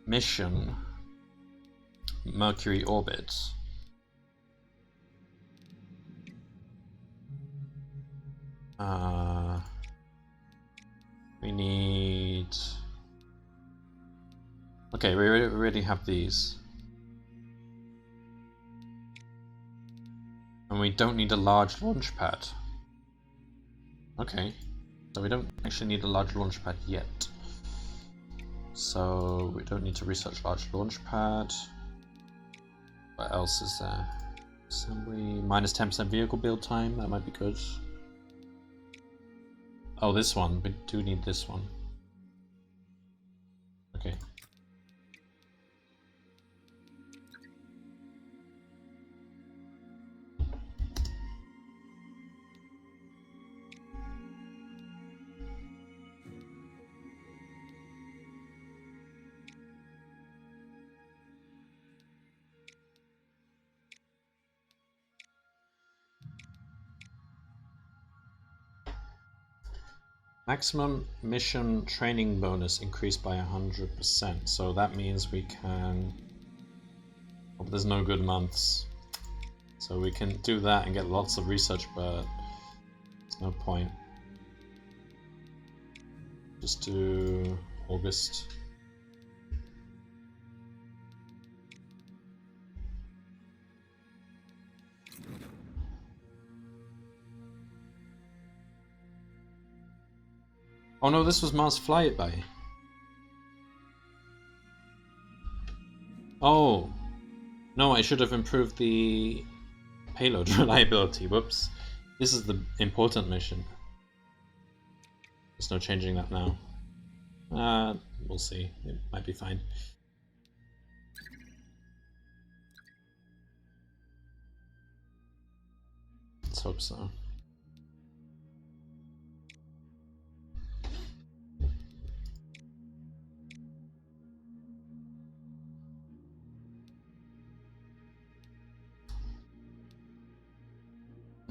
mission, Mercury orbit, we need. Okay, we already have these, and we don't need a large launch pad. Okay, so we don't actually need a large launch pad yet. So we don't need to research large launch pad. What else is there? Assembly, minus 10% vehicle build time, that might be good. Oh, this one, we do need this one. Okay. Maximum mission training bonus increased by 100%. So that means we can. Oh, there's no good months. So we can do that and get lots of research, but there's no point. Just do August. Oh no, this was Mars Flyby. Oh, no, I should have improved the payload reliability. Whoops. This is the important mission. There's no changing that now. We'll see. It might be fine. Let's hope so.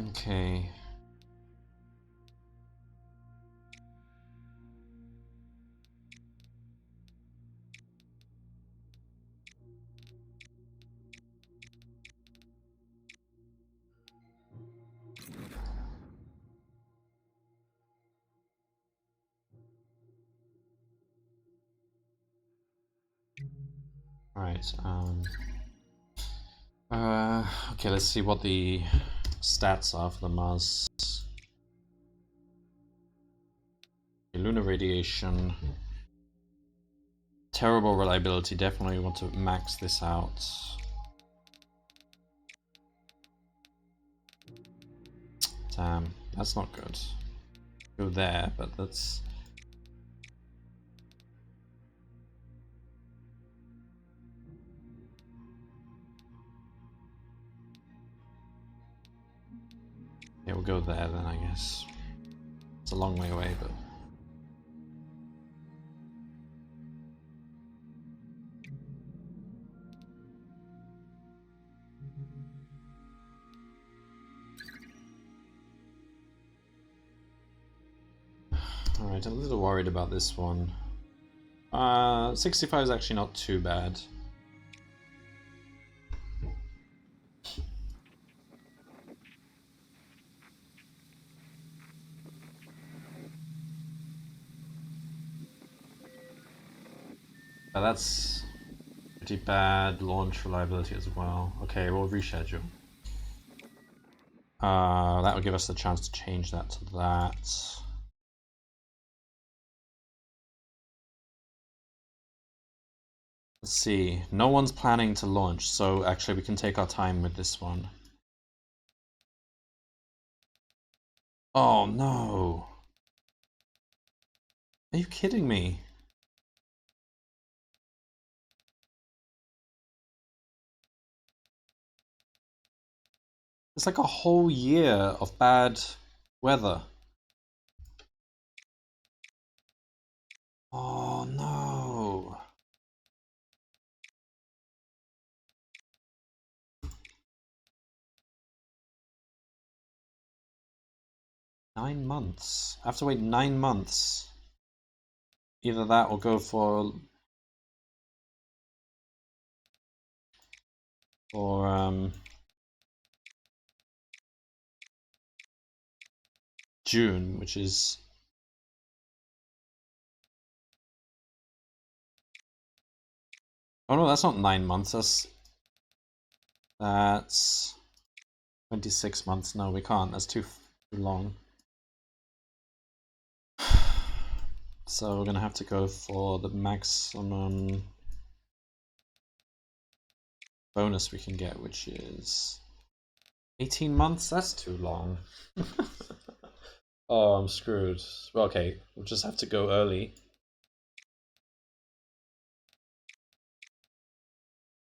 Okay. Alright, okay, let's see what the stats are for the Mars. Lunar radiation. Terrible reliability, definitely want to max this out. Damn, that's not good. Go there, but that's... Yeah, we'll go there then, I guess. It's a long way away, but... Alright, I'm a little worried about this one. 65 is actually not too bad. But that's pretty bad launch reliability as well. Okay, we'll reschedule. That will give us the chance to change that to that. Let's see. No one's planning to launch, so actually we can take our time with this one. Oh no! Are you kidding me? It's like a whole year of bad weather. Oh no! Nine months. I have to wait 9 months. Either that or go for June, which is... Oh no, that's not 9 months, that's 26 months. No, we can't, that's too long. So we're gonna have to go for the maximum bonus we can get, which is 18 months? That's too long. Oh, I'm screwed. Well, okay, we'll just have to go early.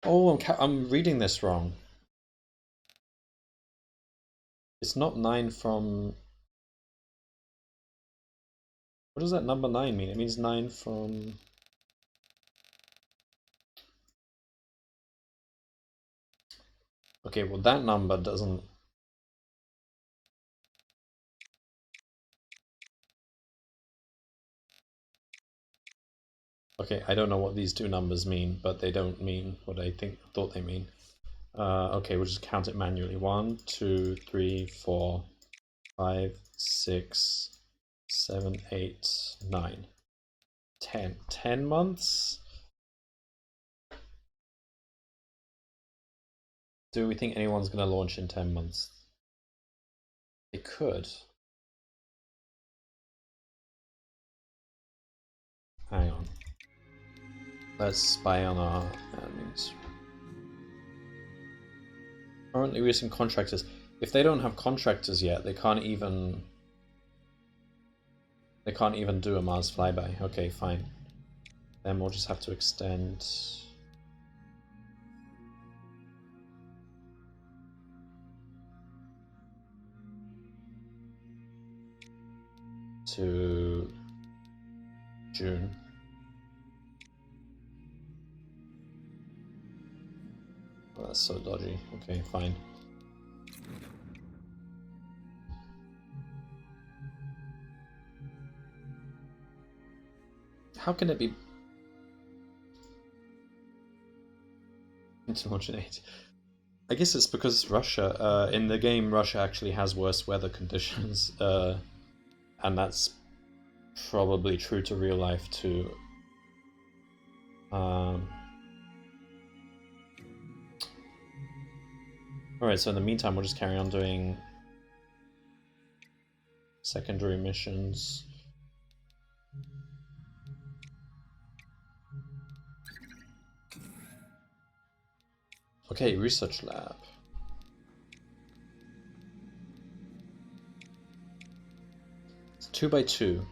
Oh, I'm reading this wrong. It's not 9 from... What does that number 9 mean? It means 9 from... Okay, well that number doesn't... Okay, I don't know what these two numbers mean, but they don't mean what I thought they mean. Okay, we'll just count it manually. 1, 2, 3, 4, 5, 6, 7, 8, 9, 10. 10 months? Do we think anyone's going to launch in 10 months? They could. Hang on. Let's spy on our enemies. Currently we have some contractors. If they don't have contractors yet, they can't even do a Mars flyby. Okay, fine. Then we'll just have to extend to June. Oh, that's so dodgy. Okay, fine. How can it be into launch in 8? I guess it's because Russia, in the game, Russia actually has worse weather conditions, and that's probably true to real life too. Alright, so in the meantime, we'll just carry on doing secondary missions. Okay, research lab. It's 2 by 2.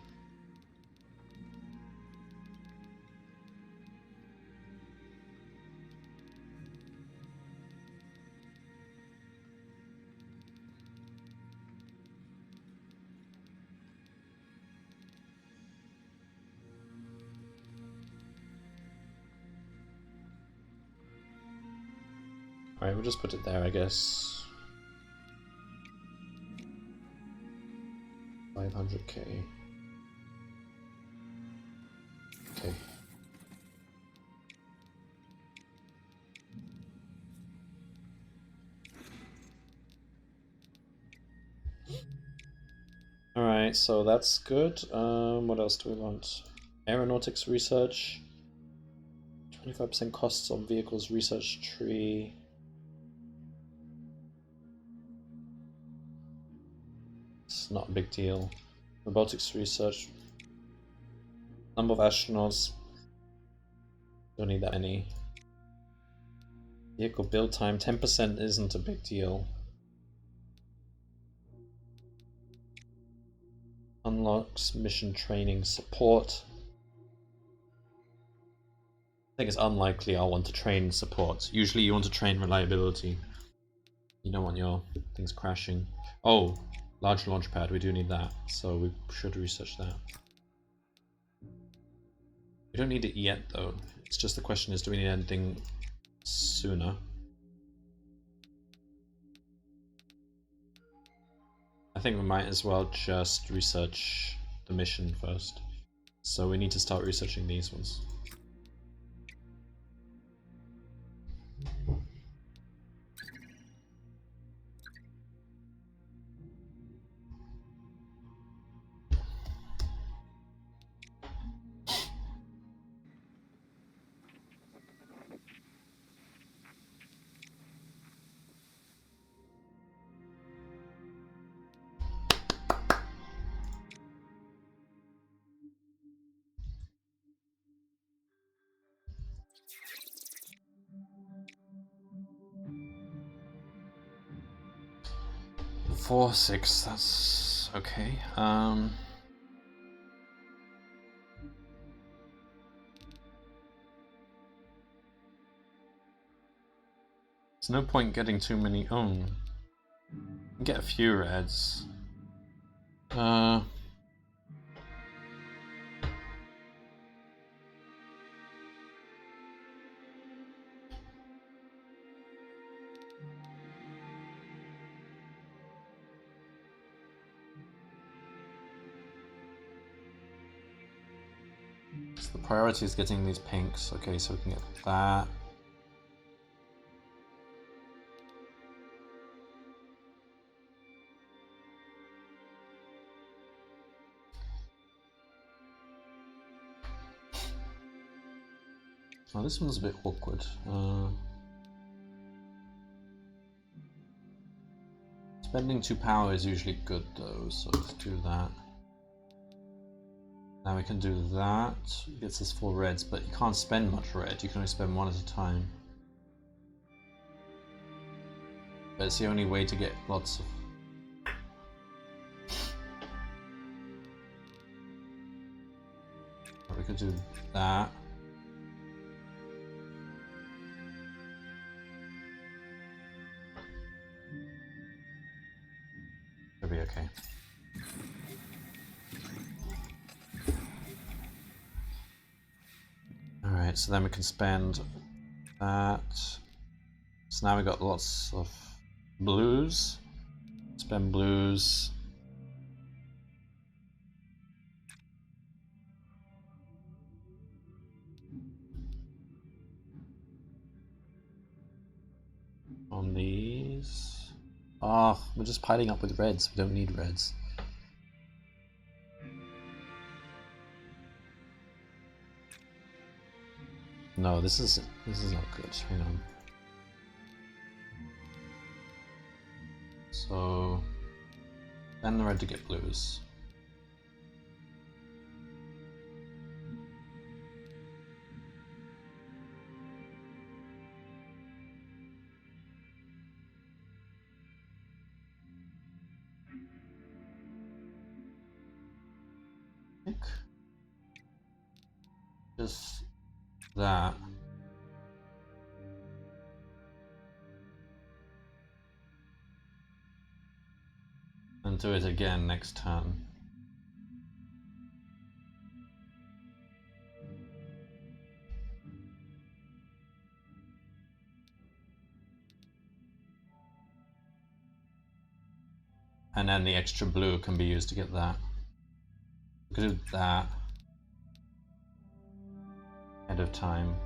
Alright, we'll just put it there, I guess. 500k. Okay. Alright, so that's good. What else do we want? Aeronautics research. 25% costs on vehicles research tree. It's not a big deal. Robotics research. Number of astronauts. Don't need that many. Vehicle build time. 10% isn't a big deal. Unlocks mission training support. I think it's unlikely I'll want to train support. Usually you want to train reliability. You don't want your things crashing. Oh, large launch pad, we do need that, so we should research that. We don't need it yet though. It's just the question is, do we need anything sooner? I think we might as well just research the mission first. So we need to start researching these ones. Four, 6, that's okay. There's no point getting too many. Oh, get a few reds. So the priority is getting these pinks. Okay, so we can get that. Oh, this one's a bit awkward. Spending 2 power is usually good though, so let's do that. Now we can do that. It gets us 4 reds, but you can't spend much red. You can only spend 1 at a time. But it's the only way to get lots of... We could do that. It'll be okay. Alright, so then we can spend that. So now we got lots of blues. Spend blues. On these. Oh, we're just piling up with reds. We don't need reds. No, this is not good. Hang on. So spend the red to get blues. Just that. And do it again next turn. And then the extra blue can be used to get that. We could do that ahead of time.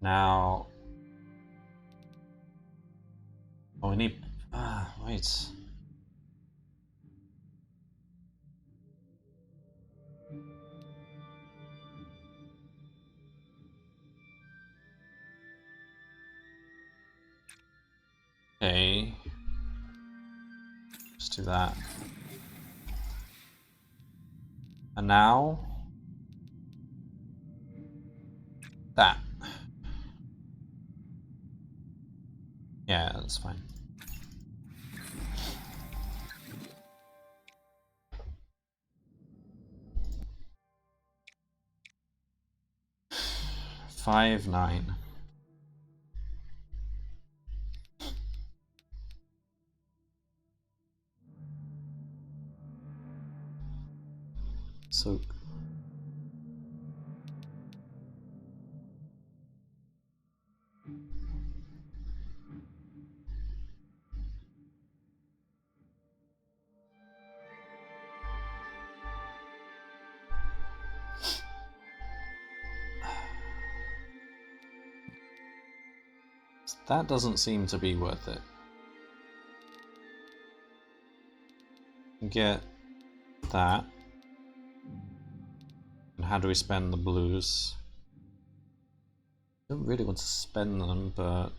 Now, oh, we need. Wait. Okay. Just do that. And now that. Yeah, that's fine. Five, 9. So that doesn't seem to be worth it. Get that. And how do we spend the blues? Don't really want to spend them, but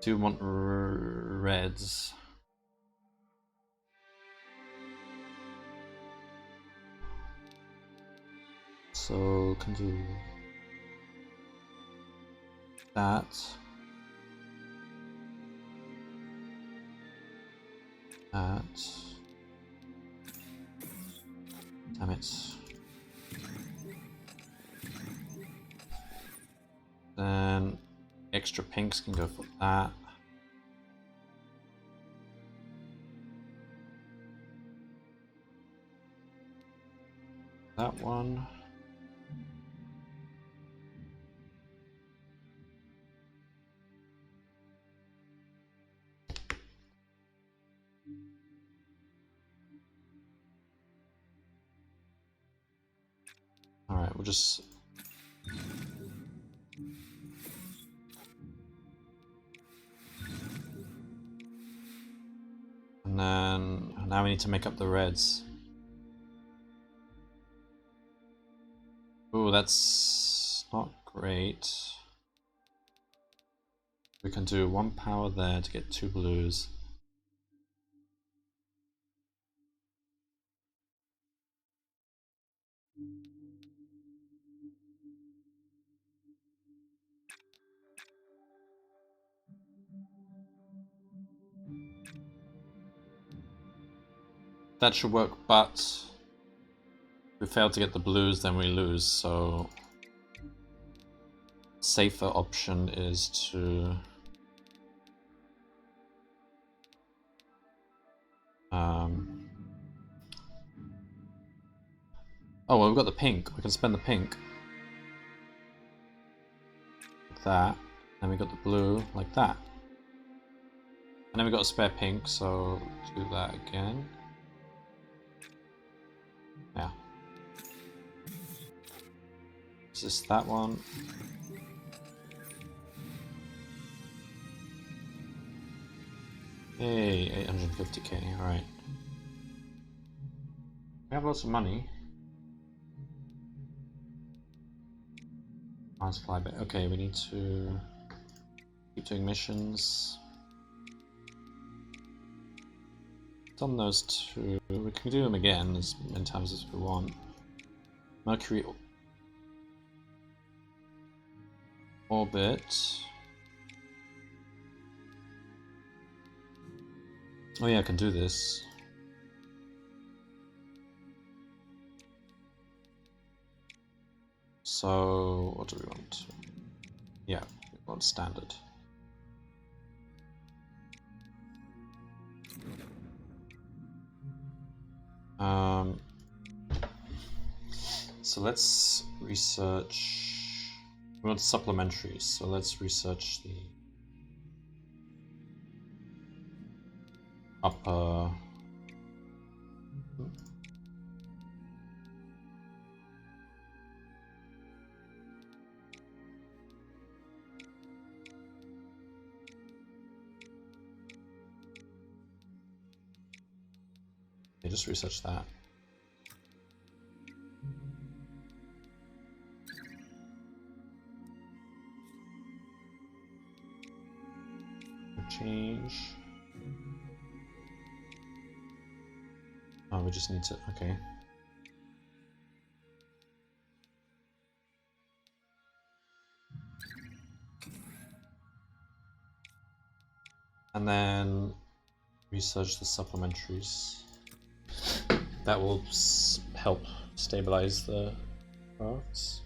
do want reds. So can do that. That. Damn it. Then extra pinks can go for that. That one. Alright, we'll just... And then now we need to make up the reds. Oh, that's not great. We can do 1 power there to get 2 blues. That should work, but if we fail to get the blues, then we lose, so safer option is to oh, well, we've got the pink. We can spend the pink. Like that. Then we got the blue, like that. And then we got a spare pink, so do that again. Yeah. Is this that one? Hey, 850k, alright. We have lots of money. Mars flyby. Okay, we need to keep doing missions. Done those two. We can do them again as many times as we want. Mercury orbit. Oh yeah, I can do this. So, what do we want? Yeah, we want standard. So let's research. We want supplementaries, so let's research the upper. Okay, just research that. Change. Oh, we just need to. Okay. And then research the supplementaries. That will help stabilize the crafts.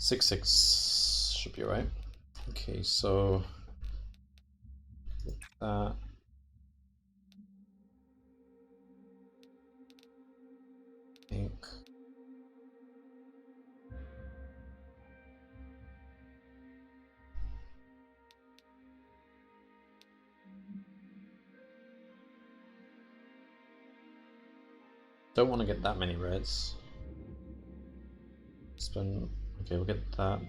Six should be right. Okay, so that. Ink. Don't want to get that many reds. Spend. Okay, we'll get that.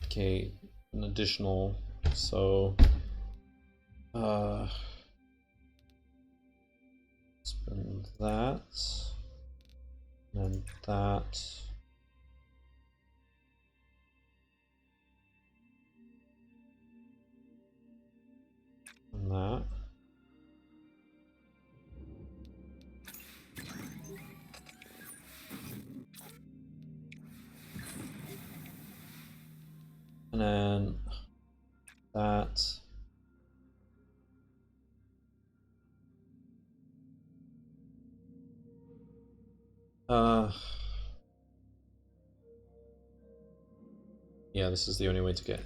Okay, an additional. So. Spend that. And that. And that. And then that. Yeah, this is the only way to get.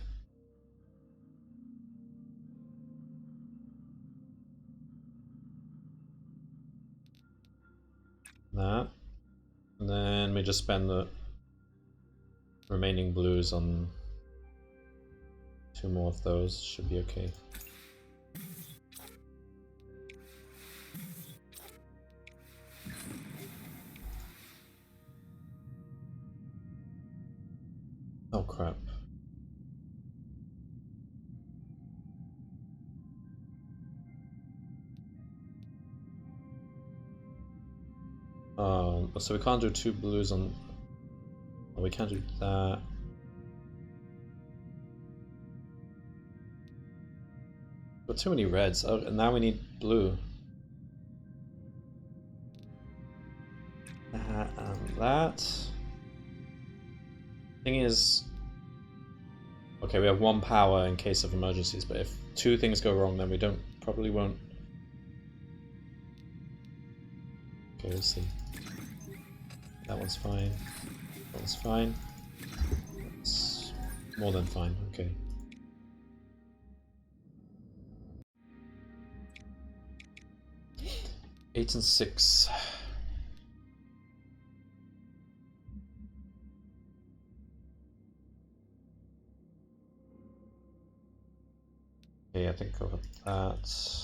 That. And then we just spend the remaining blues on 2 more of those. Should be okay. Oh crap. So we can't do 2 blues on. Oh, we can't do that. Got too many reds. Oh, and now we need blue. that. Thing is, okay, we have 1 power in case of emergencies, but if 2 things go wrong, then we probably won't. Okay, we'll see. That one's fine. That one's fine. That's more than fine. Okay. Eight and 6. Okay, I think over that.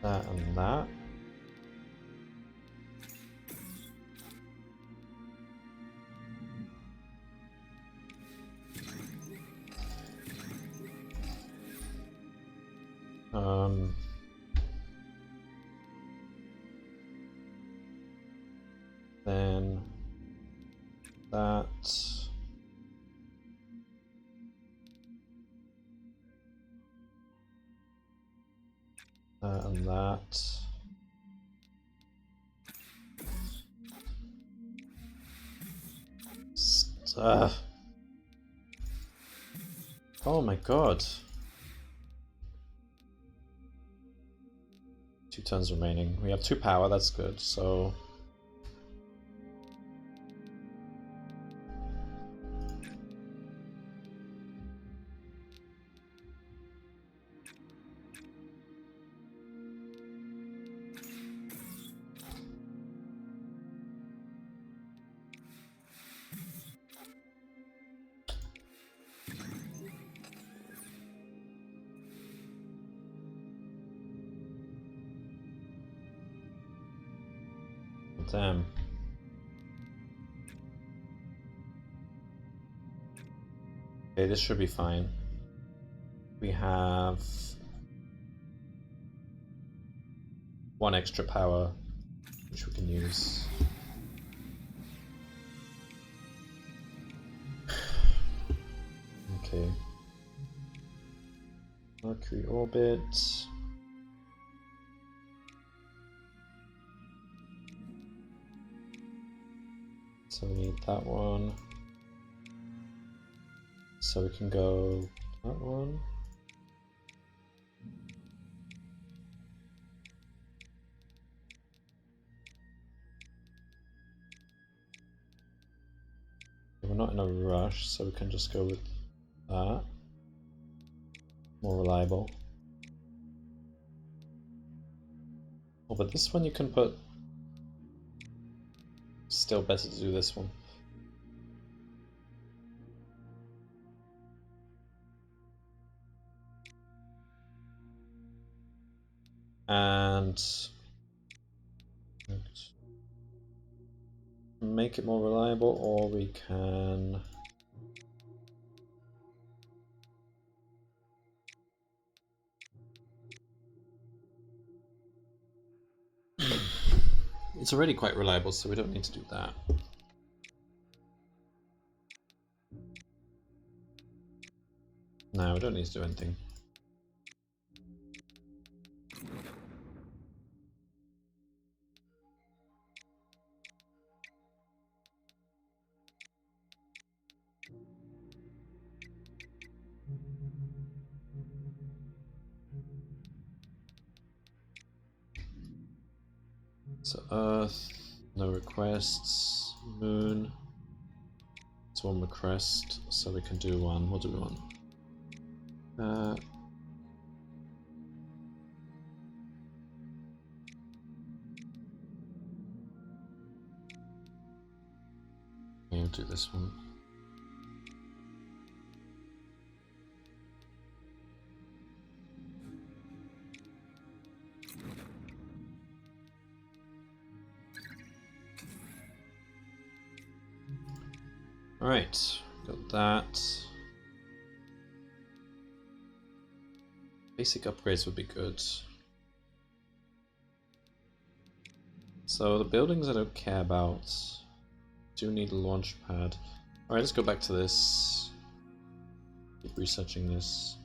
That and that. Then that. And that. Oh my god. 2 turns remaining. We have 2 power, that's good, so... Damn. Okay, this should be fine. We have 1 extra power, which we can use. Okay. Mercury orbit. So we need that one. So we can go that one. We're not in a rush, so we can just go with that. More reliable. Oh, but this one you can put... Still better to do this one. And make it more reliable, or we can it's already quite reliable, so we don't need to do that. No, we don't need to do anything. So Earth, no requests. Moon, it's 1 request, so we can do 1. What do we want? We'll do this one. Alright, got that. Basic upgrades would be good. So the buildings I don't care about do need a launch pad. Alright, let's go back to this. Keep researching this.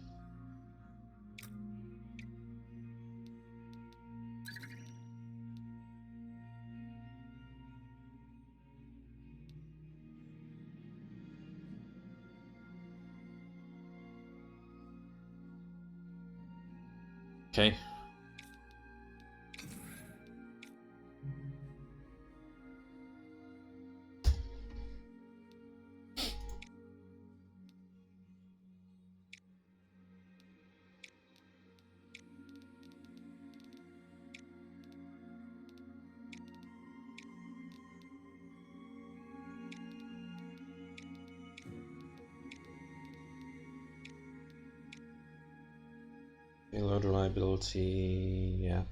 Okay. Payload reliability, yeah.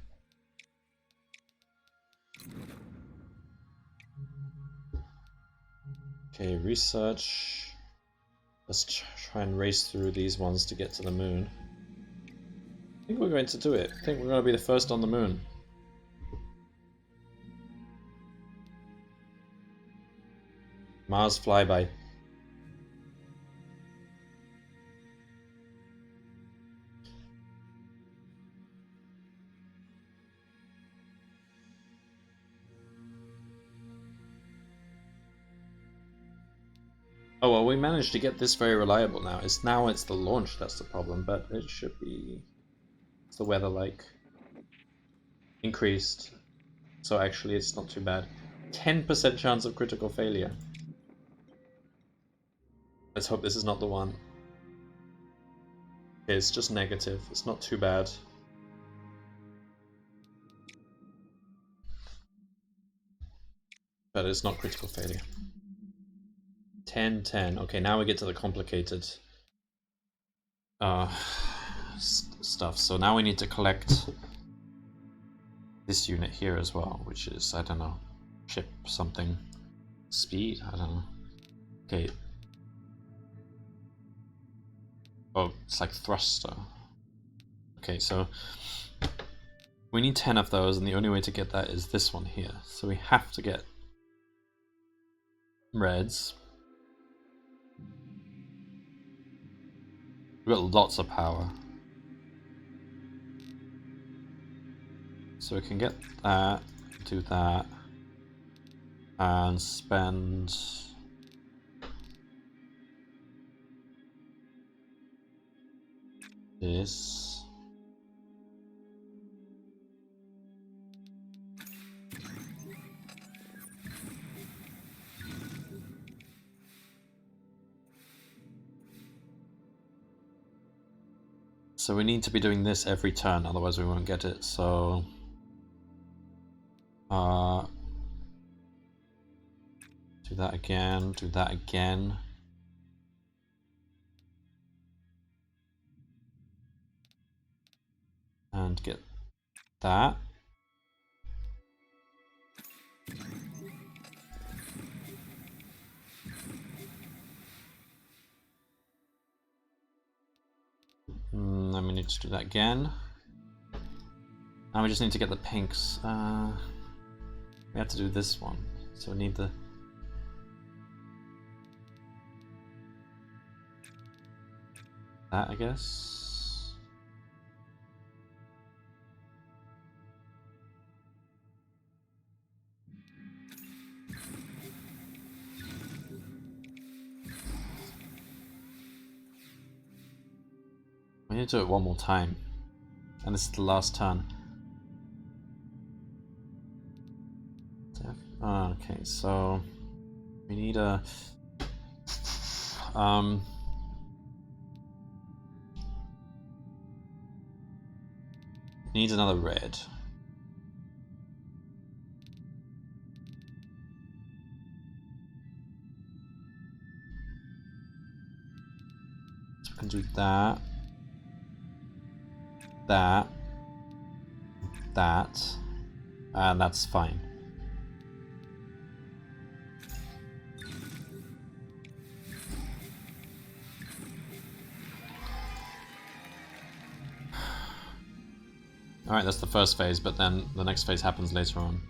Okay, research. Let's try and race through these ones to get to the moon. I think we're going to do it. I think we're going to be the first on the moon. Mars flyby. Oh well, we managed to get this very reliable now. It's the launch that's the problem, but it should be. What's the weather like? Increased. So actually, it's not too bad. 10% chance of critical failure. Let's hope this is not the one. Okay, it's just negative. It's not too bad. But it's not critical failure. 10, 10. Okay, now we get to the complicated stuff. So now we need to collect this unit here as well, which is, I don't know, ship something. Speed? I don't know. Okay. Oh, it's like thruster. Okay, so we need 10 of those, and the only way to get that is this one here. So we have to get reds. We've got lots of power. So we can get that, do that, and spend this. So we need to be doing this every turn, otherwise we won't get it, so... do that again, do that again. And get that. Then we need to do that again. Now we just need to get the pinks. We have to do this one. So we need the... that, I guess. We need to do it one more time. And this is the last turn. Okay, so we need a needs another red. So we can do that, that, that, and that's fine. Alright, that's the first phase, but then the next phase happens later on.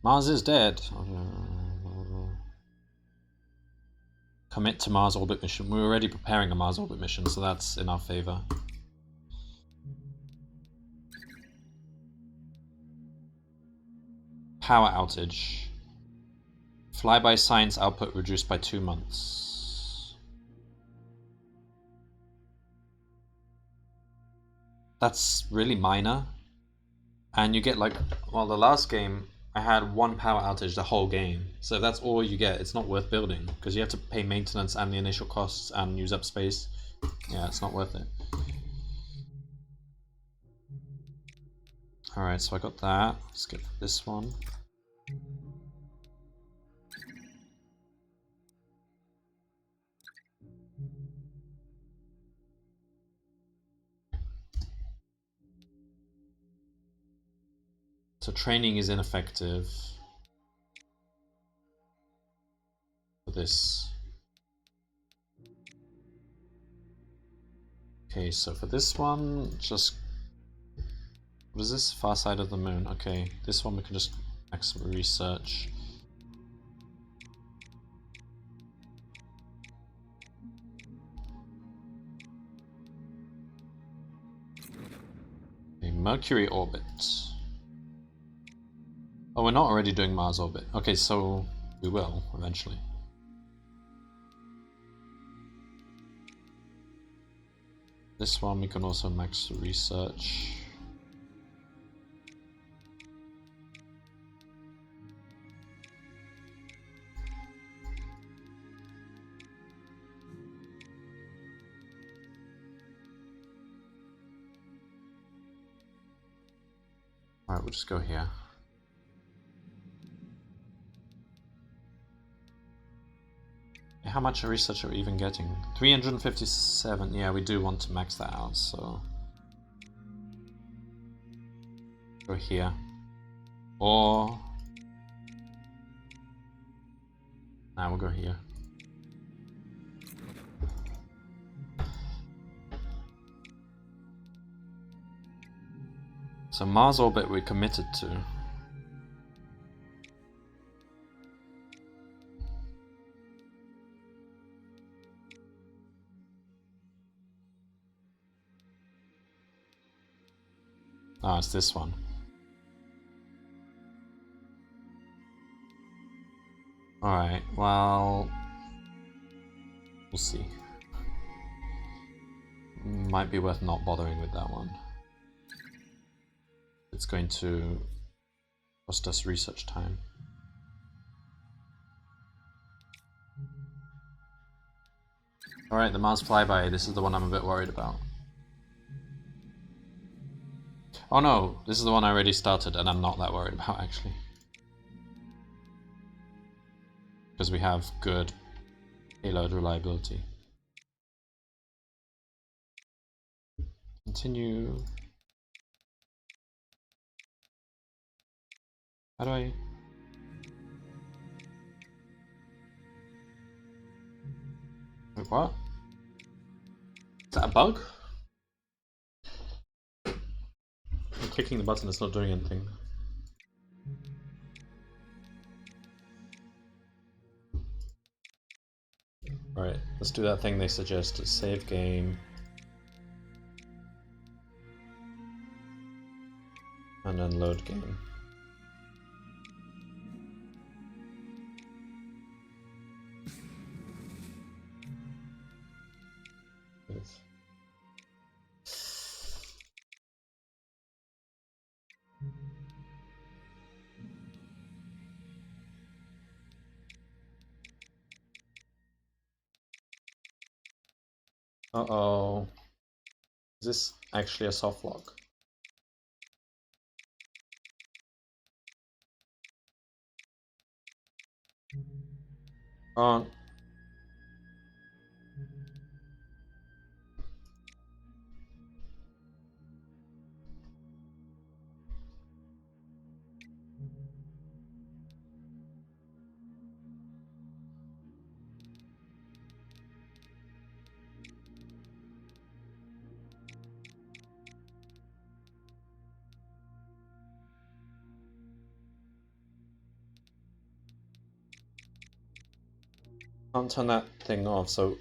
Mars is dead. Commit to Mars orbit mission. We're already preparing a Mars orbit mission, so that's in our favor. Power outage. Flyby science output reduced by 2 months. That's really minor. And you get like, well, the last game I had 1 power outage the whole game. So if that's all you get, it's not worth building because you have to pay maintenance and the initial costs and use up space. Yeah, it's not worth it. Alright, so I got that. Skip this one. So training is ineffective for this. Okay, so for this one, just... What is this? Far side of the moon. Okay, this one we can just maximum research. Okay, Mercury orbit. Oh, we're not already doing Mars orbit. Okay, so we will eventually. This one we can also max research. Alright, we'll just go here. How much research are we even getting? 357. Yeah, we do want to max that out, so go here. Or now we'll go here. So Mars orbit we're committed to. Oh, it's this one. Alright, well... We'll see. Might be worth not bothering with that one. It's going to cost us research time. Alright, the Mars flyby. This is the one I'm a bit worried about. Oh no, this is the one I already started and I'm not that worried about actually. Because we have good payload reliability. Continue. How do I... Wait, what? Is that a bug? I'm clicking the button, it's not doing anything. Alright, let's do that thing they suggest. Save game. And then load game. Uh-oh. Is this actually a soft lock? Oh. Can't turn that thing off, so...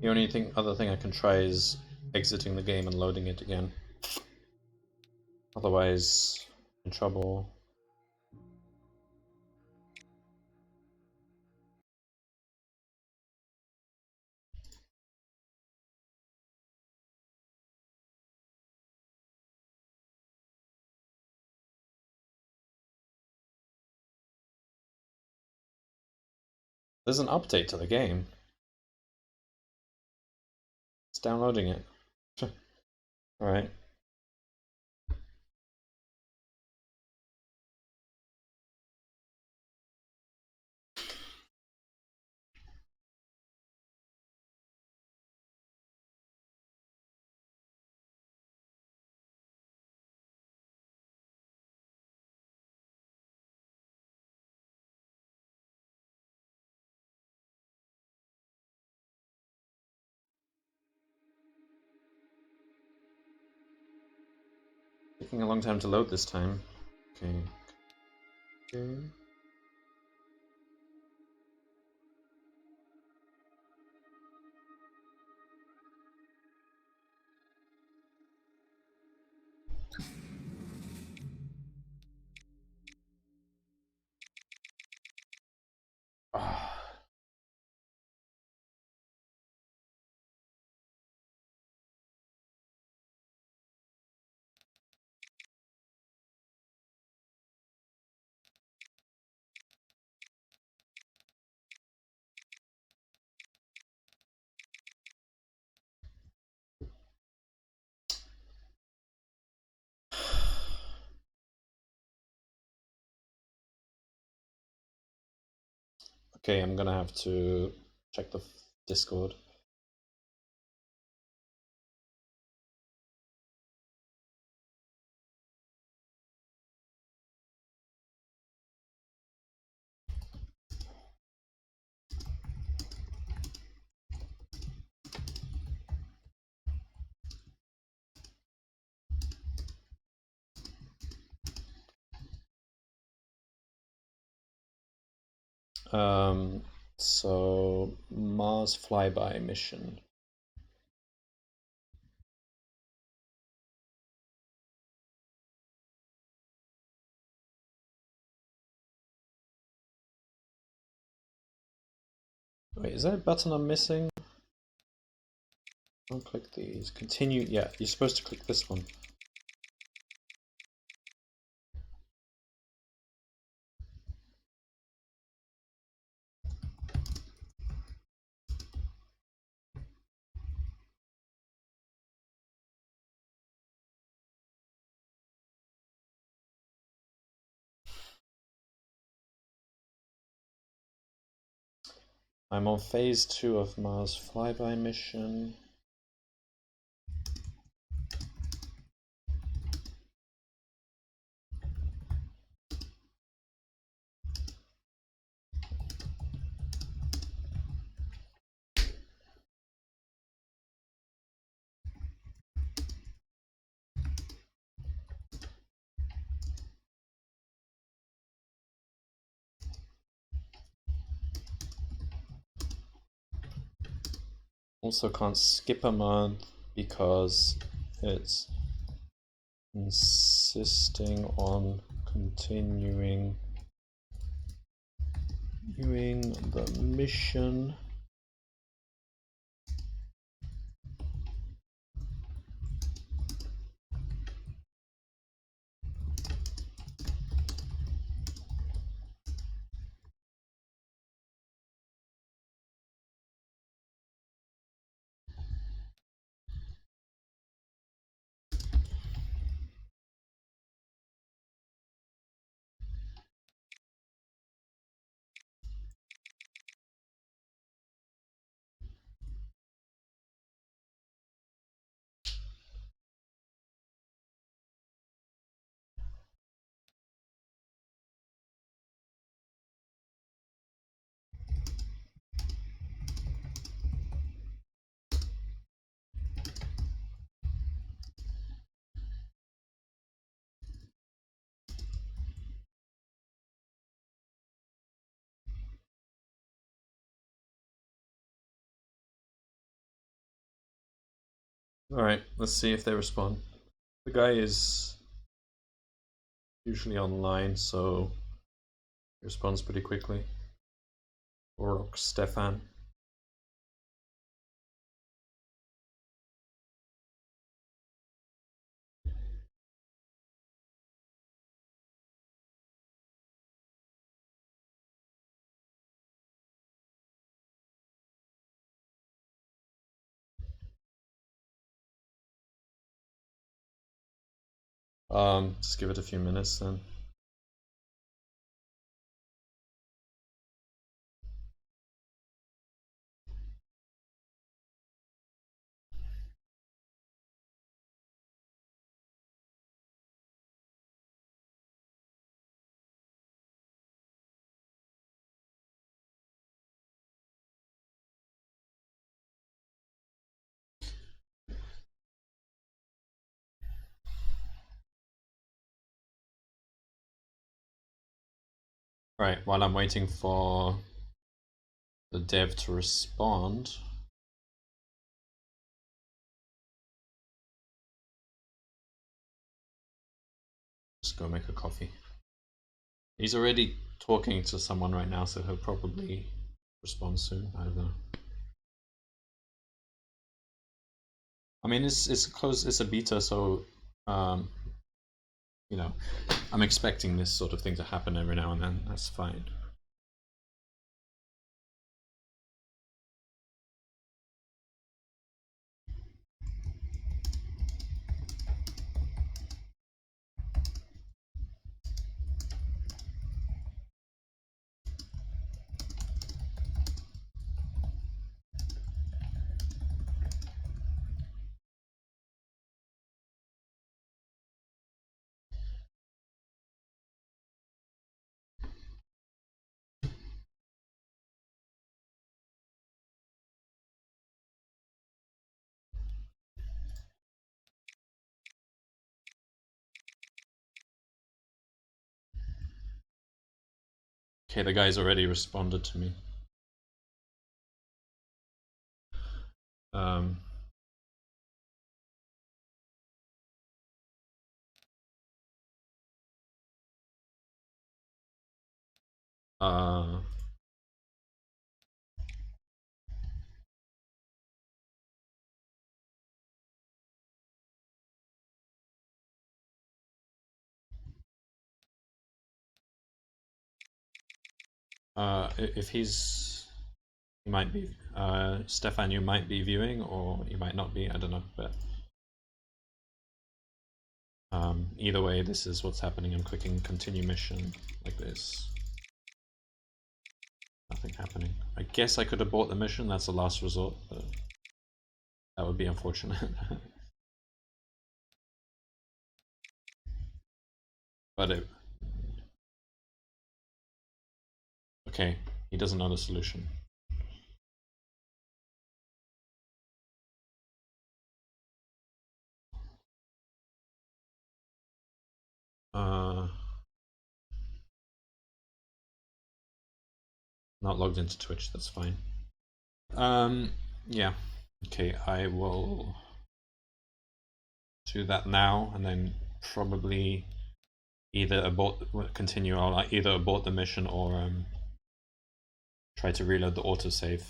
The only other thing I can try is exiting the game and loading it again. Otherwise, in trouble. There's an update to the game. It's downloading it. Alright. Taking a long time to load this time. Okay. Okay. Ah. Okay, I'm gonna have to check the Discord. So Mars flyby mission. Wait, is there a button I'm missing? Don't click these. Continue. Yeah, you're supposed to click this one. I'm on phase 2 of Mars flyby mission. Also can't skip a month because it's insisting on continuing the mission. Alright, let's see if they respond. The guy is usually online, so he responds pretty quickly. Orok Stefan. Just give it a few minutes then. Right, while I'm waiting for the dev to respond, just go make a coffee. He's already talking to someone right now, so he'll probably respond soon. I don't know. I mean, it's close. It's a beta, so you know, I'm expecting this sort of thing to happen every now and then. That's fine. Okay, the guy's already responded to me. Um, uh, if he might be, Stefan, you might be viewing, or you might not be. I don't know, but either way, this is what's happening. I'm clicking continue mission like this. Nothing happening. I guess I could abort the mission. That's a last resort, but that would be unfortunate. But it. Okay, he doesn't know the solution. Not logged into Twitch, that's fine. Yeah. Okay, I will do that now, and then probably either continue, or either abort the mission or try to reload the autosave.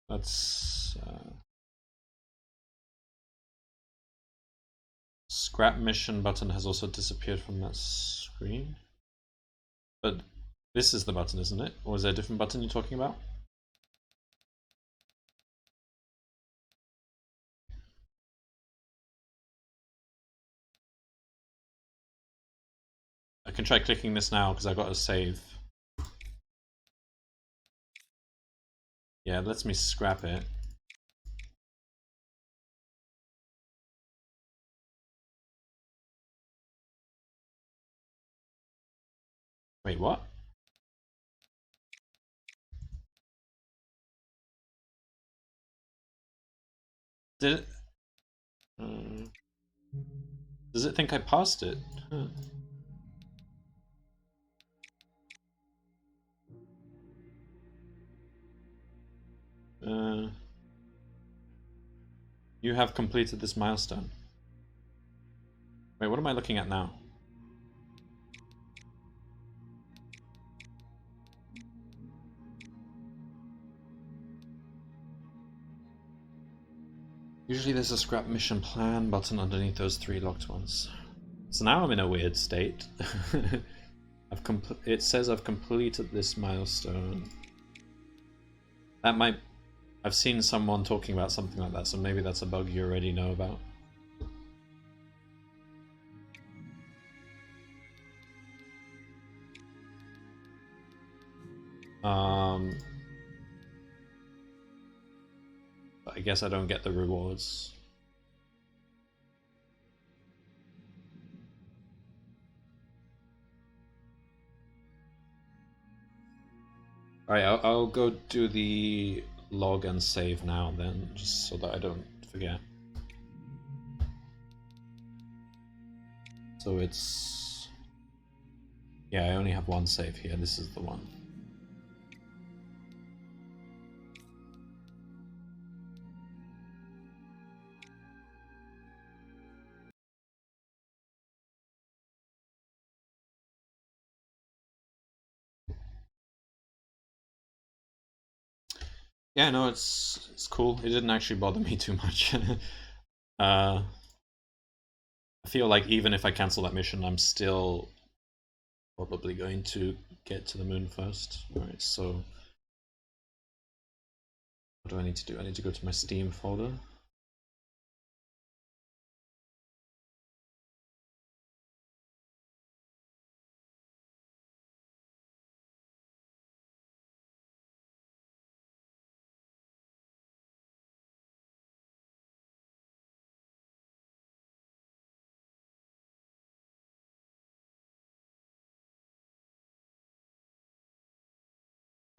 Let's scrap mission button has also disappeared from that screen. But this is the button, isn't it? Or is there a different button you're talking about? I can try clicking this now because I got a save. Yeah, it lets me scrap it. Wait, what? Did it? Does it think I passed it? Huh. You have completed this milestone. Wait, what am I looking at now? Usually there's a scrap mission plan button underneath those 3 locked ones. So now I'm in a weird state. It says I've completed this milestone. That might... I've seen someone talking about something like that, so maybe that's a bug you already know about. But I guess I don't get the rewards. Alright, I'll go do the log and save now then, just so that I don't forget. So it's... yeah, I only have one save here, this is the one. Yeah, no, it's cool. It didn't actually bother me too much. I feel like even if I cancel that mission, I'm still probably going to get to the moon first. Alright, so what do I need to do? I need to go to my Steam folder.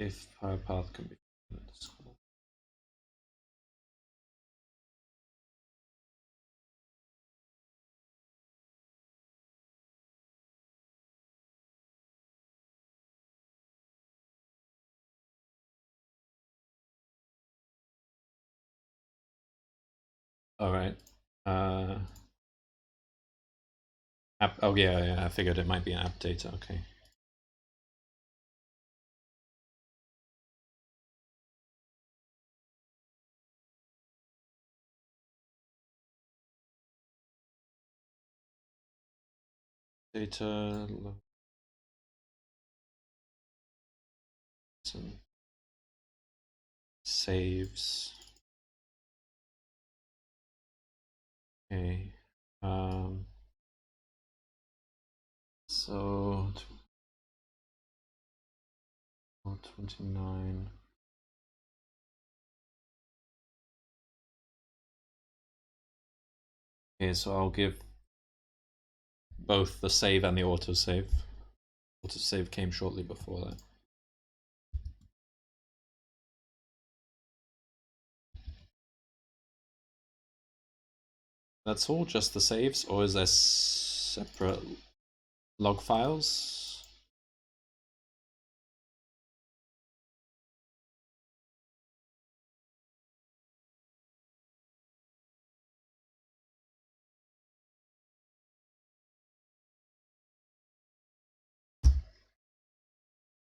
If fire path can be... Alright. App, oh yeah, I figured it might be an app data, okay. Data... saves... Okay. So 29. Okay, so I'll give both the save and the autosave. Autosave came shortly before that. That's all, just the saves, or is there separate log files?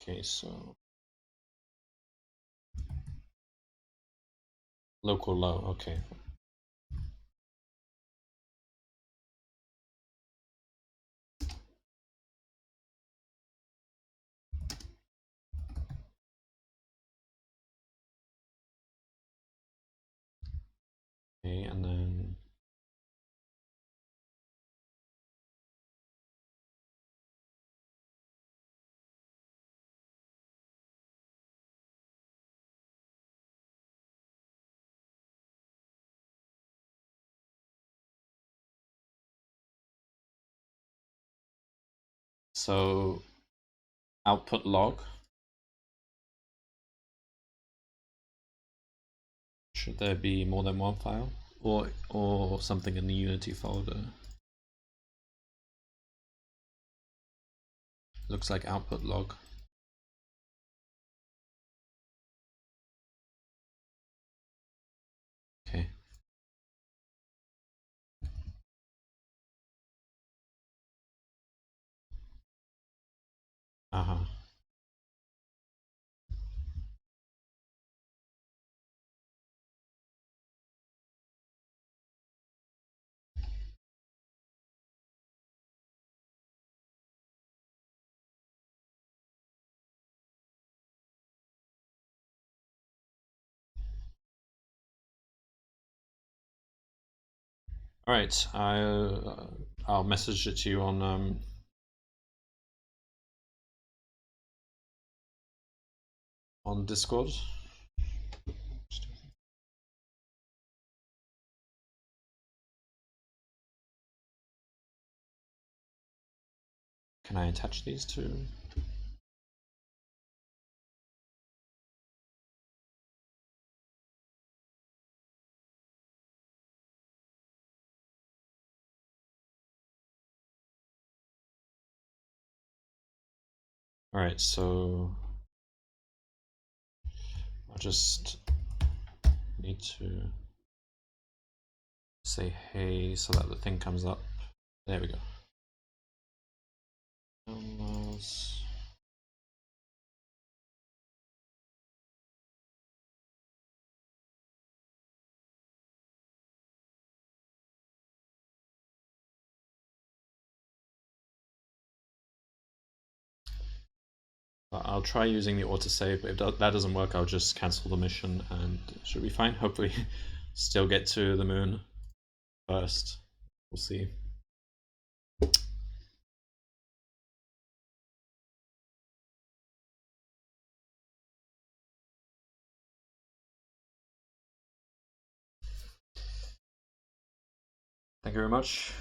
Okay, so local low, okay. Okay, and then so output log. Should there be more than one file, or something in the Unity folder? Looks like output log. Okay. All right, I'll message it to you on Discord. Can I attach these two? All right, so I just need to say hey so that the thing comes up. There we go. I'll try using the autosave, but if that doesn't work, I'll just cancel the mission and it should be fine. Hopefully, still get to the moon first. We'll see. Thank you very much.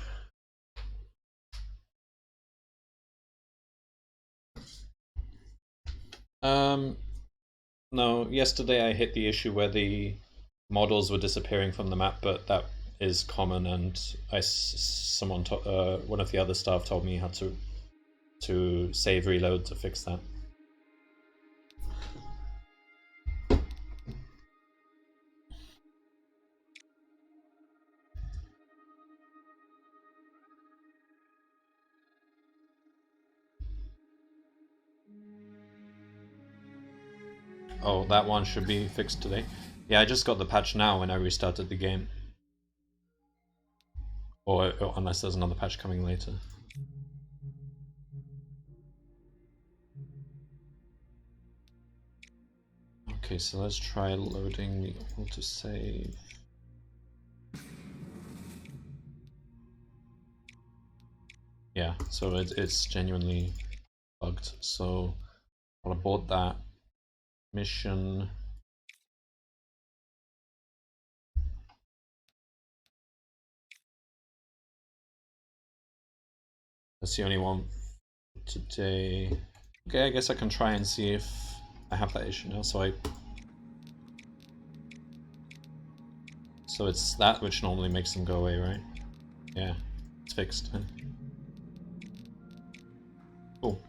No, yesterday I hit the issue where the models were disappearing from the map, but that is common, and one of the other staff told me how to save reload to fix that. Oh, that one should be fixed today. Yeah, I just got the patch now when I restarted the game. Or unless there's another patch coming later. Okay, so let's try loading the autosave. Yeah, so it's genuinely bugged. So I'll abort that mission. That's the only one today. Okay, I guess I can try and see if I have that issue now. So it's that which normally makes them go away, right? Yeah, it's fixed. Cool.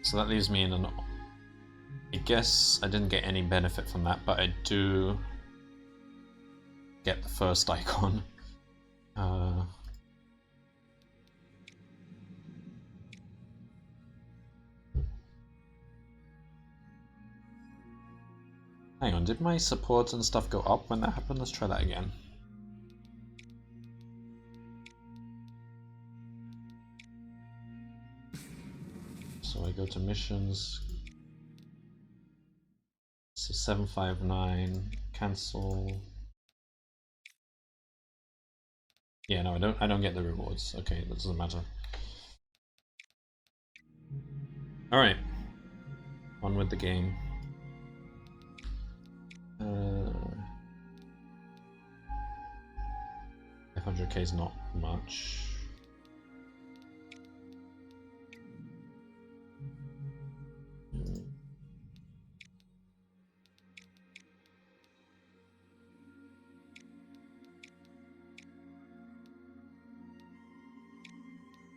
So that leaves me in an... I guess I didn't get any benefit from that, but I do get the first icon. Hang on, did my support and stuff go up when that happened? Let's try that again. So I go to missions. So 759, cancel. Yeah, no, I don't get the rewards. Okay, that doesn't matter. Alright. On with the game. 500k is not much.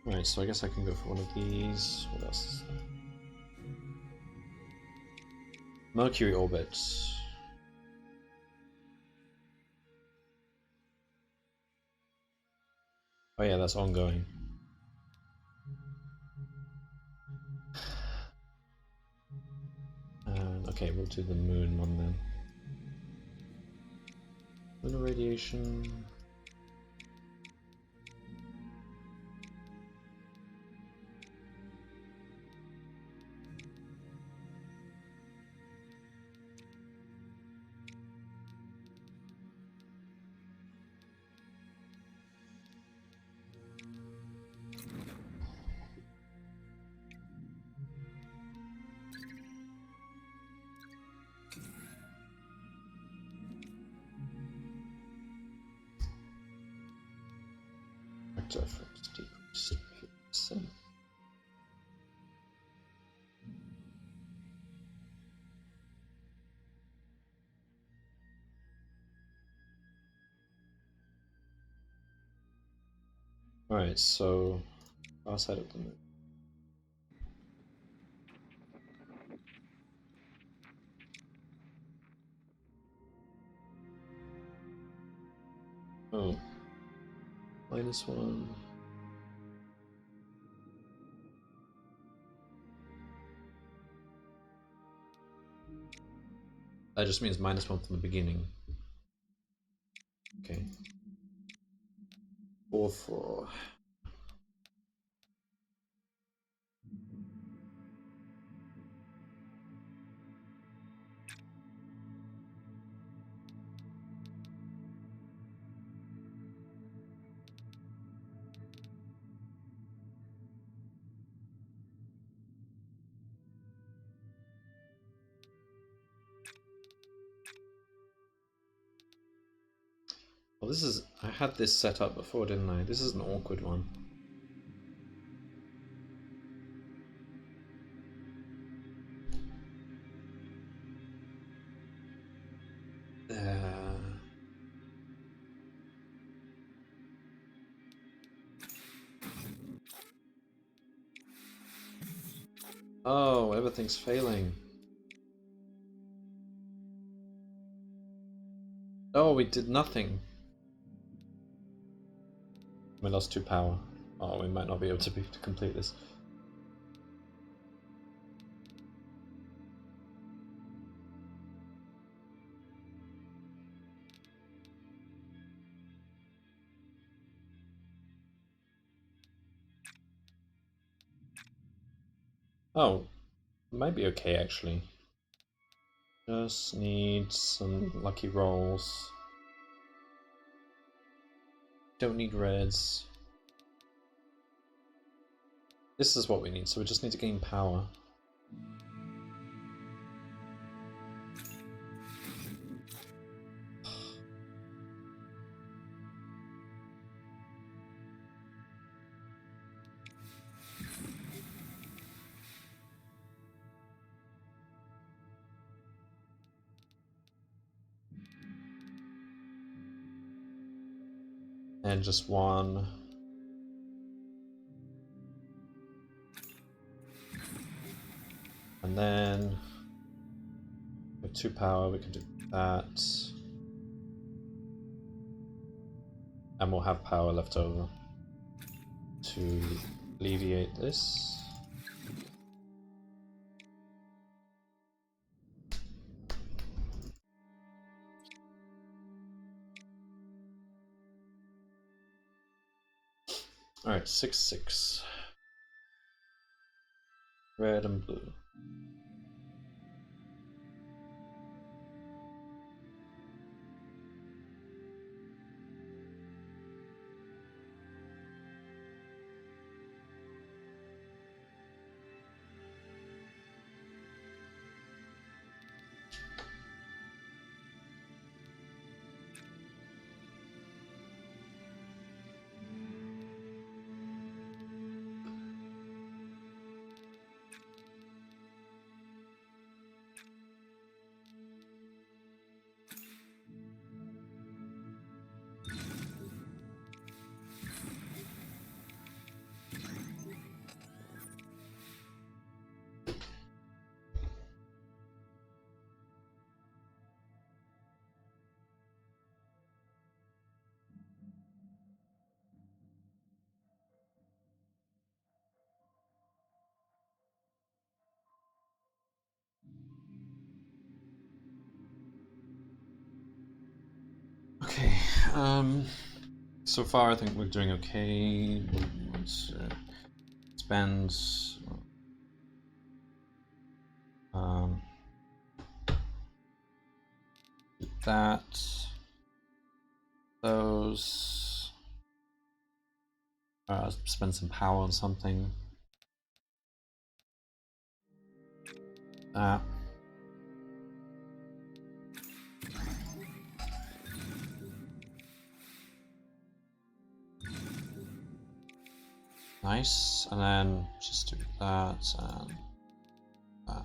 Right, so I guess I can go for one of these. What else? Mercury orbit. Oh yeah, that's ongoing. Okay, we'll do the moon one then. Lunar radiation. character effects decreased 50%. Alright, so outside of the moon. Oh. -1. That just means -1 from the beginning. Okay. 4-4. Well, this is... I had this set up before, didn't I? This is an awkward one. Oh, everything's failing. Oh, we did nothing. We lost 2 power. Oh, we might not be able to complete this. Oh, it might be okay actually. Just need some lucky rolls. Don't need reds. This is what we need, so we just need to gain power. And just 1. And then with 2 power we can do that. And we'll have power left over to alleviate this. Alright, 6-6. Red and blue. Okay, so far I think we're doing okay. Let's spend that, those, spend some power on something. That. Nice, and then just do that and that.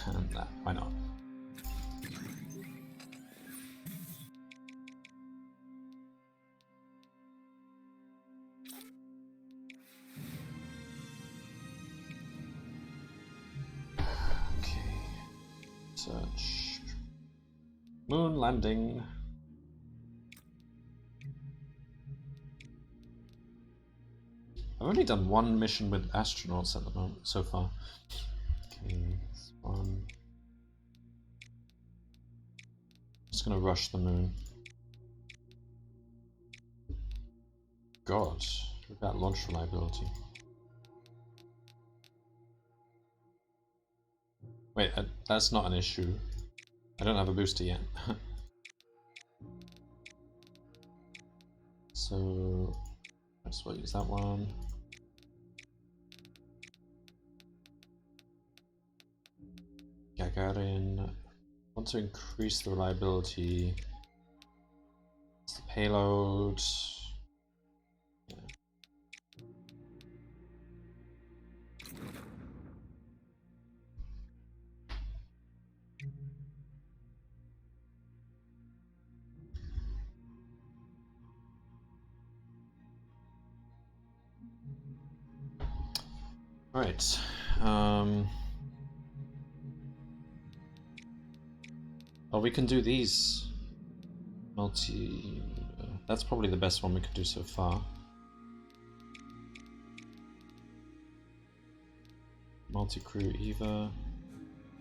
And that, why not? Okay, search. Moon landing. I've only done one mission with astronauts at the moment so far. Okay, this one. Just gonna rush the moon. God, look at that launch reliability. Wait, that's not an issue. I don't have a booster yet. So, let's use that one. Gagarin. Want to increase the reliability. It's the payload. Yeah. All right. Oh, we can do these. Multi. That's probably the best one we could do so far. Multi-crew Eva.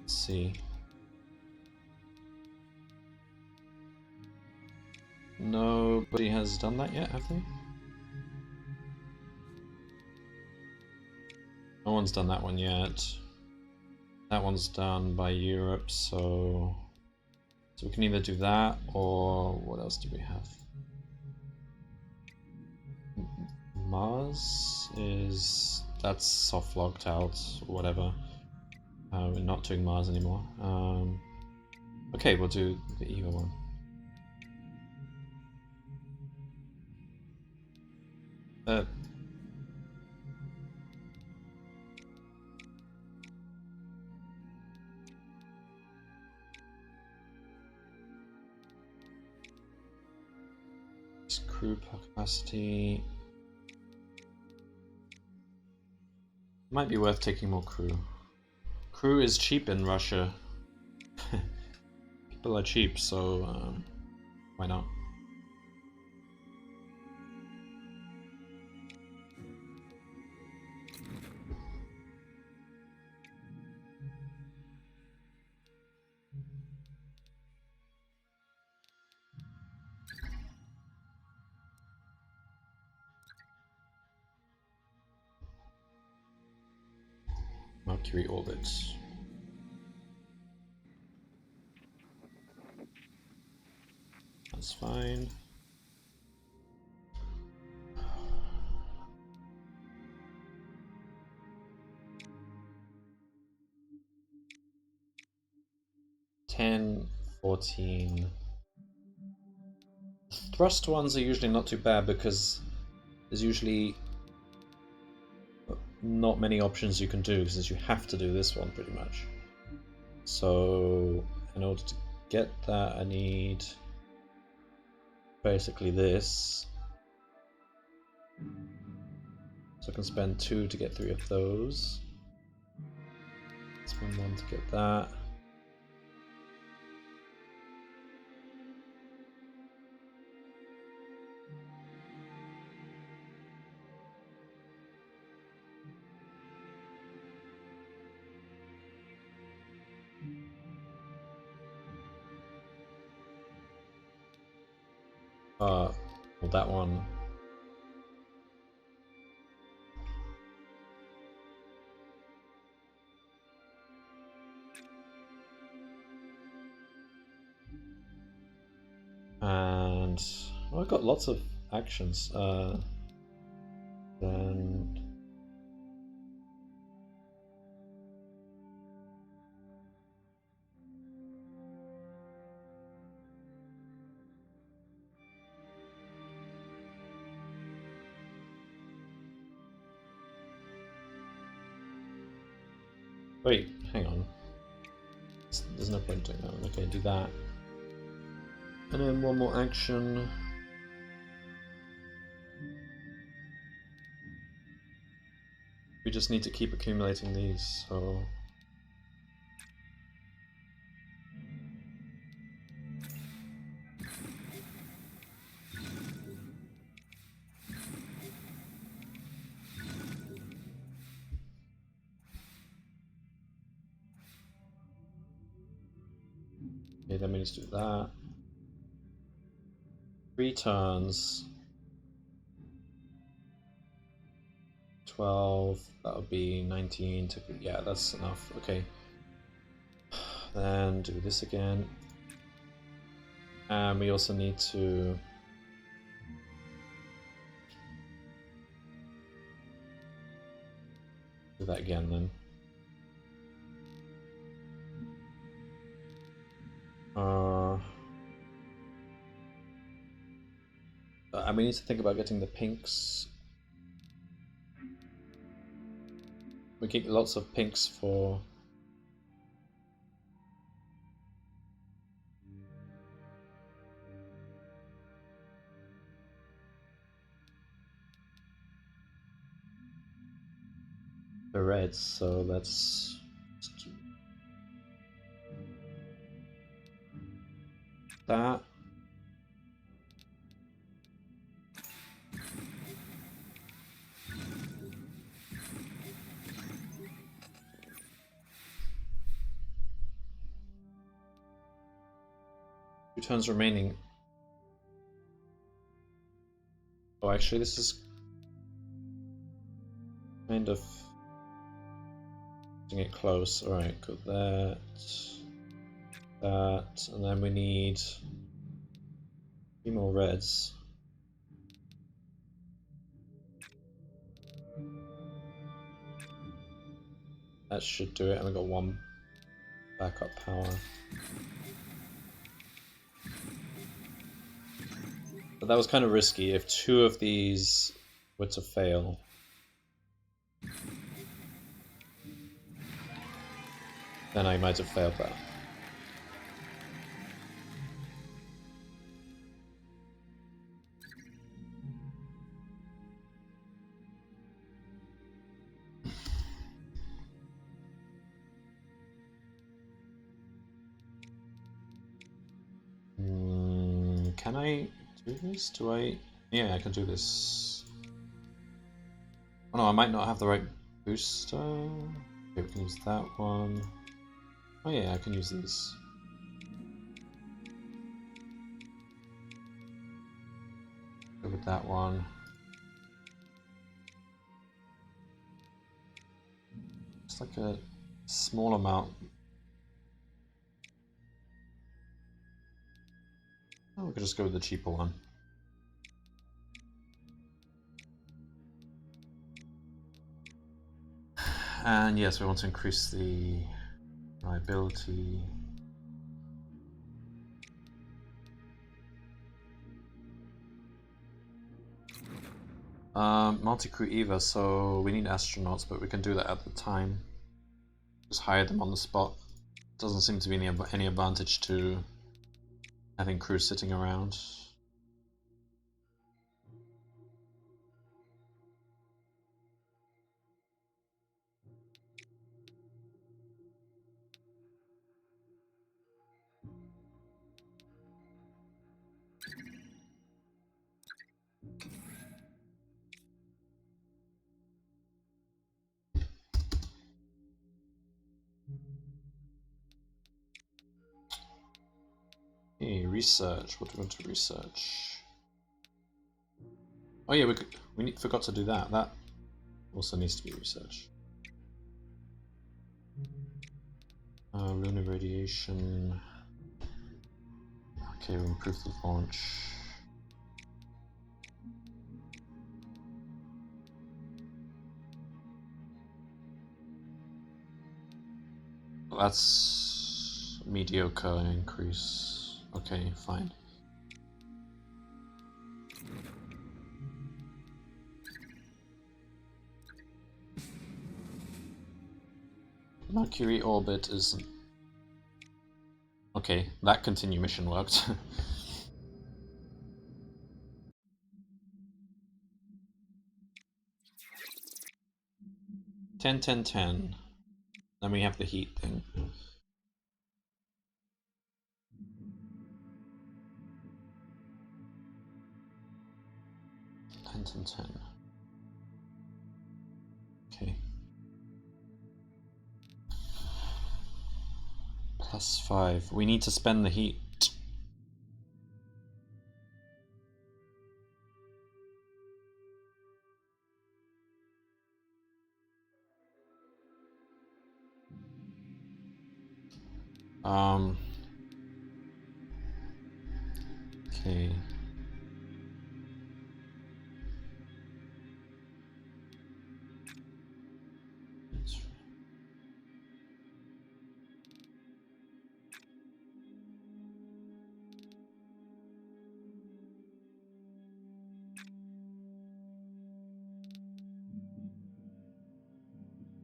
Let's see. Nobody has done that yet, have they? No one's done that one yet. That one's done by Europe, so we can either do that or what else do we have? Mars is that's soft locked out or whatever. We're not doing Mars anymore. Okay, we'll do the Eva one. Crew capacity. Might be worth taking more crew. Crew is cheap in Russia. People are cheap, so why not? Mercury orbit. That's fine. $10, $14. Thrust ones are usually not too bad because there's usually not many options you can do because you have to do this one pretty much. So in order to get that I need basically this. So I can spend 2 to get 3 of those. Spend 1 to get that. Well, that one. And well, I've got lots of actions. Then Wait, hang on. There's no point doing that one. Okay, do that. And then one more action. We just need to keep accumulating these, so... Okay, then we need to do that. 3 turns. 12, that would be 19 to... yeah, that's enough. Okay. Then do this again. And we also need to... do that again then. And we need to think about getting the pinks. We get lots of pinks for... the reds, so let's do that. Two turns remaining. Oh, actually, this is kind of getting it close. All right, got that, that, and then we need 3 more reds. That should do it, and we got 1 backup power. But that was kind of risky. If 2 of these were to fail, then I might have failed that. Can I do this? Do I? Yeah, I can do this. Oh no, I might not have the right booster. Okay, we can use that one. Oh yeah, I can use these. Go with that one. It's like a small amount. Oh, we could just go with the cheaper one. And yes, we want to increase the liability. Multi-crew EVA, so we need astronauts, but we can do that at the time. Just hire them on the spot. Doesn't seem to be any advantage to having crews sitting around. Hey, research. What do we want to research? Oh yeah, forgot to do that. That also needs to be researched. Lunar radiation. Okay, we'll improve the launch. That's mediocre increase. Okay, fine. Mercury orbit is... Okay, that continue mission worked. 10, 10, 10. Then we have the heat thing. And 10. Okay. +5. We need to spend the heat. Okay.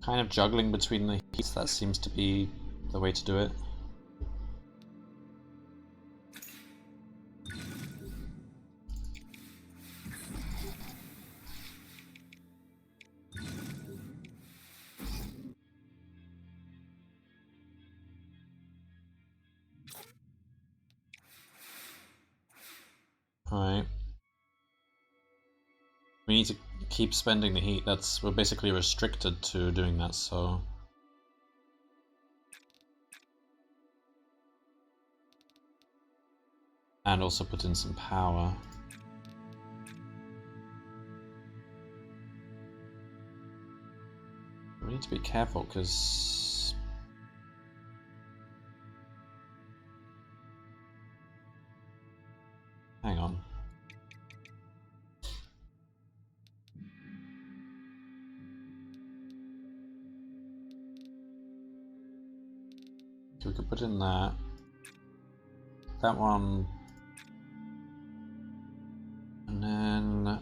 Kind of juggling between the heats, that seems to be the way to do it. Alright. We need to keep spending the heat. We're basically restricted to doing that, so... And also put in some power. We need to be careful, because... Hang on. So we could put in that. That one. And then...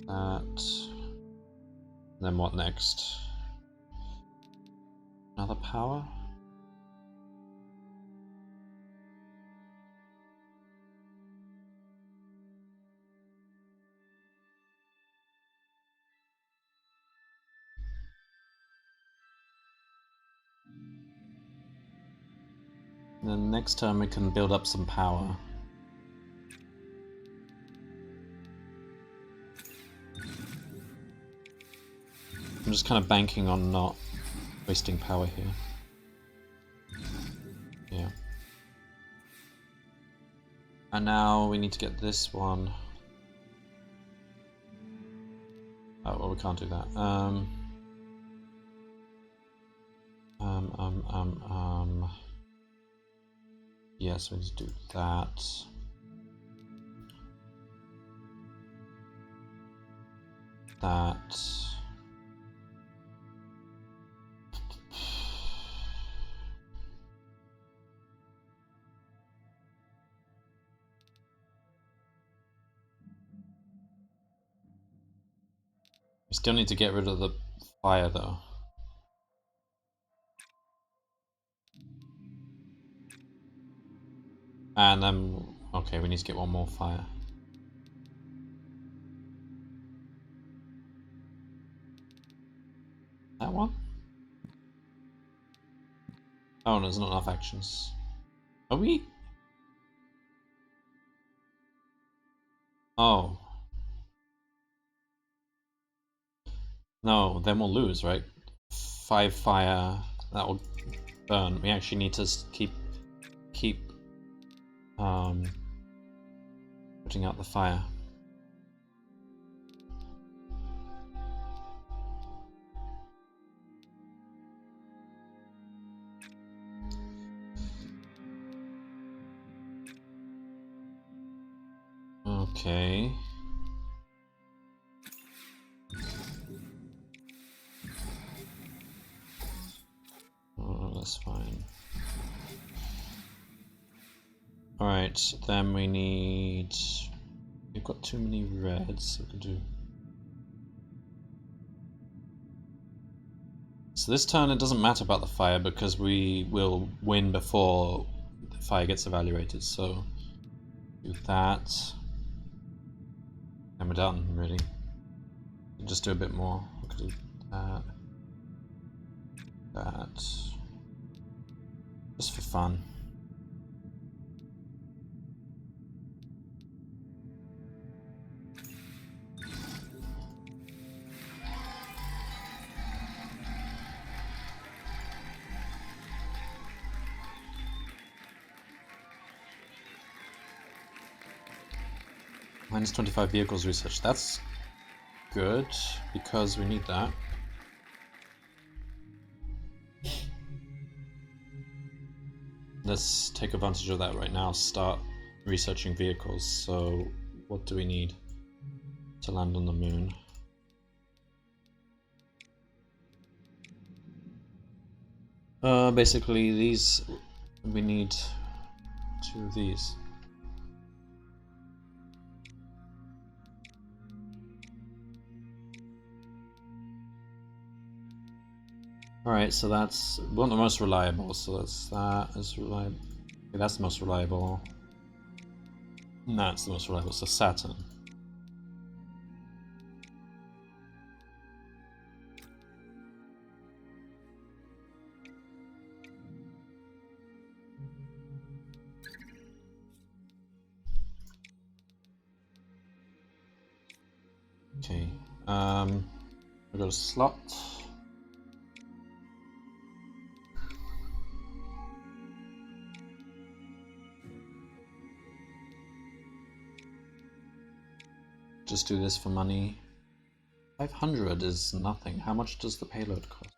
that. And then what next? Another power? And then next turn we can build up some power. I'm just kind of banking on not wasting power here. Yeah. And now we need to get this one. Oh, well, we can't do that. Yes, we need to do that. That. We still need to get rid of the fire though. And then, okay, we need to get one more fire. That one? Oh, no, there's not enough actions. Are we? Oh. No, then we'll lose, right? 5 fire, that will burn. We actually need to keep putting out the fire. Okay. Oh, that's fine. Alright, then we need... We've got too many reds, so we can do... So this turn it doesn't matter about the fire because we will win before the fire gets evaluated. So do that. And we're done, really. Just do a bit more. We could do that. That. Just for fun. Minus 25 vehicles research. That's good, because we need that. Let's take advantage of that right now. Start researching vehicles. So, what do we need to land on the moon? Basically, these. We need 2 of these. Alright, so that's one of the most reliable, so that is reliable. Okay, that's the most reliable. And that's the most reliable, so Saturn. Okay, we got a slot. Just do this for money. 500 is nothing. How much does the payload cost?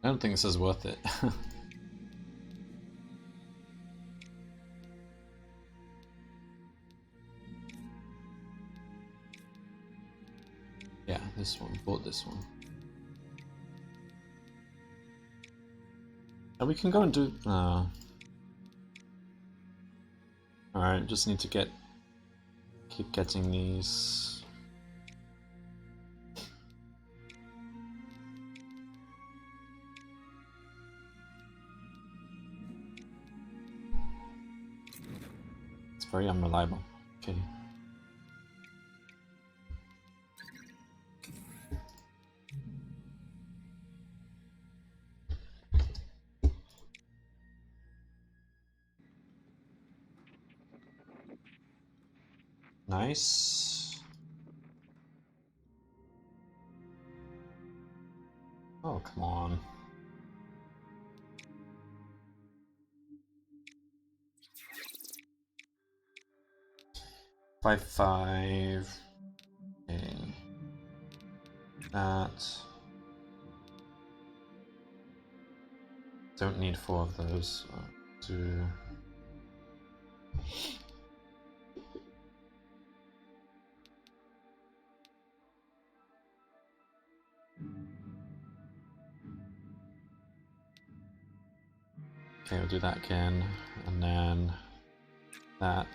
I don't think this is worth it. Yeah, this one. Bought this one. And we can go and do... Alright, just need to keep getting these. It's very unreliable. Okay. Nice. Oh, come on. Five. Okay. That. Don't need 4 of those. Do. Okay, we'll do that again, and then that.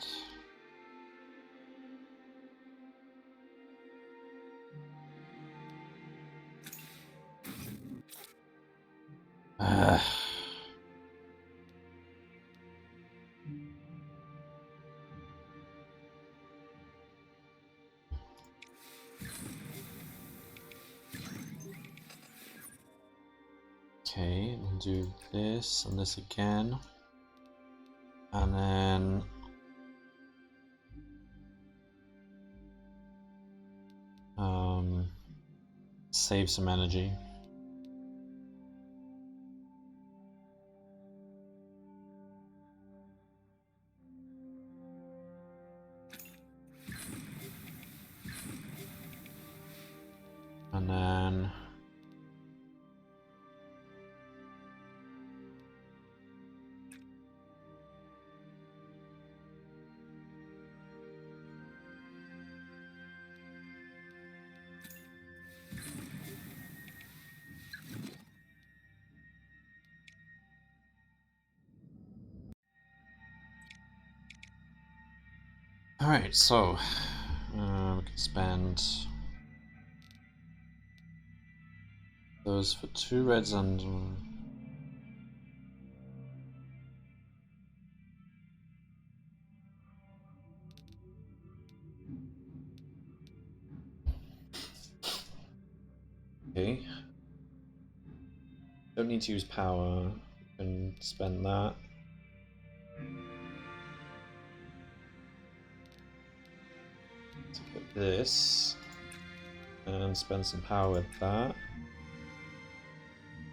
Okay, we'll do this and this again, and then save some energy. And then Alright, so we can spend those for 2 reds and okay. Don't need to use power. You can spend that. To get this and spend some power with that.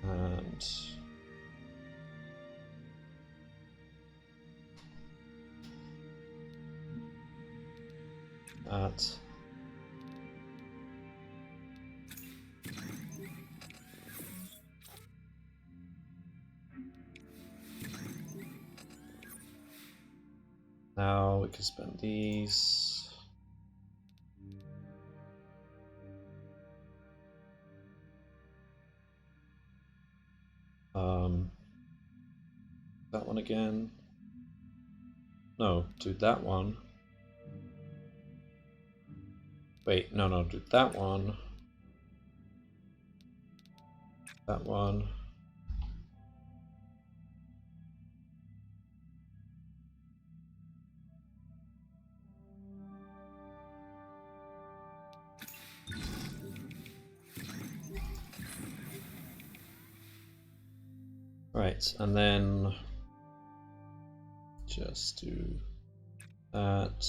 And that. Now we can spend these. That one again. No, do that one. Wait, no, do that one. That one. Right, and then just do that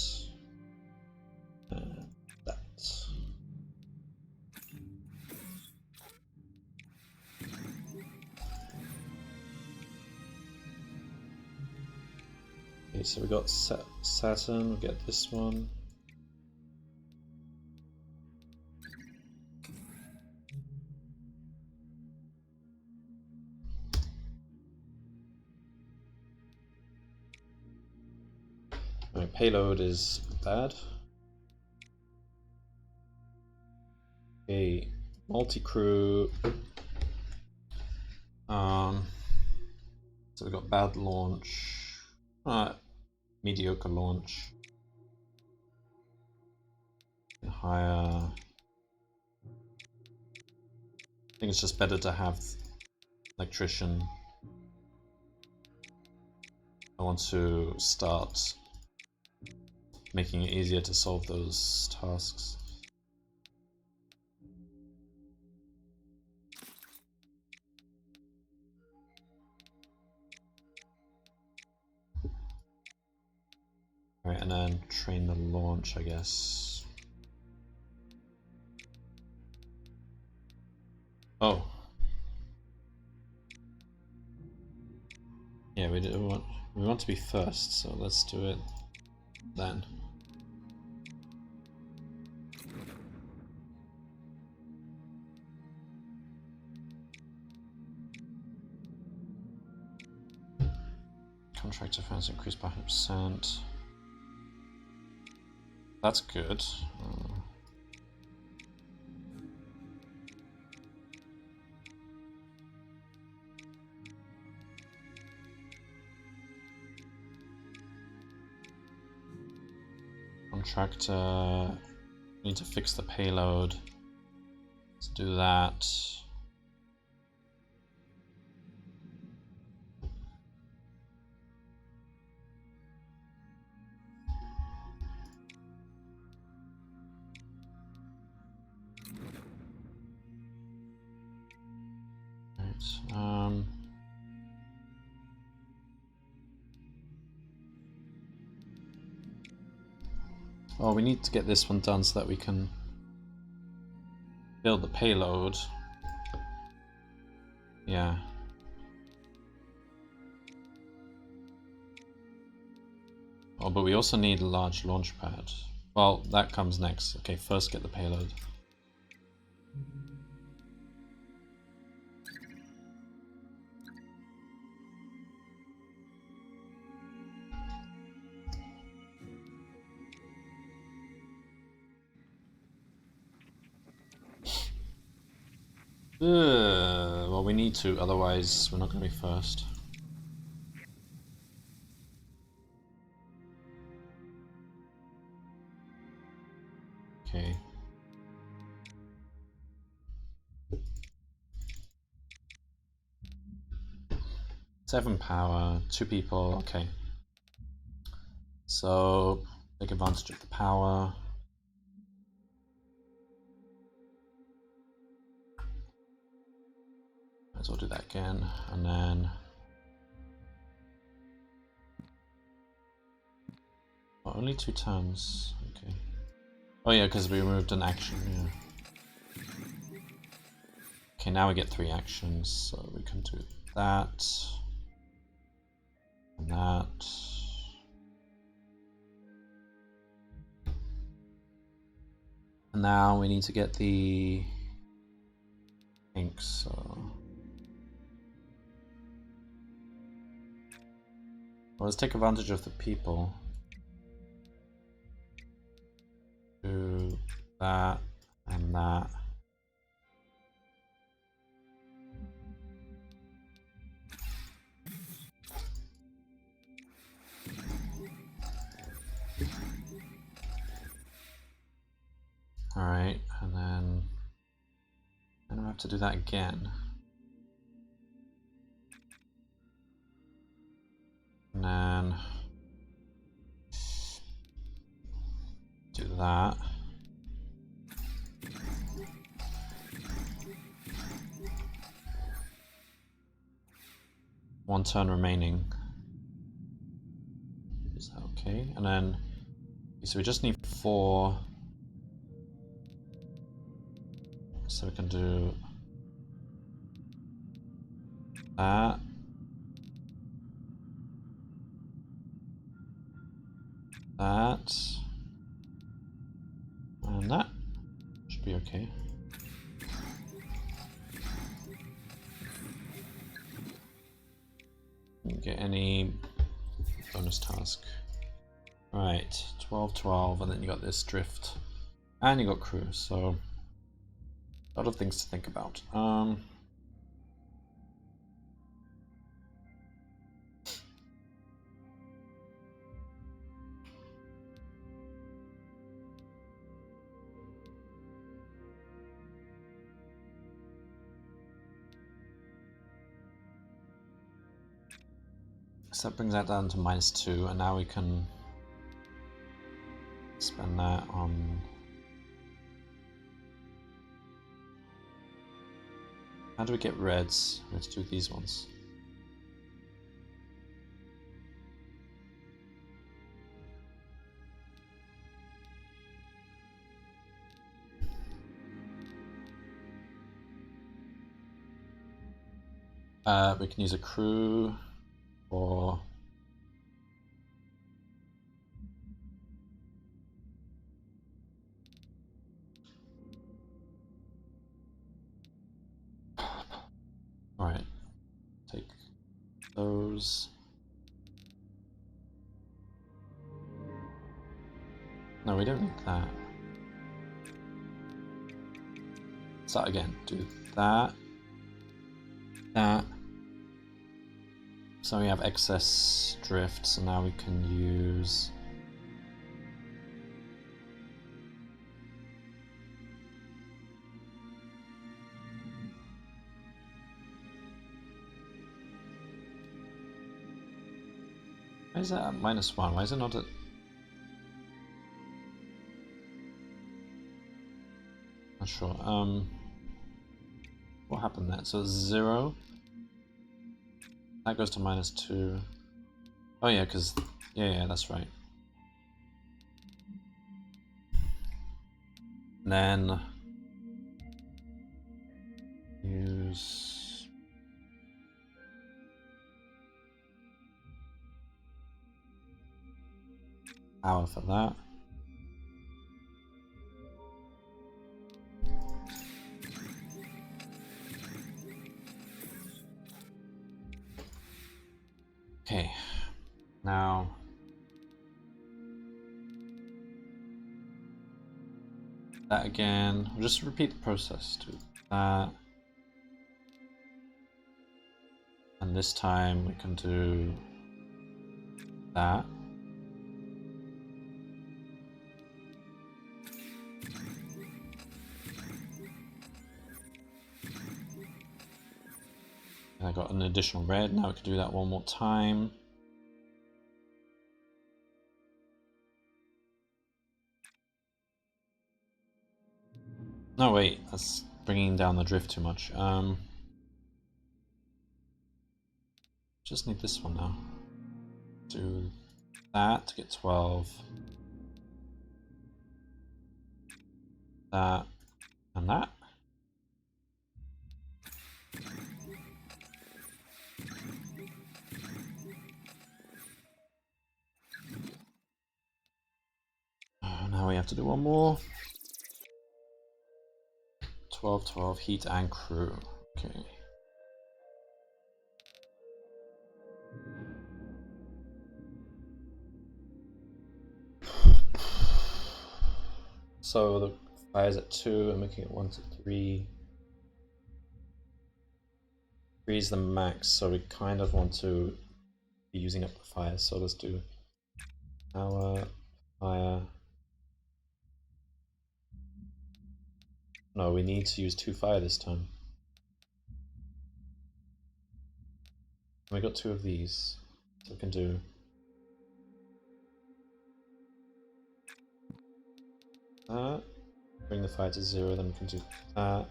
and that. Okay, so we got Saturn, we'll get this one. My payload is bad. Okay, multi-crew. So we got bad launch, mediocre launch, higher. I think it's just better to have electrician. I want to start making it easier to solve those tasks. Right, and then train the launch, I guess. Oh. Yeah, we want to be first, so let's do it then. Contract defense increased by 100%. That's good. Contractor, need to fix the payload. Let's do that. Right. Oh, we need to get this one done so that we can build the payload. Yeah. Oh, but we also need a large launch pad. Well, that comes next. Okay, first get the payload. Well, we need to, otherwise we're not going to be first. Okay. Seven power, 2 people, okay. So, take advantage of the power. Might as well do that again, and then... Oh, only 2 turns, okay. Oh yeah, because we removed an action, yeah. Okay, now we get 3 actions, so we can do that. And that. And now we need to get the ink, so... Well, let's take advantage of the people. Do that and that. Alright, and then I have to do that again. And then do that. One turn remaining. Is that okay? And then, so we just need 4. So we can do that. That. And that. Should be okay. Didn't get any bonus task. Right, 12, 12, and then you got this drift. And you got crew, so a lot of things to think about. So that brings that down to -2, and now we can spend that on... How do we get reds? Let's do these ones. We can use a crew or... Alright, take those. No, we don't need that. Start again. Do that. That. So we have excess drift, so now we can use... Why is that at -1? Why is it not at... Not sure. What happened there? So 0. That goes to -2. Oh yeah, because... Yeah, that's right. And then... Use... Power for that. Okay, now that again. We'll just repeat the process. Do that, and this time we can do that. out an additional red. Now we can do that one more time. No, wait, that's bringing down the drift too much. Just need this one now. Do that to get 12. That and that. Now we have to do one more. 12, 12, heat and crew. Okay. So the fire's at 2, I'm making it 1 to 3. 3 is the max, so we kind of want to be using up the fire, so let's do power, fire. No, we need to use 2 fire this time. And we got 2 of these, so we can do that. Bring the fire to 0, then we can do that.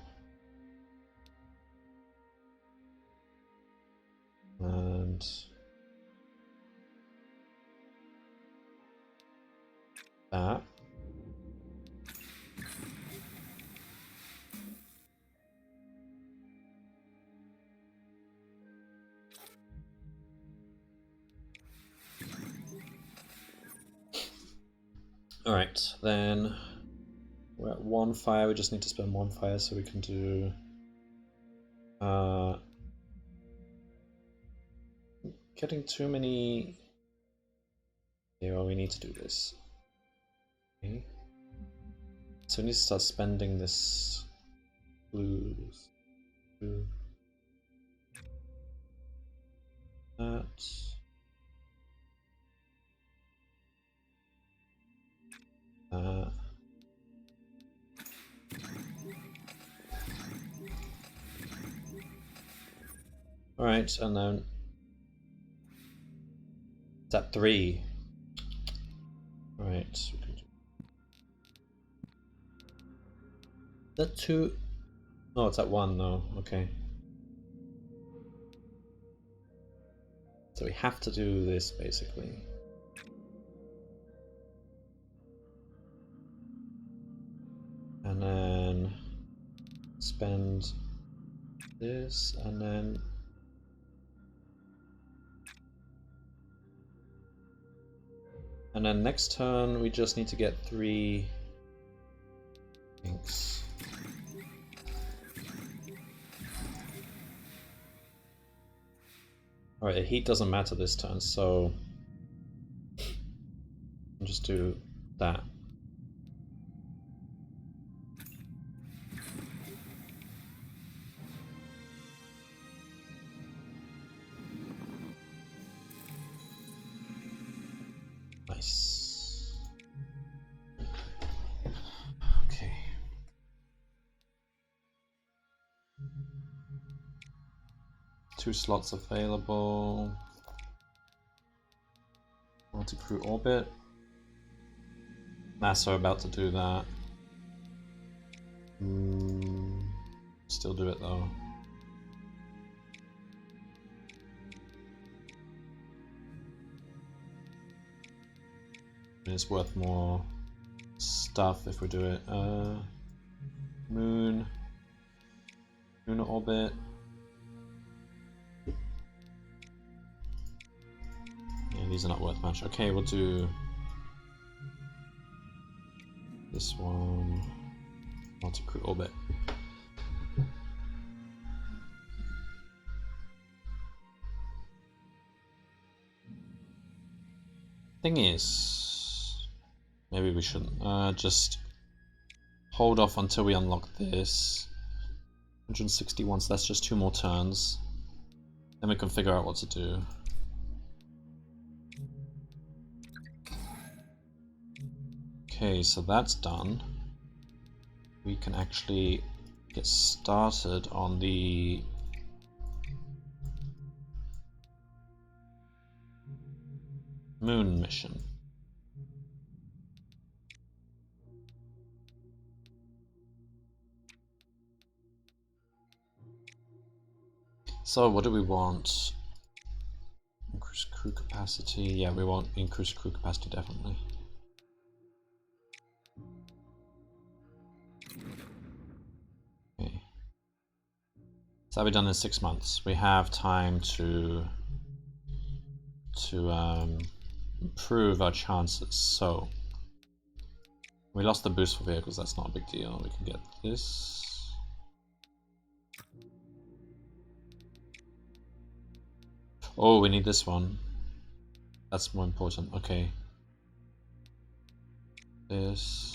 And that. Alright, then we're at 1 fire, we just need to spend 1 fire so we can do getting too many. Okay, well, we need to do this. Okay. So we need to start spending this blues. Blue. That. Alright, and then it's at 3. Alright, we can do that 2. Oh, it's at 1 though, okay. So we have to do this basically. And then spend this, and then next turn we just need to get 3 inks. Alright, the heat doesn't matter this turn, so I'll just do that. Nice. Okay. Two slots available. Multi-crew orbit. NASA about to do that. Still do it though. It's worth more stuff if we do it. Moon. Lunar orbit. Yeah, these are not worth much. Okay, we'll do this one. Multi-crew orbit. Thing is, maybe we shouldn't. Just hold off until we unlock this. 161, so that's just 2 more turns. Then we can figure out what to do. Okay, so that's done. We can actually get started on the moon mission. So what do we want? Increase crew capacity. Yeah, we want increased crew capacity definitely. Okay. So that'll be done in 6 months. We have time to improve our chances. So we lost the boost for vehicles. That's not a big deal. We can get this. Oh, we need this one. That's more important. Okay. This.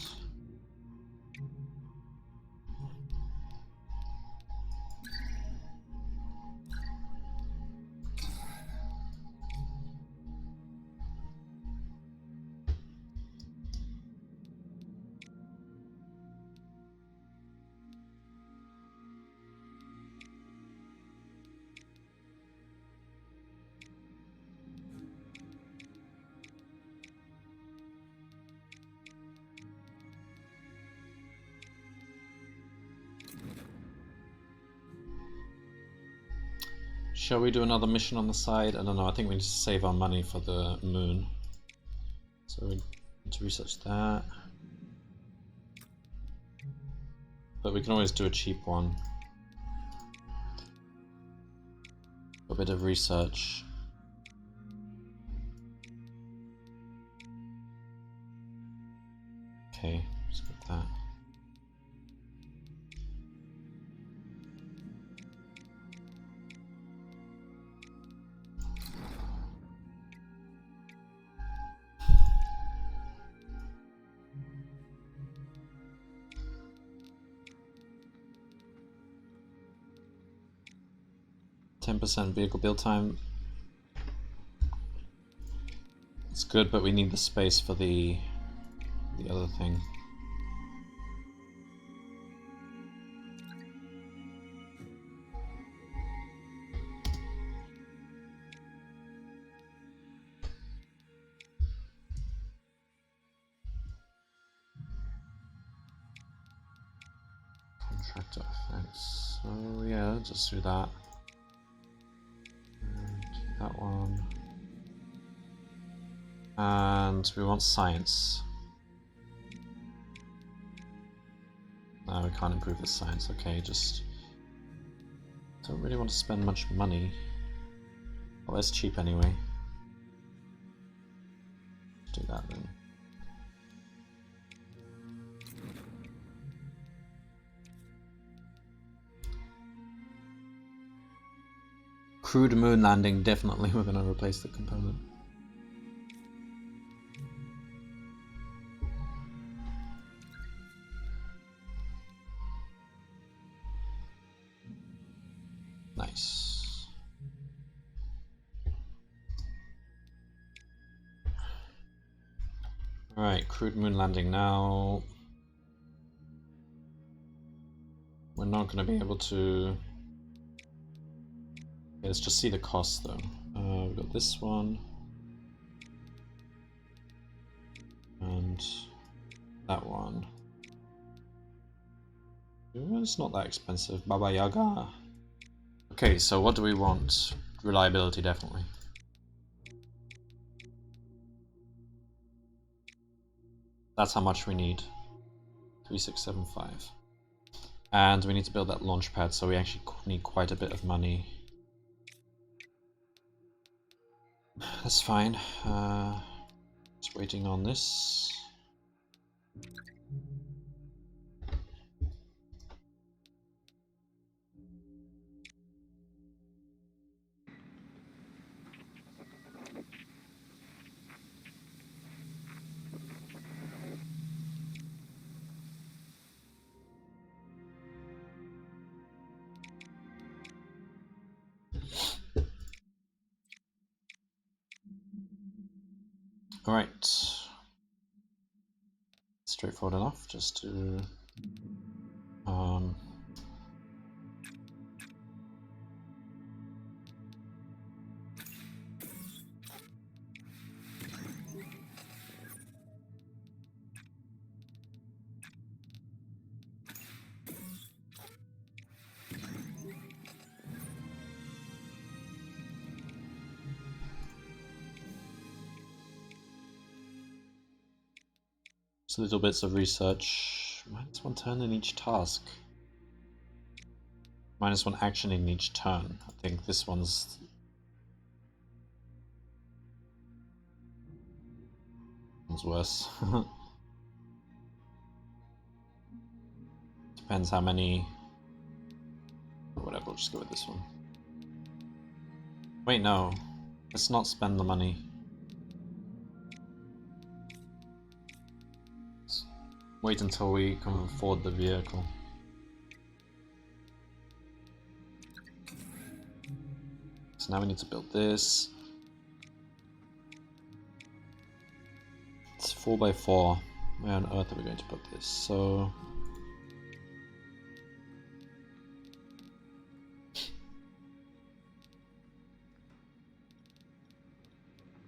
Shall we do another mission on the side? I don't know, I think we need to save our money for the moon. So we need to research that. But we can always do a cheap one. A bit of research. Okay, let's get that. %, vehicle build time. It's good, but we need the space for the other thing. Contractor effects. So yeah, just do that. And that one. And we want science. No, we can't improve the science. Okay, just don't really want to spend much money. Well, it's cheap anyway. Let's do that then. Crewed moon landing, definitely we're going to replace the component. Nice. Alright, crewed moon landing now. We're not going to be able to... Okay, let's just see the cost though. We've got this one. And that one. It's not that expensive. Baba Yaga. Okay, so what do we want? Reliability, definitely. That's how much we need. 3675. And we need to build that launch pad, so we actually need quite a bit of money. That's fine. Just waiting on this. All right. Straightforward enough, just to Just little bits of research. -1 turn in each task. -1 action in each turn. I think this one's worse. Depends how many. Or whatever, we'll just go with this one. Wait, no. Let's not spend the money. Let's wait until we can afford the vehicle. So now we need to build this. It's 4x4. Where on earth are we going to put this? So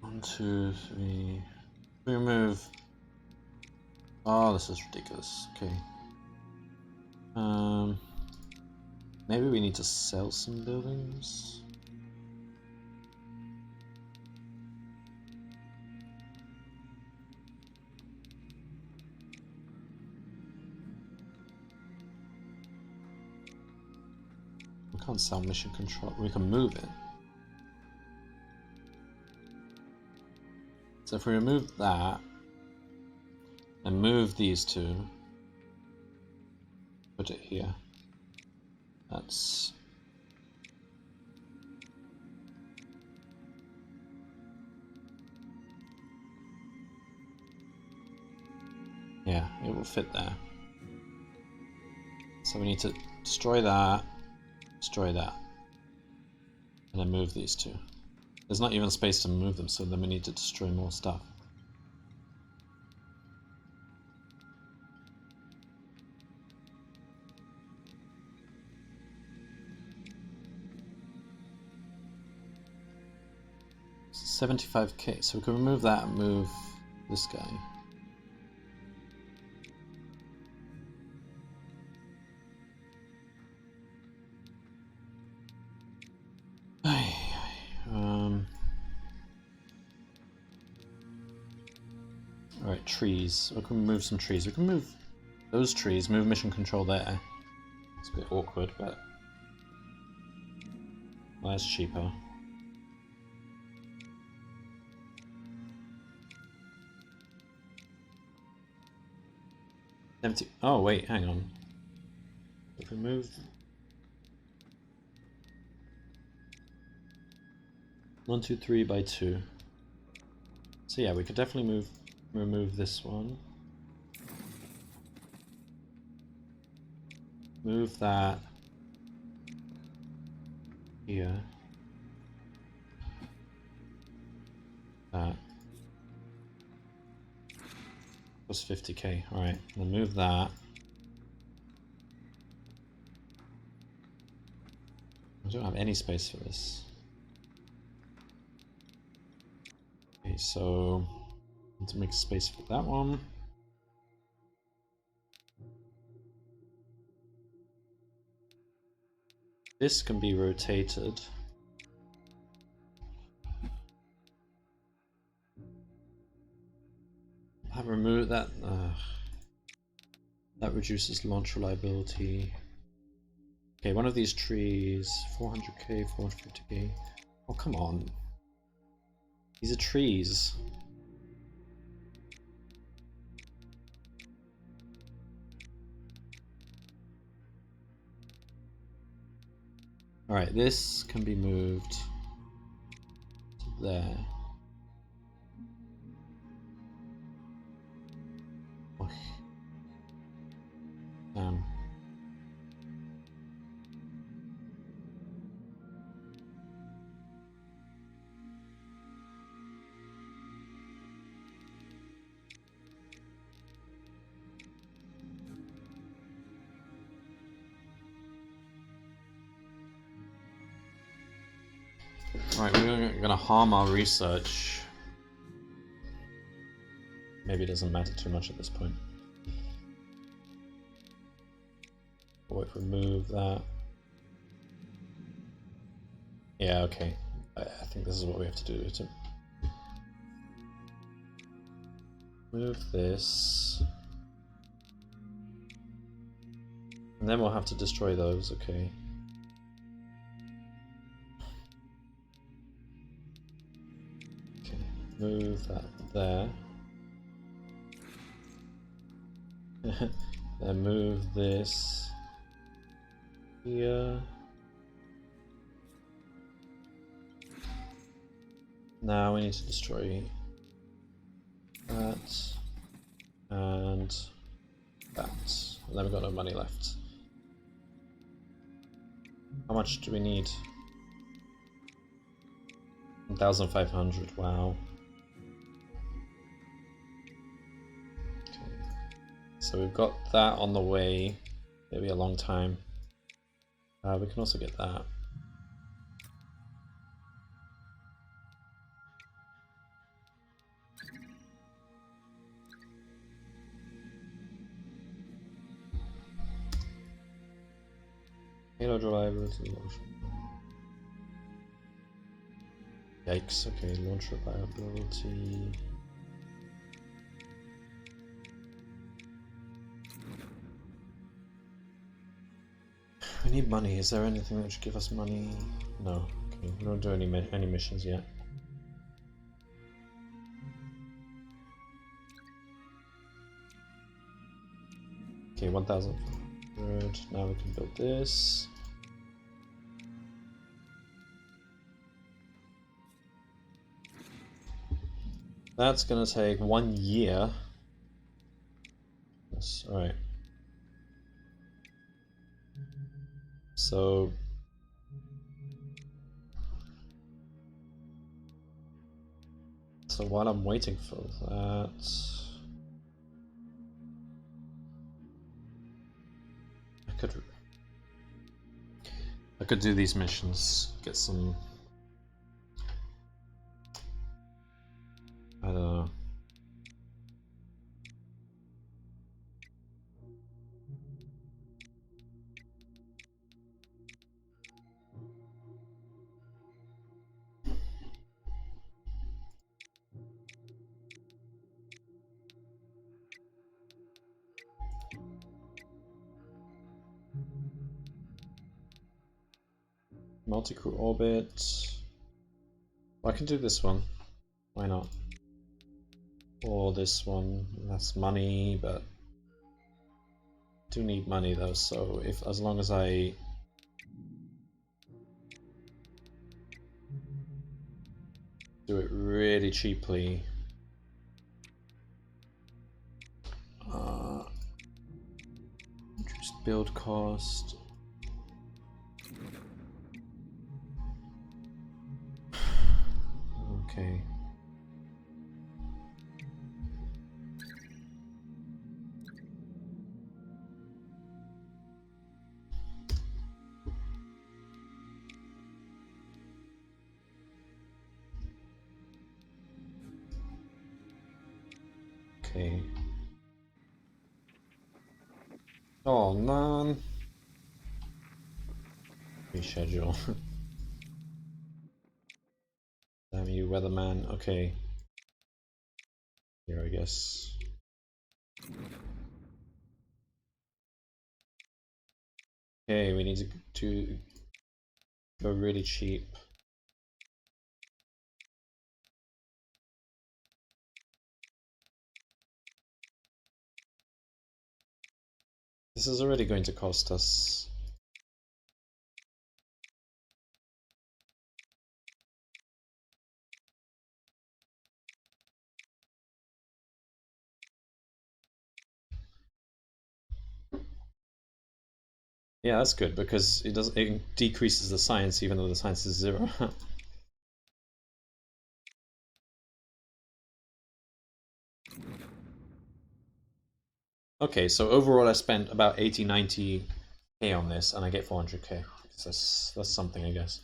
1, 2, 3. Remove. Oh, this is ridiculous. Okay. Maybe we need to sell some buildings. We can't sell mission control. We can move it. So if we remove that and move these two, put it here. That's yeah, it will fit there. So we need to destroy that, and then move these two. There's not even space to move them, so then we need to destroy more stuff. $75k, so we can remove that and move this guy. Alright, trees. We can move some trees. We can move those trees, move mission control there. It's a bit awkward, but well, that's cheaper. Empty. Oh wait, hang on. If we move 1, 2, 3 by 2. So yeah, we could definitely remove this one. Move that here. That. Plus 50k. Alright, then move that. I don't have any space for this. Okay, so let's make space for that one. This can be rotated. I've removed that. That reduces launch reliability. Okay, one of these trees, 400k, 450k. Oh, come on. These are trees. Alright, this can be moved to there. Right, we're gonna harm our research. Maybe it doesn't matter too much at this point. Or if we move that. Yeah, okay. I think this is what we have to do to Move this. And then we'll have to destroy those, okay. Okay, move that there. Then move this here. Now we need to destroy that and that. And then we've got no money left. How much do we need? 1,500, wow. Okay. So we've got that on the way, maybe a long time. We can also get that. Halo drivers and launch. Yikes, okay, launcher viability. We need money. Is there anything that should give us money? No. Okay, we don't do any missions yet. Okay, 1,000. Good. Now we can build this. That's gonna take 1 year. Yes, alright. So while I'm waiting for that, I could do these missions, get some, I don't know. Multi-crew orbit. Well, I can do this one. Why not? Or this one. That's money, but I do need money though. So as long as I do it really cheaply. Just build cost. Okay. Okay. Oh man. Reschedule. Damn you, weatherman. Okay. Here, I guess. Okay, we need to go really cheap. This is already going to cost us. Yeah, that's good because it decreases the science even though the science is 0. Okay, so overall I spent about 80-90k on this and I get 400k. That's something, I guess.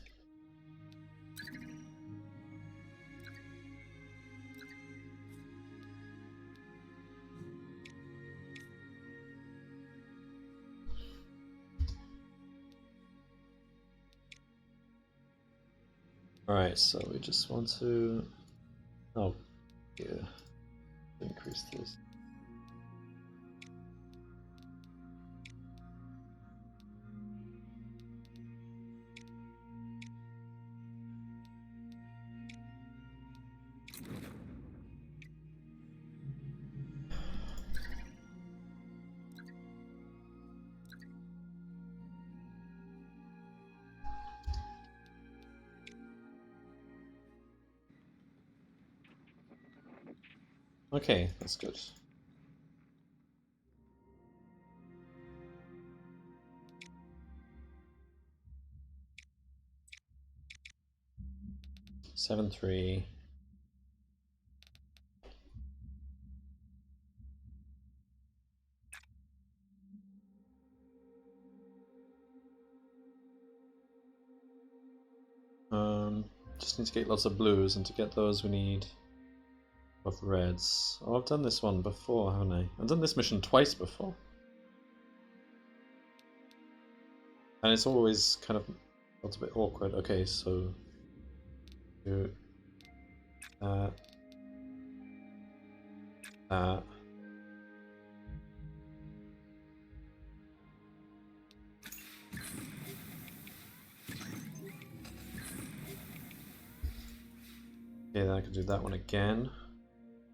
Alright, so we just want to... Oh, yeah. increase this. Okay, that's good. Seven, 3. Just need to get lots of blues, and to get those we need of reds. Oh, I've done this one before, haven't I? I've done this mission twice before. And it's always kind of felt a bit awkward. Okay, so do that. That. Okay, then I can do that one again.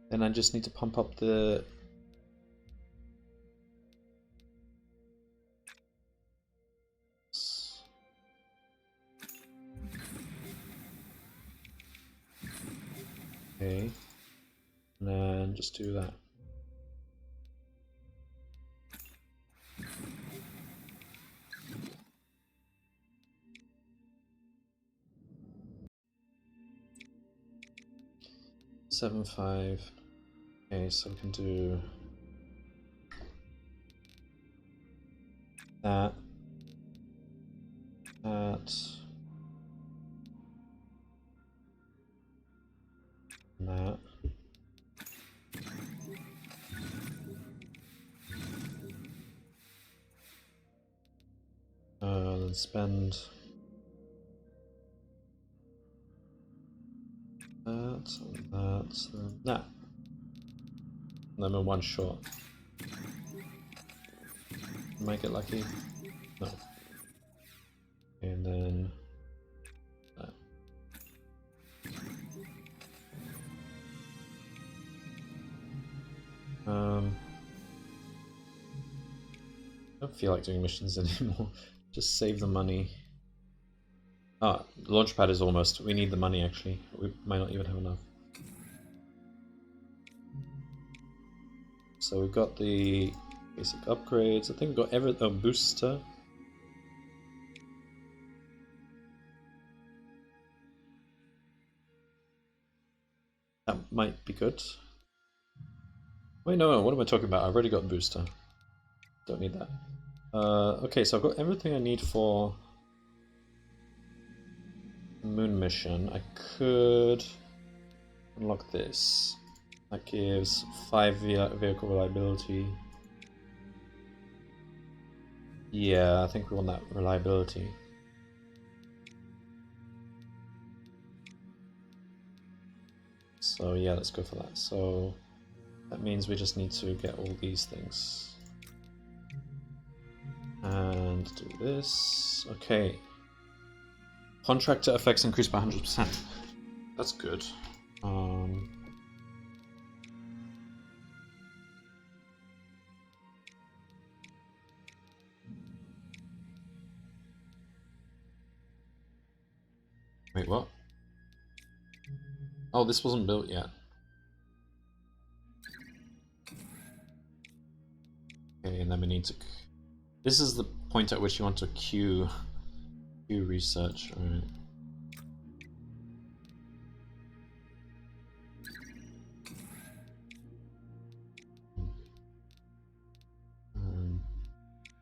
Then I just need to pump up the... Okay. And then just do that. Seven, 5. Okay, so we can do that. That. And that. Then spend that and that and that. And then we're one short. Might get lucky. No. And then that. I don't feel like doing missions anymore. Just save the money. Ah, the launchpad is almost. We need the money actually. We might not even have enough. So we've got the basic upgrades. I think we've got a booster. That might be good. Wait, no, what am I talking about? I've already got a booster. Don't need that. Okay, so I've got everything I need for the moon mission. I could unlock this. That gives 5 vehicle reliability. Yeah, I think we want that reliability. So yeah, let's go for that. So that means we just need to get all these things. And do this. Okay. Contractor effects increased by 100%. That's good. Wait, what? Oh, this wasn't built yet. Okay, and then we need to... This is the point at which you want to queue research. Alright.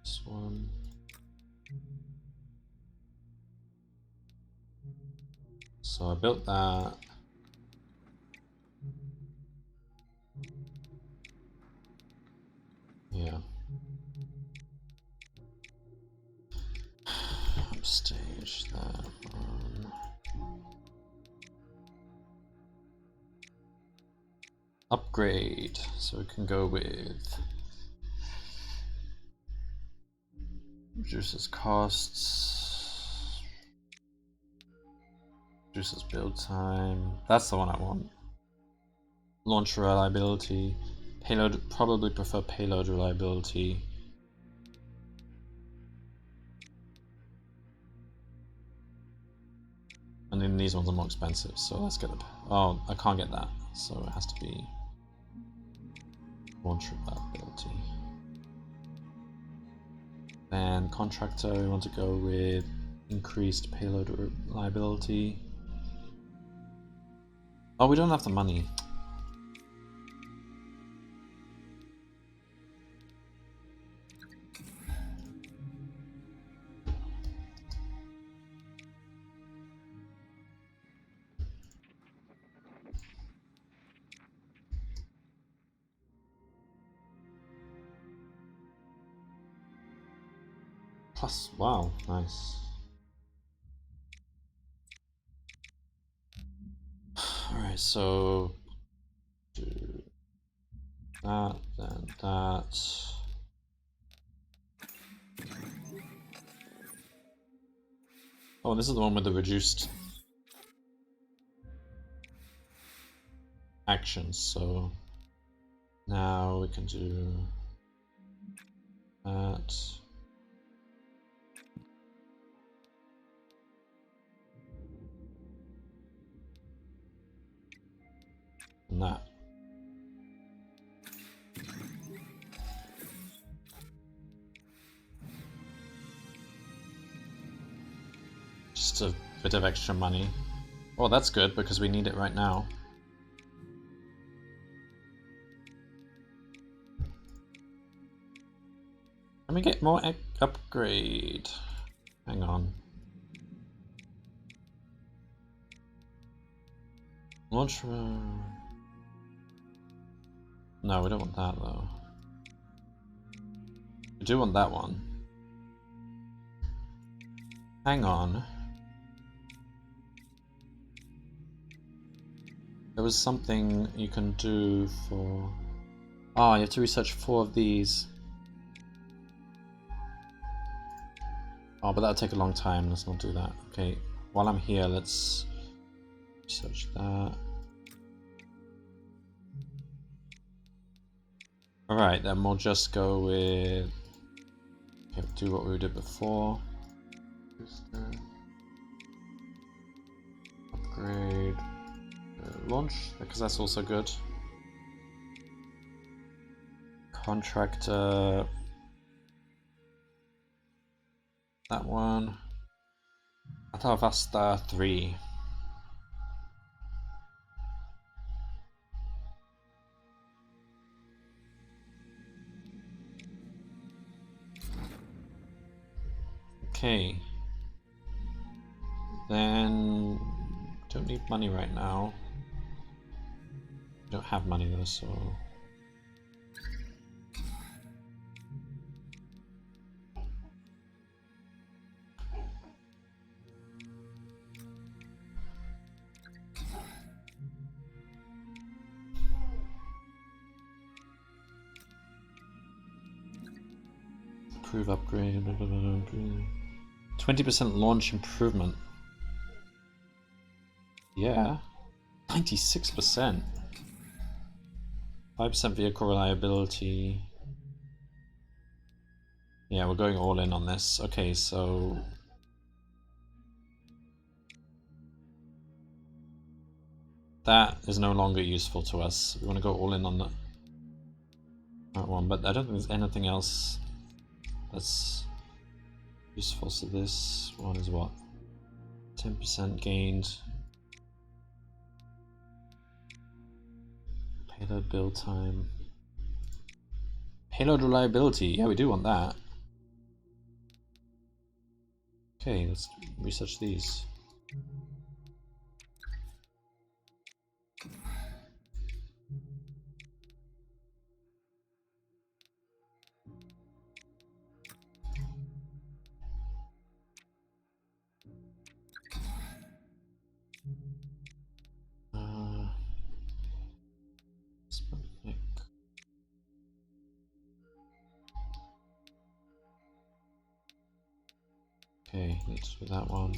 This one. So I built that. Yeah. Upstage that one. Upgrade. So we can go with reduces costs, reduces build time. That's the one I want. Launch reliability. Payload, probably prefer payload reliability. And then these ones are more expensive, so let's get it. Oh, I can't get that, so it has to be launch reliability. Then contractor, we want to go with increased payload reliability. Oh, we don't have the money. Plus, wow, nice. Alright, so do that, then that. Oh, this is the one with the reduced actions, so now we can do that. And that. Just a bit of extra money. Oh, that's good because we need it right now. Can we get more upgrade? Hang on. Launch. No, we don't want that though. We do want that one. Hang on. There was something you can do for... Oh, you have to research 4 of these. Oh, but that'll take a long time. Let's not do that. Okay, while I'm here, let's research that. Alright, then we'll just go with... Okay, do what we did before. Upgrade. Launch, because that's also good. Contractor. That one. Atavasta 3. Okay. Then don't need money right now. Don't have money though, so improve upgrade. 20% launch improvement. Yeah, 96%. 5% vehicle reliability. Yeah, we're going all in on this. Okay, so that is no longer useful to us. We want to go all in on that one, but I don't think there's anything else that's useful. So this one is what? 10% gained. Payload build time. Payload reliability. Yeah, we do want that. Okay, let's research these. Okay, let's do that one.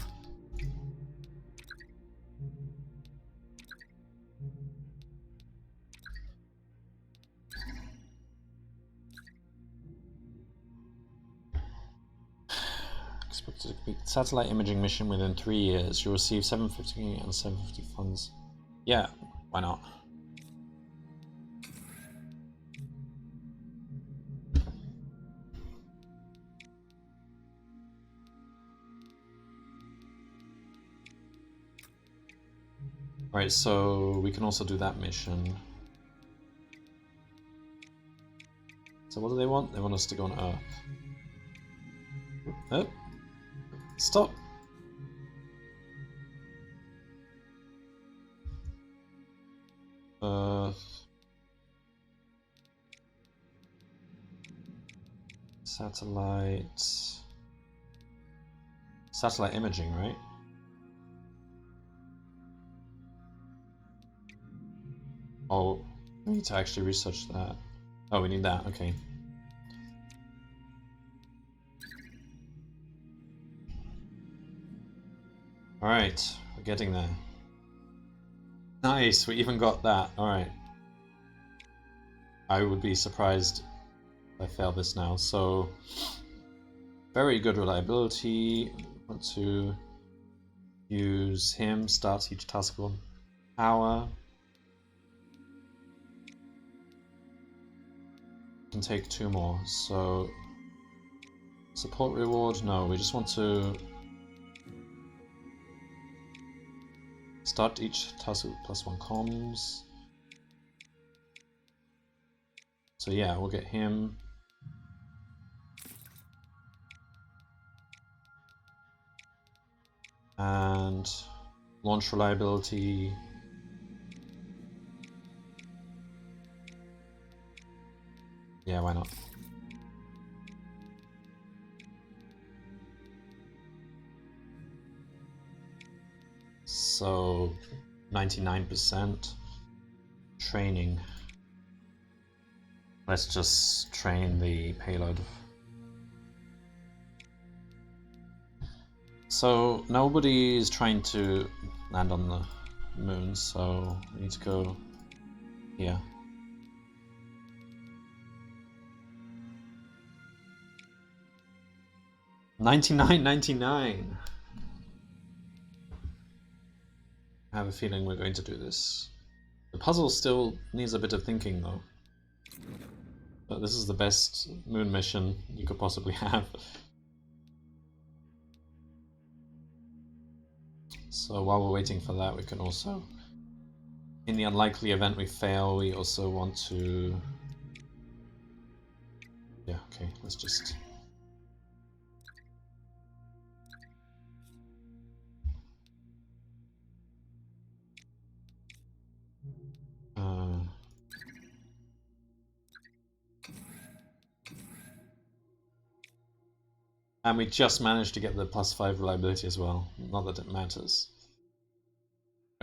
Expected to complete satellite imaging mission within 3 years. You'll receive 750 and 750 funds. Yeah, why not? Alright, so we can also do that mission. So what do they want? They want us to go on Earth. Oh! Stop! Earth. Satellite... Satellite imaging, right? Oh, we need to actually research that. Oh, we need that, okay. Alright, we're getting there. Nice, we even got that, alright. I would be surprised if I fail this now, so... Very good reliability. Want to use him, starts each task on power. Can take 2 more, so... Support reward? No, we just want to... Start each task with +1 comms. So yeah, we'll get him. And launch reliability. Yeah, why not? So 99% training. Let's just train the payload. So nobody is trying to land on the moon, so we need to go here. $99.99. I have a feeling we're going to do this. The puzzle still needs a bit of thinking though. But this is the best moon mission you could possibly have. So while we're waiting for that, we can also, in the unlikely event we fail, we also want to... Yeah, okay, let's just... And we just managed to get the +5 reliability as well. Not that it matters.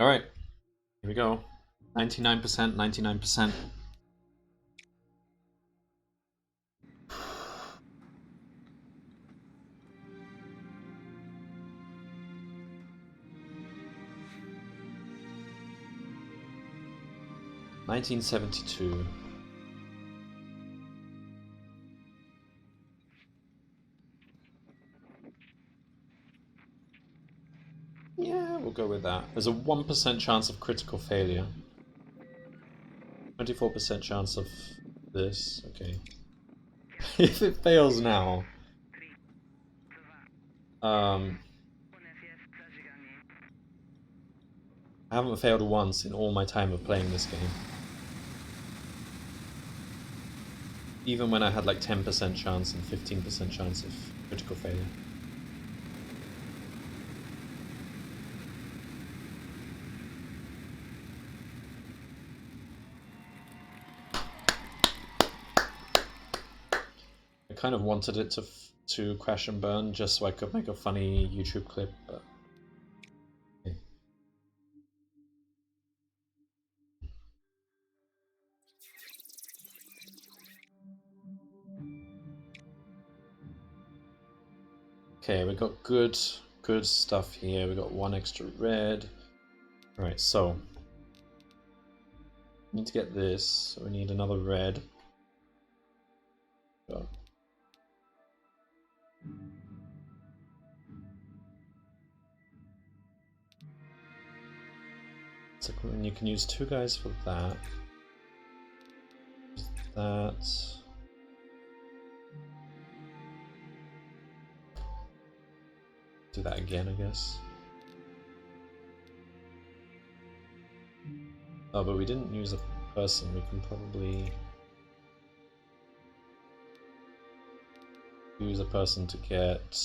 Alright, here we go. 99%, 99%. $1972. Yeah, we'll go with that. There's a 1% chance of critical failure. 24% chance of this. Okay. If it fails now... I haven't failed once in all my time of playing this game. Even when I had like 10% chance and 15% chance of critical failure. I kind of wanted it to crash and burn just so I could make a funny YouTube clip, but... Okay. Okay, we got good stuff here. We got 1 extra red. Alright, so need to get this, so we need another red. Go. So you can use 2 guys for that. That. Do that again, I guess. Oh, but we didn't use a person. We can probably use a person to get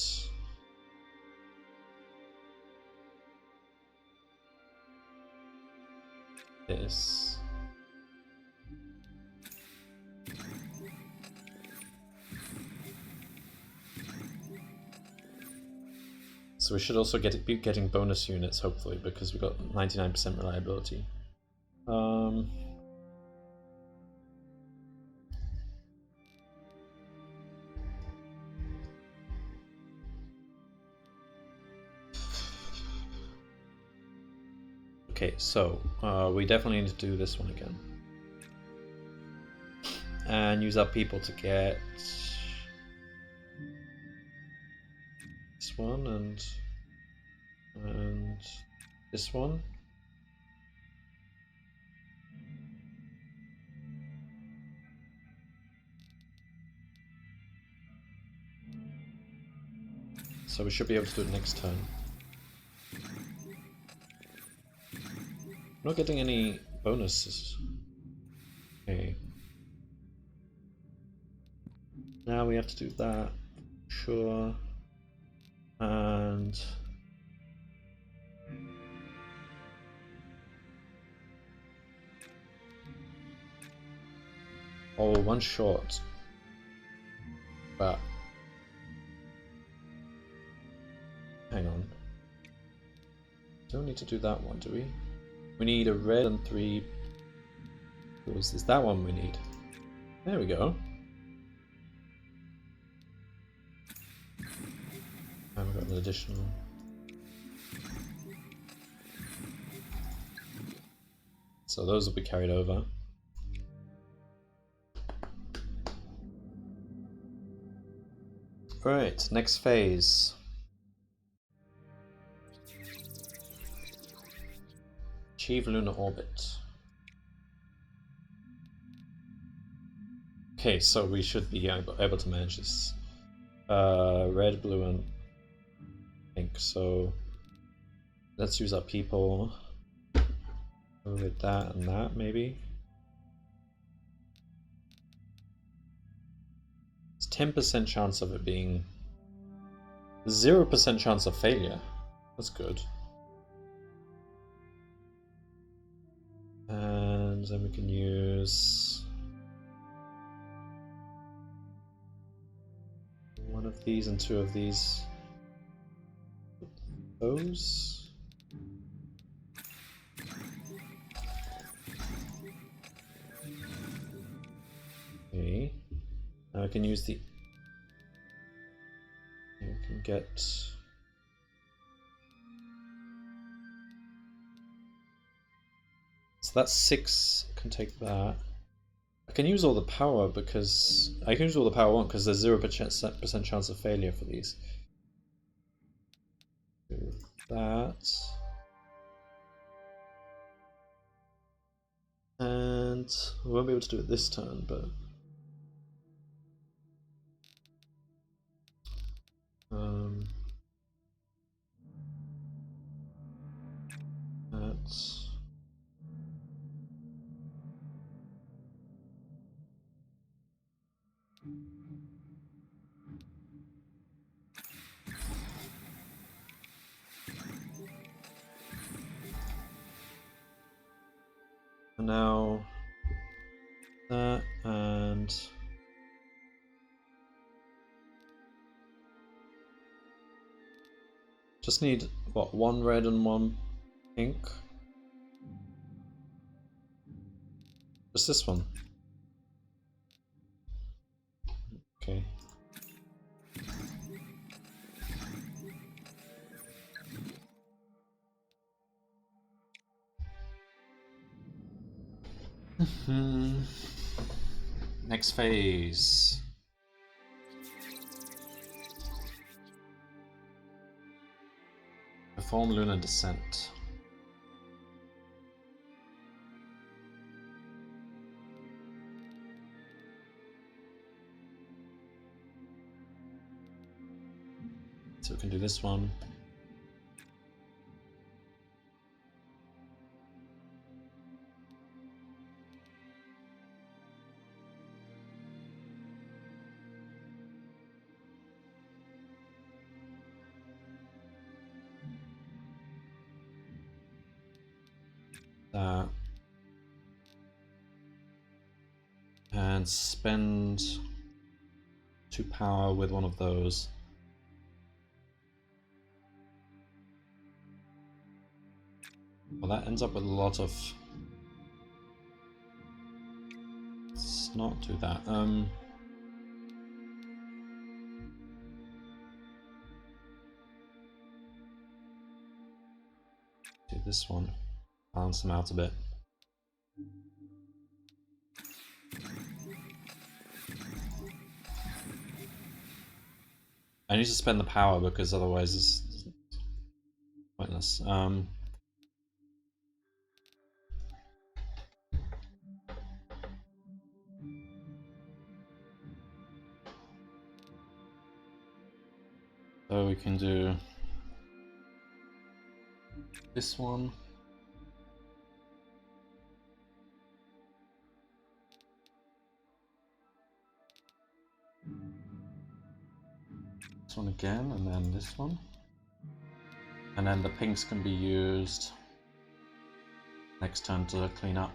this. So we should also be getting bonus units, hopefully, because we got 99% reliability. Okay, so we definitely need to do this one again. And use our people to get this one and this one. So we should be able to do it next turn. Not getting any bonuses. Okay. Now we have to do that. Sure. And oh, 1 short. But hang on. Don't need to do that one, do we? We need a red and 3. Is that one we need? There we go. And we've got an additional. So those will be carried over. Alright, next phase. Achieve lunar orbit. Okay, so we should be able to manage this. Red, blue, and pink. So let's use our people with that and that, maybe. It's 10% chance of it being 0% chance of failure. That's good. And then we can use one of these and 2 of these. Those. Okay. Now I can use the. You can get. So that's 6. I can take that. I can use all the power because I can use all the power I want because there's 0% chance of failure for these. Do that. And we won't be able to do it this turn, but that's. And now that and just need what, 1 red and 1 pink. What's this one? Okay. Next phase. Perform lunar descent. So we can do this one. That. And spend 2 power with one of those. Well, that ends up with a lot of... Let's not do that. Do this one. Balance them out a bit. I need to spend the power because otherwise it's pointless. So we can do this one. This one again, and then this one. And then the pinks can be used next turn to clean up.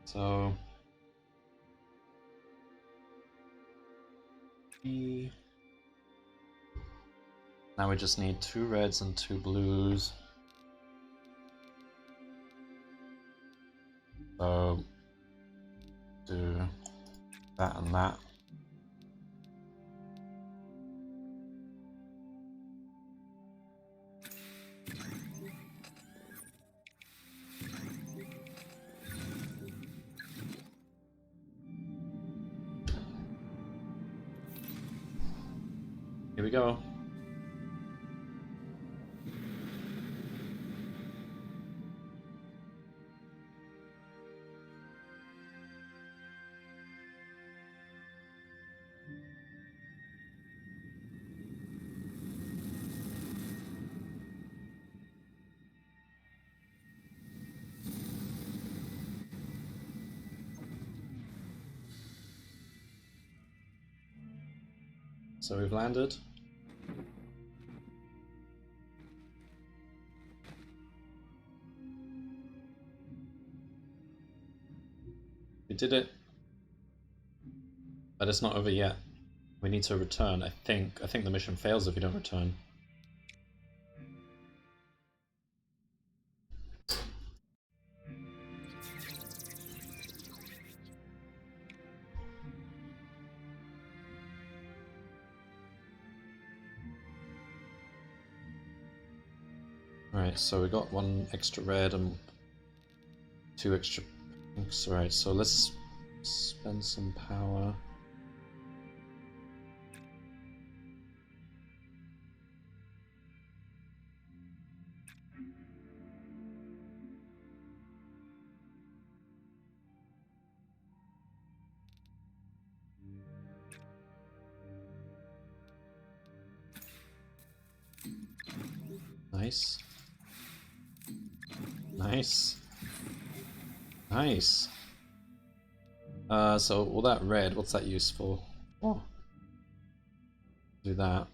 So now we just need 2 reds and 2 blues. So do that and that. Here we go. So we've landed. We did it. But it's not over yet. We need to return, I think. I think the mission fails if we don't return. Alright, so we got 1 extra red and 2 extra pinks. Alright, so let's spend some power. Nice. Nice. Nice. So all that red, what's that useful? Oh. Do that.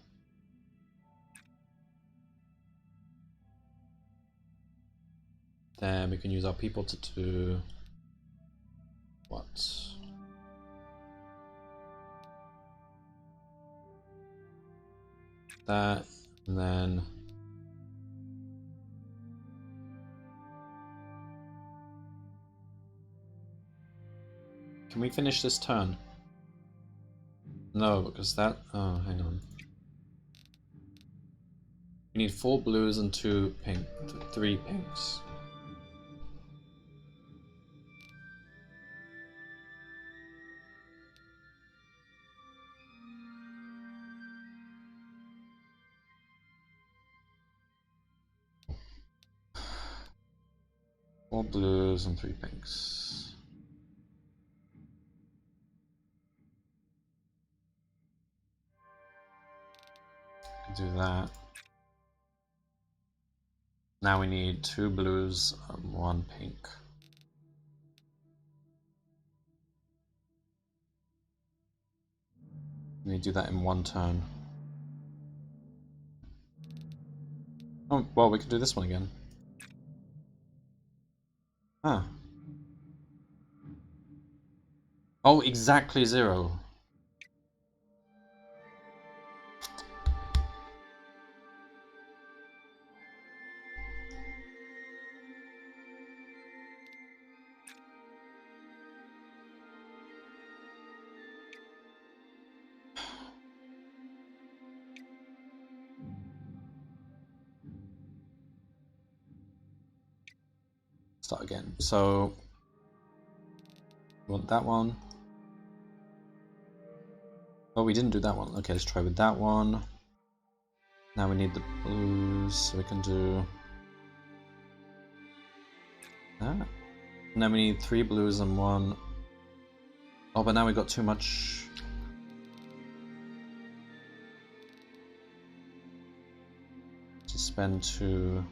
Then we can use our people to do what? That, and then Can we finish this turn? No, because that... Oh, hang on. We need 4 blues and 2 pink. 3 pinks. Four blues and 3 pinks. Do that. Now we need 2 blues and 1 pink. We do that in 1 turn. Oh, well, we can do this one again. Ah. Oh, exactly 0. Start again. So, we want that one. Oh, we didn't do that one. Okay, let's try with that one. Now we need the blues, so we can do that. And then we need 3 blues and 1. Oh, but now we got too much. To spend 2.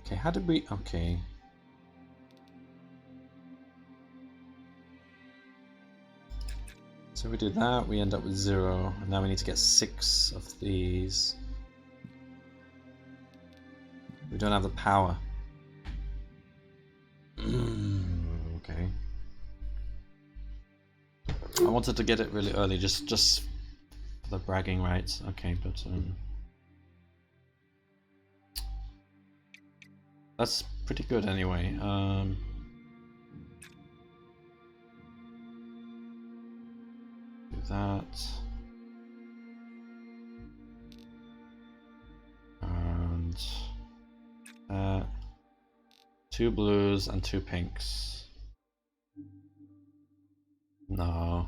Okay, how did we... Okay. So we do that, we end up with 0, and now we need to get 6 of these. We don't have the power. Okay. I wanted to get it really early, just for the bragging rights. Okay, but that's pretty good anyway. Do that. And that. 2 blues and 2 pinks. No.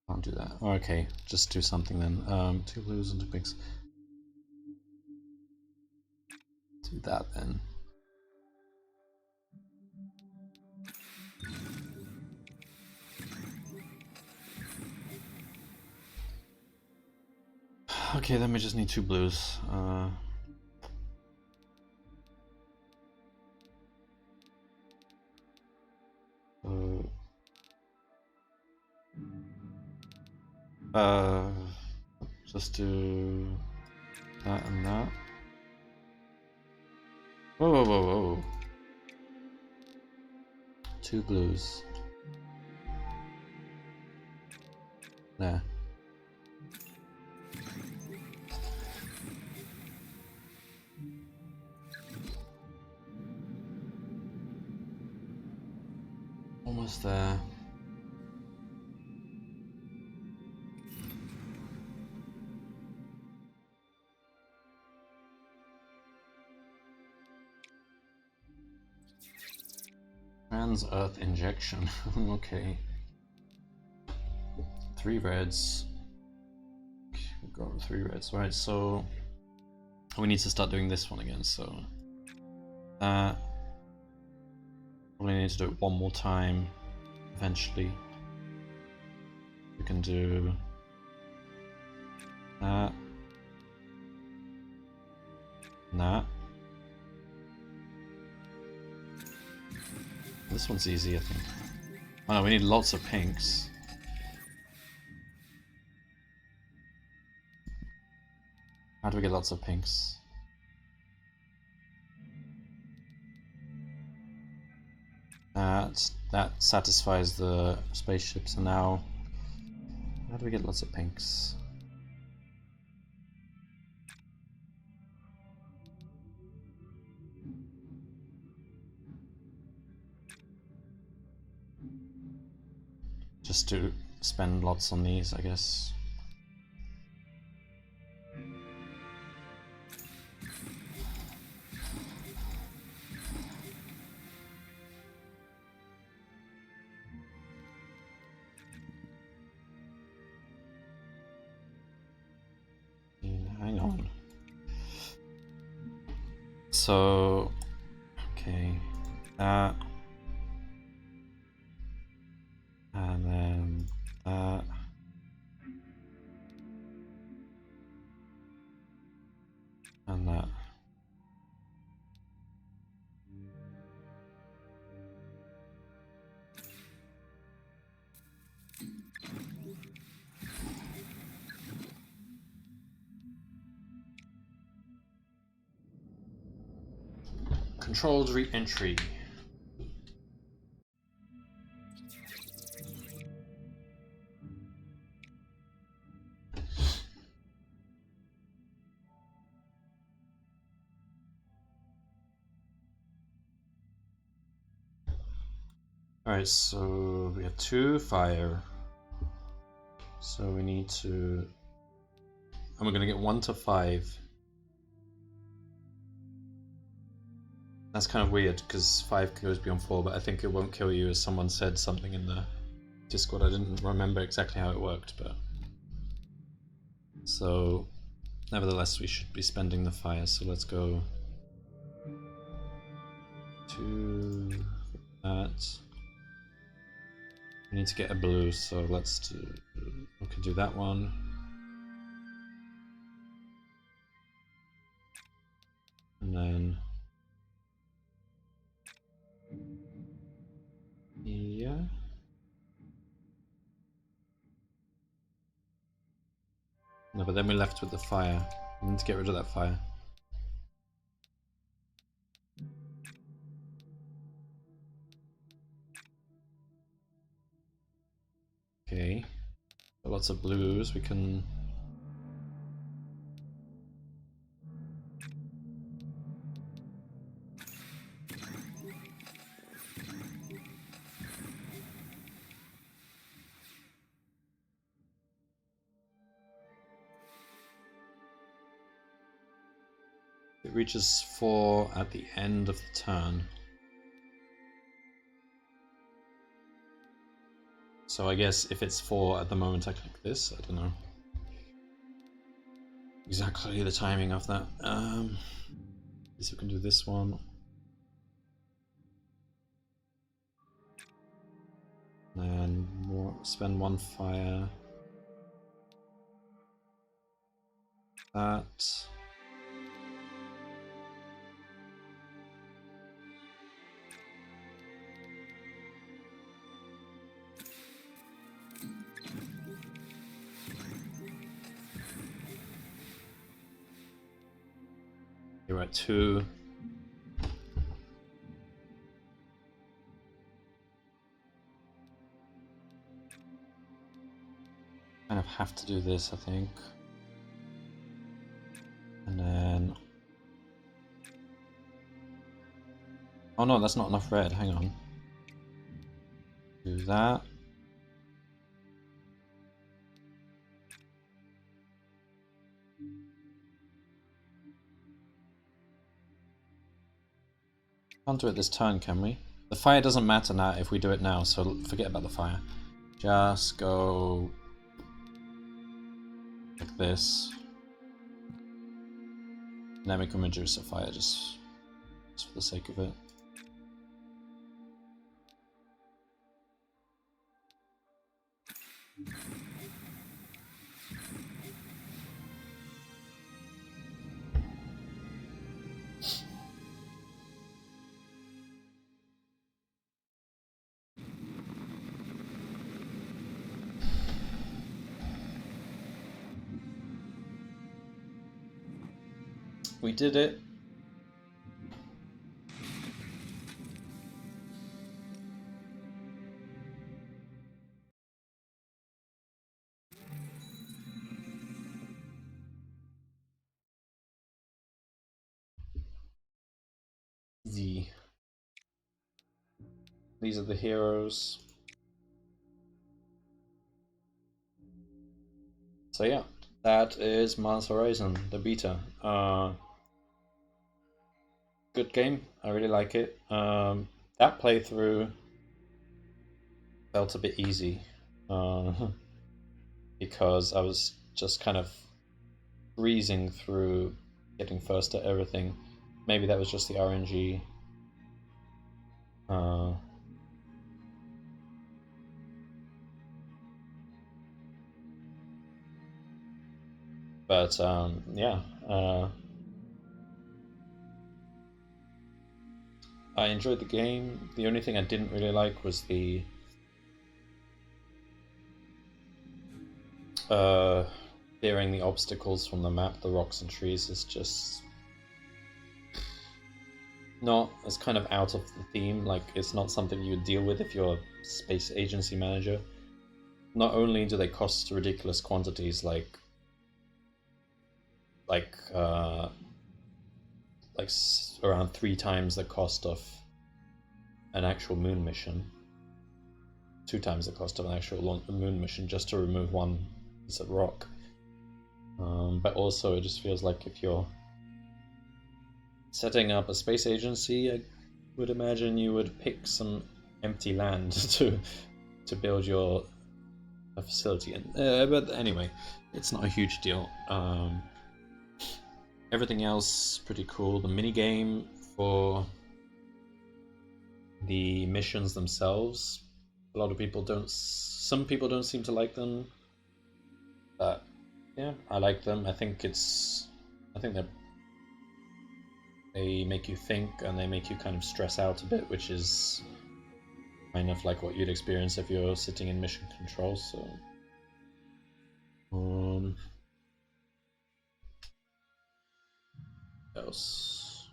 Can't do that. Okay, just do something then. 2 blues and 2 pinks. Do that then. Okay, then we just need 2 blues. Just do that and that. Whoa, whoa, whoa, whoa. 2 blues. There. Almost there. Trans-Earth injection. Okay. 3 reds. We've got 3 reds, right? So we need to start doing this one again. So probably need to do it one more time. Eventually, we can do that. And that. This one's easy, I think. Oh no, we need lots of pinks. How do we get lots of pinks? That satisfies the spaceships, and now how do we get lots of pinks? just to spend lots on these, I guess. Hang on. So, okay, that, and then that, and that. Controlled re-entry. Alright, so we have 2 fire. So we need to... And we're gonna get 1 to 5. That's kind of weird, because 5 goes beyond 4, but I think it won't kill you, as someone said something in the Discord. I didn't remember exactly how it worked, but... So, nevertheless, we should be spending the fire, so let's go... to... that. We need to get a blue, so let's do... we can do that one. And then... yeah. No, but then we're left with the fire. We need to get rid of that fire. Okay. Got lots of blues. We can... It reaches 4 at the end of the turn. So I guess if it's 4 at the moment I click this, I don't know exactly the timing of that. Guess we can do this one. And more, spend 1 fire. That. You're at 2. Kind of have to do this, I think. And then... oh no, that's not enough red, hang on. Do that. Can't do it this turn, can we? The fire doesn't matter now if we do it now, so forget about the fire. Just go like this. And then we can reduce the fire just for the sake of it. We did it. Easy. These are the heroes. So yeah, that is Mars Horizon, the beta. Good game. I really like it. That playthrough felt a bit easy because I was just kind of breezing through, getting first at everything. Maybe that was just the RNG. But yeah, I enjoyed the game. The only thing I didn't really like was the clearing the obstacles from the map. The rocks and trees is just not, it's kind of out of the theme. Like, it's not something you would deal with if you're a space agency manager. Not only do they cost ridiculous quantities, like around 3 times the cost of an actual moon mission, 2 times the cost of an actual moon mission just to remove one piece of rock. But also, it just feels like if you're setting up a space agency, I would imagine you would pick some empty land to build your facility in. But anyway, it's not a huge deal. Everything else pretty cool. The minigame for the missions themselves, a lot of people don't. Some people don't seem to like them, but yeah, I like them. I think they make you think and they make you kind of stress out a bit, which is kind of like what you'd experience if you're sitting in mission control. So, what else?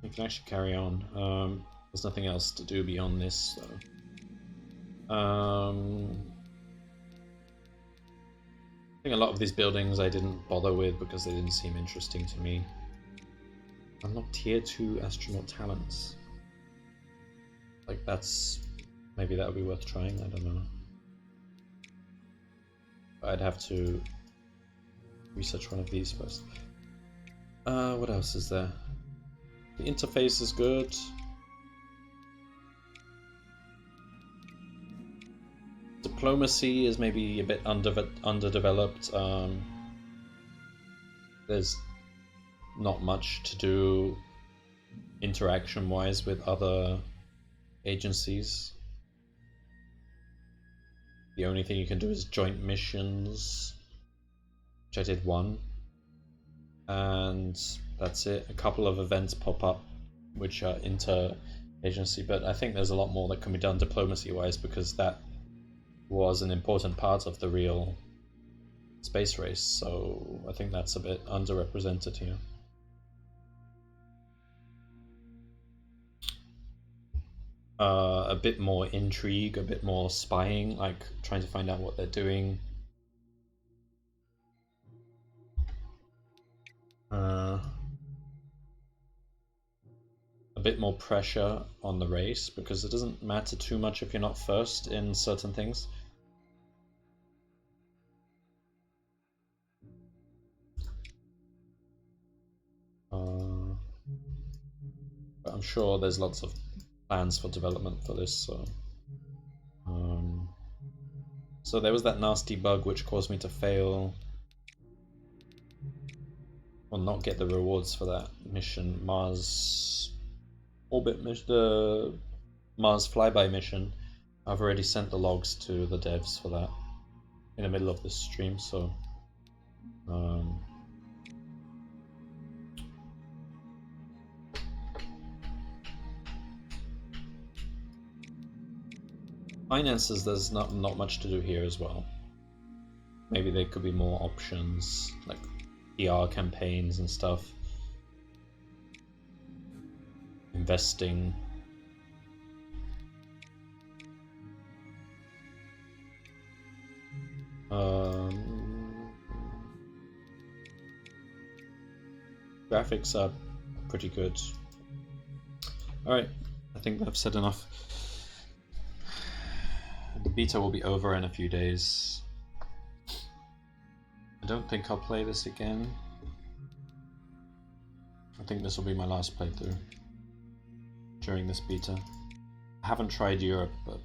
We can actually carry on. There's nothing else to do beyond this, so. I think a lot of these buildings I didn't bother with because they didn't seem interesting to me. Unlock tier 2 astronaut talents. Like, maybe that would be worth trying, I don't know. But I'd have to research one of these first. What else is there? The interface is good. Diplomacy is maybe a bit underdeveloped. There's not much to do interaction-wise with other agencies. The only thing you can do is joint missions, which I did one, and that's it. A couple of events pop up which are inter-agency, but I think there's a lot more that can be done diplomacy-wise because that was an important part of the real space race, so I think that's a bit underrepresented here. A bit more intrigue, a bit more spying, like trying to find out what they're doing. A bit more pressure on the race, because it doesn't matter too much if you're not first in certain things. But I'm sure there's lots of plans for development for this, so... So there was that nasty bug which caused me to fail, or not get the rewards for that mission, Mars Orbit mission, the Mars flyby mission. I've already sent the logs to the devs for that in the middle of this stream, so finances, there's not much to do here as well. Maybe there could be more options, like PR campaigns and stuff. Investing. Graphics are pretty good. Alright, I think I've said enough. beta will be over in a few days. I don't think I'll play this again. I think this will be my last playthrough during this beta. I haven't tried Europe, but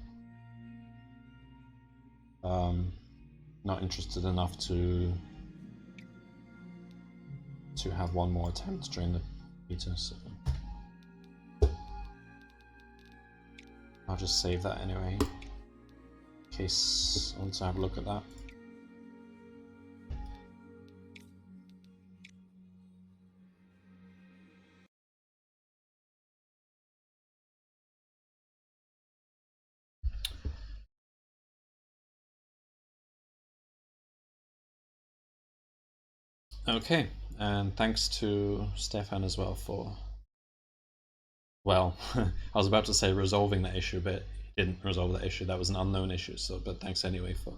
not interested enough to have one more attempt during the beta, so I'll just save that anyway, in case I want to have a look at that. Okay, and thanks to Stefan as well for, well, I was about to say resolving that issue, but he didn't resolve that issue. That was an unknown issue, so, but thanks anyway for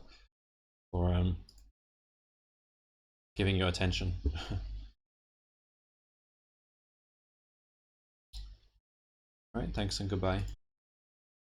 giving your attention. Alright, thanks and goodbye.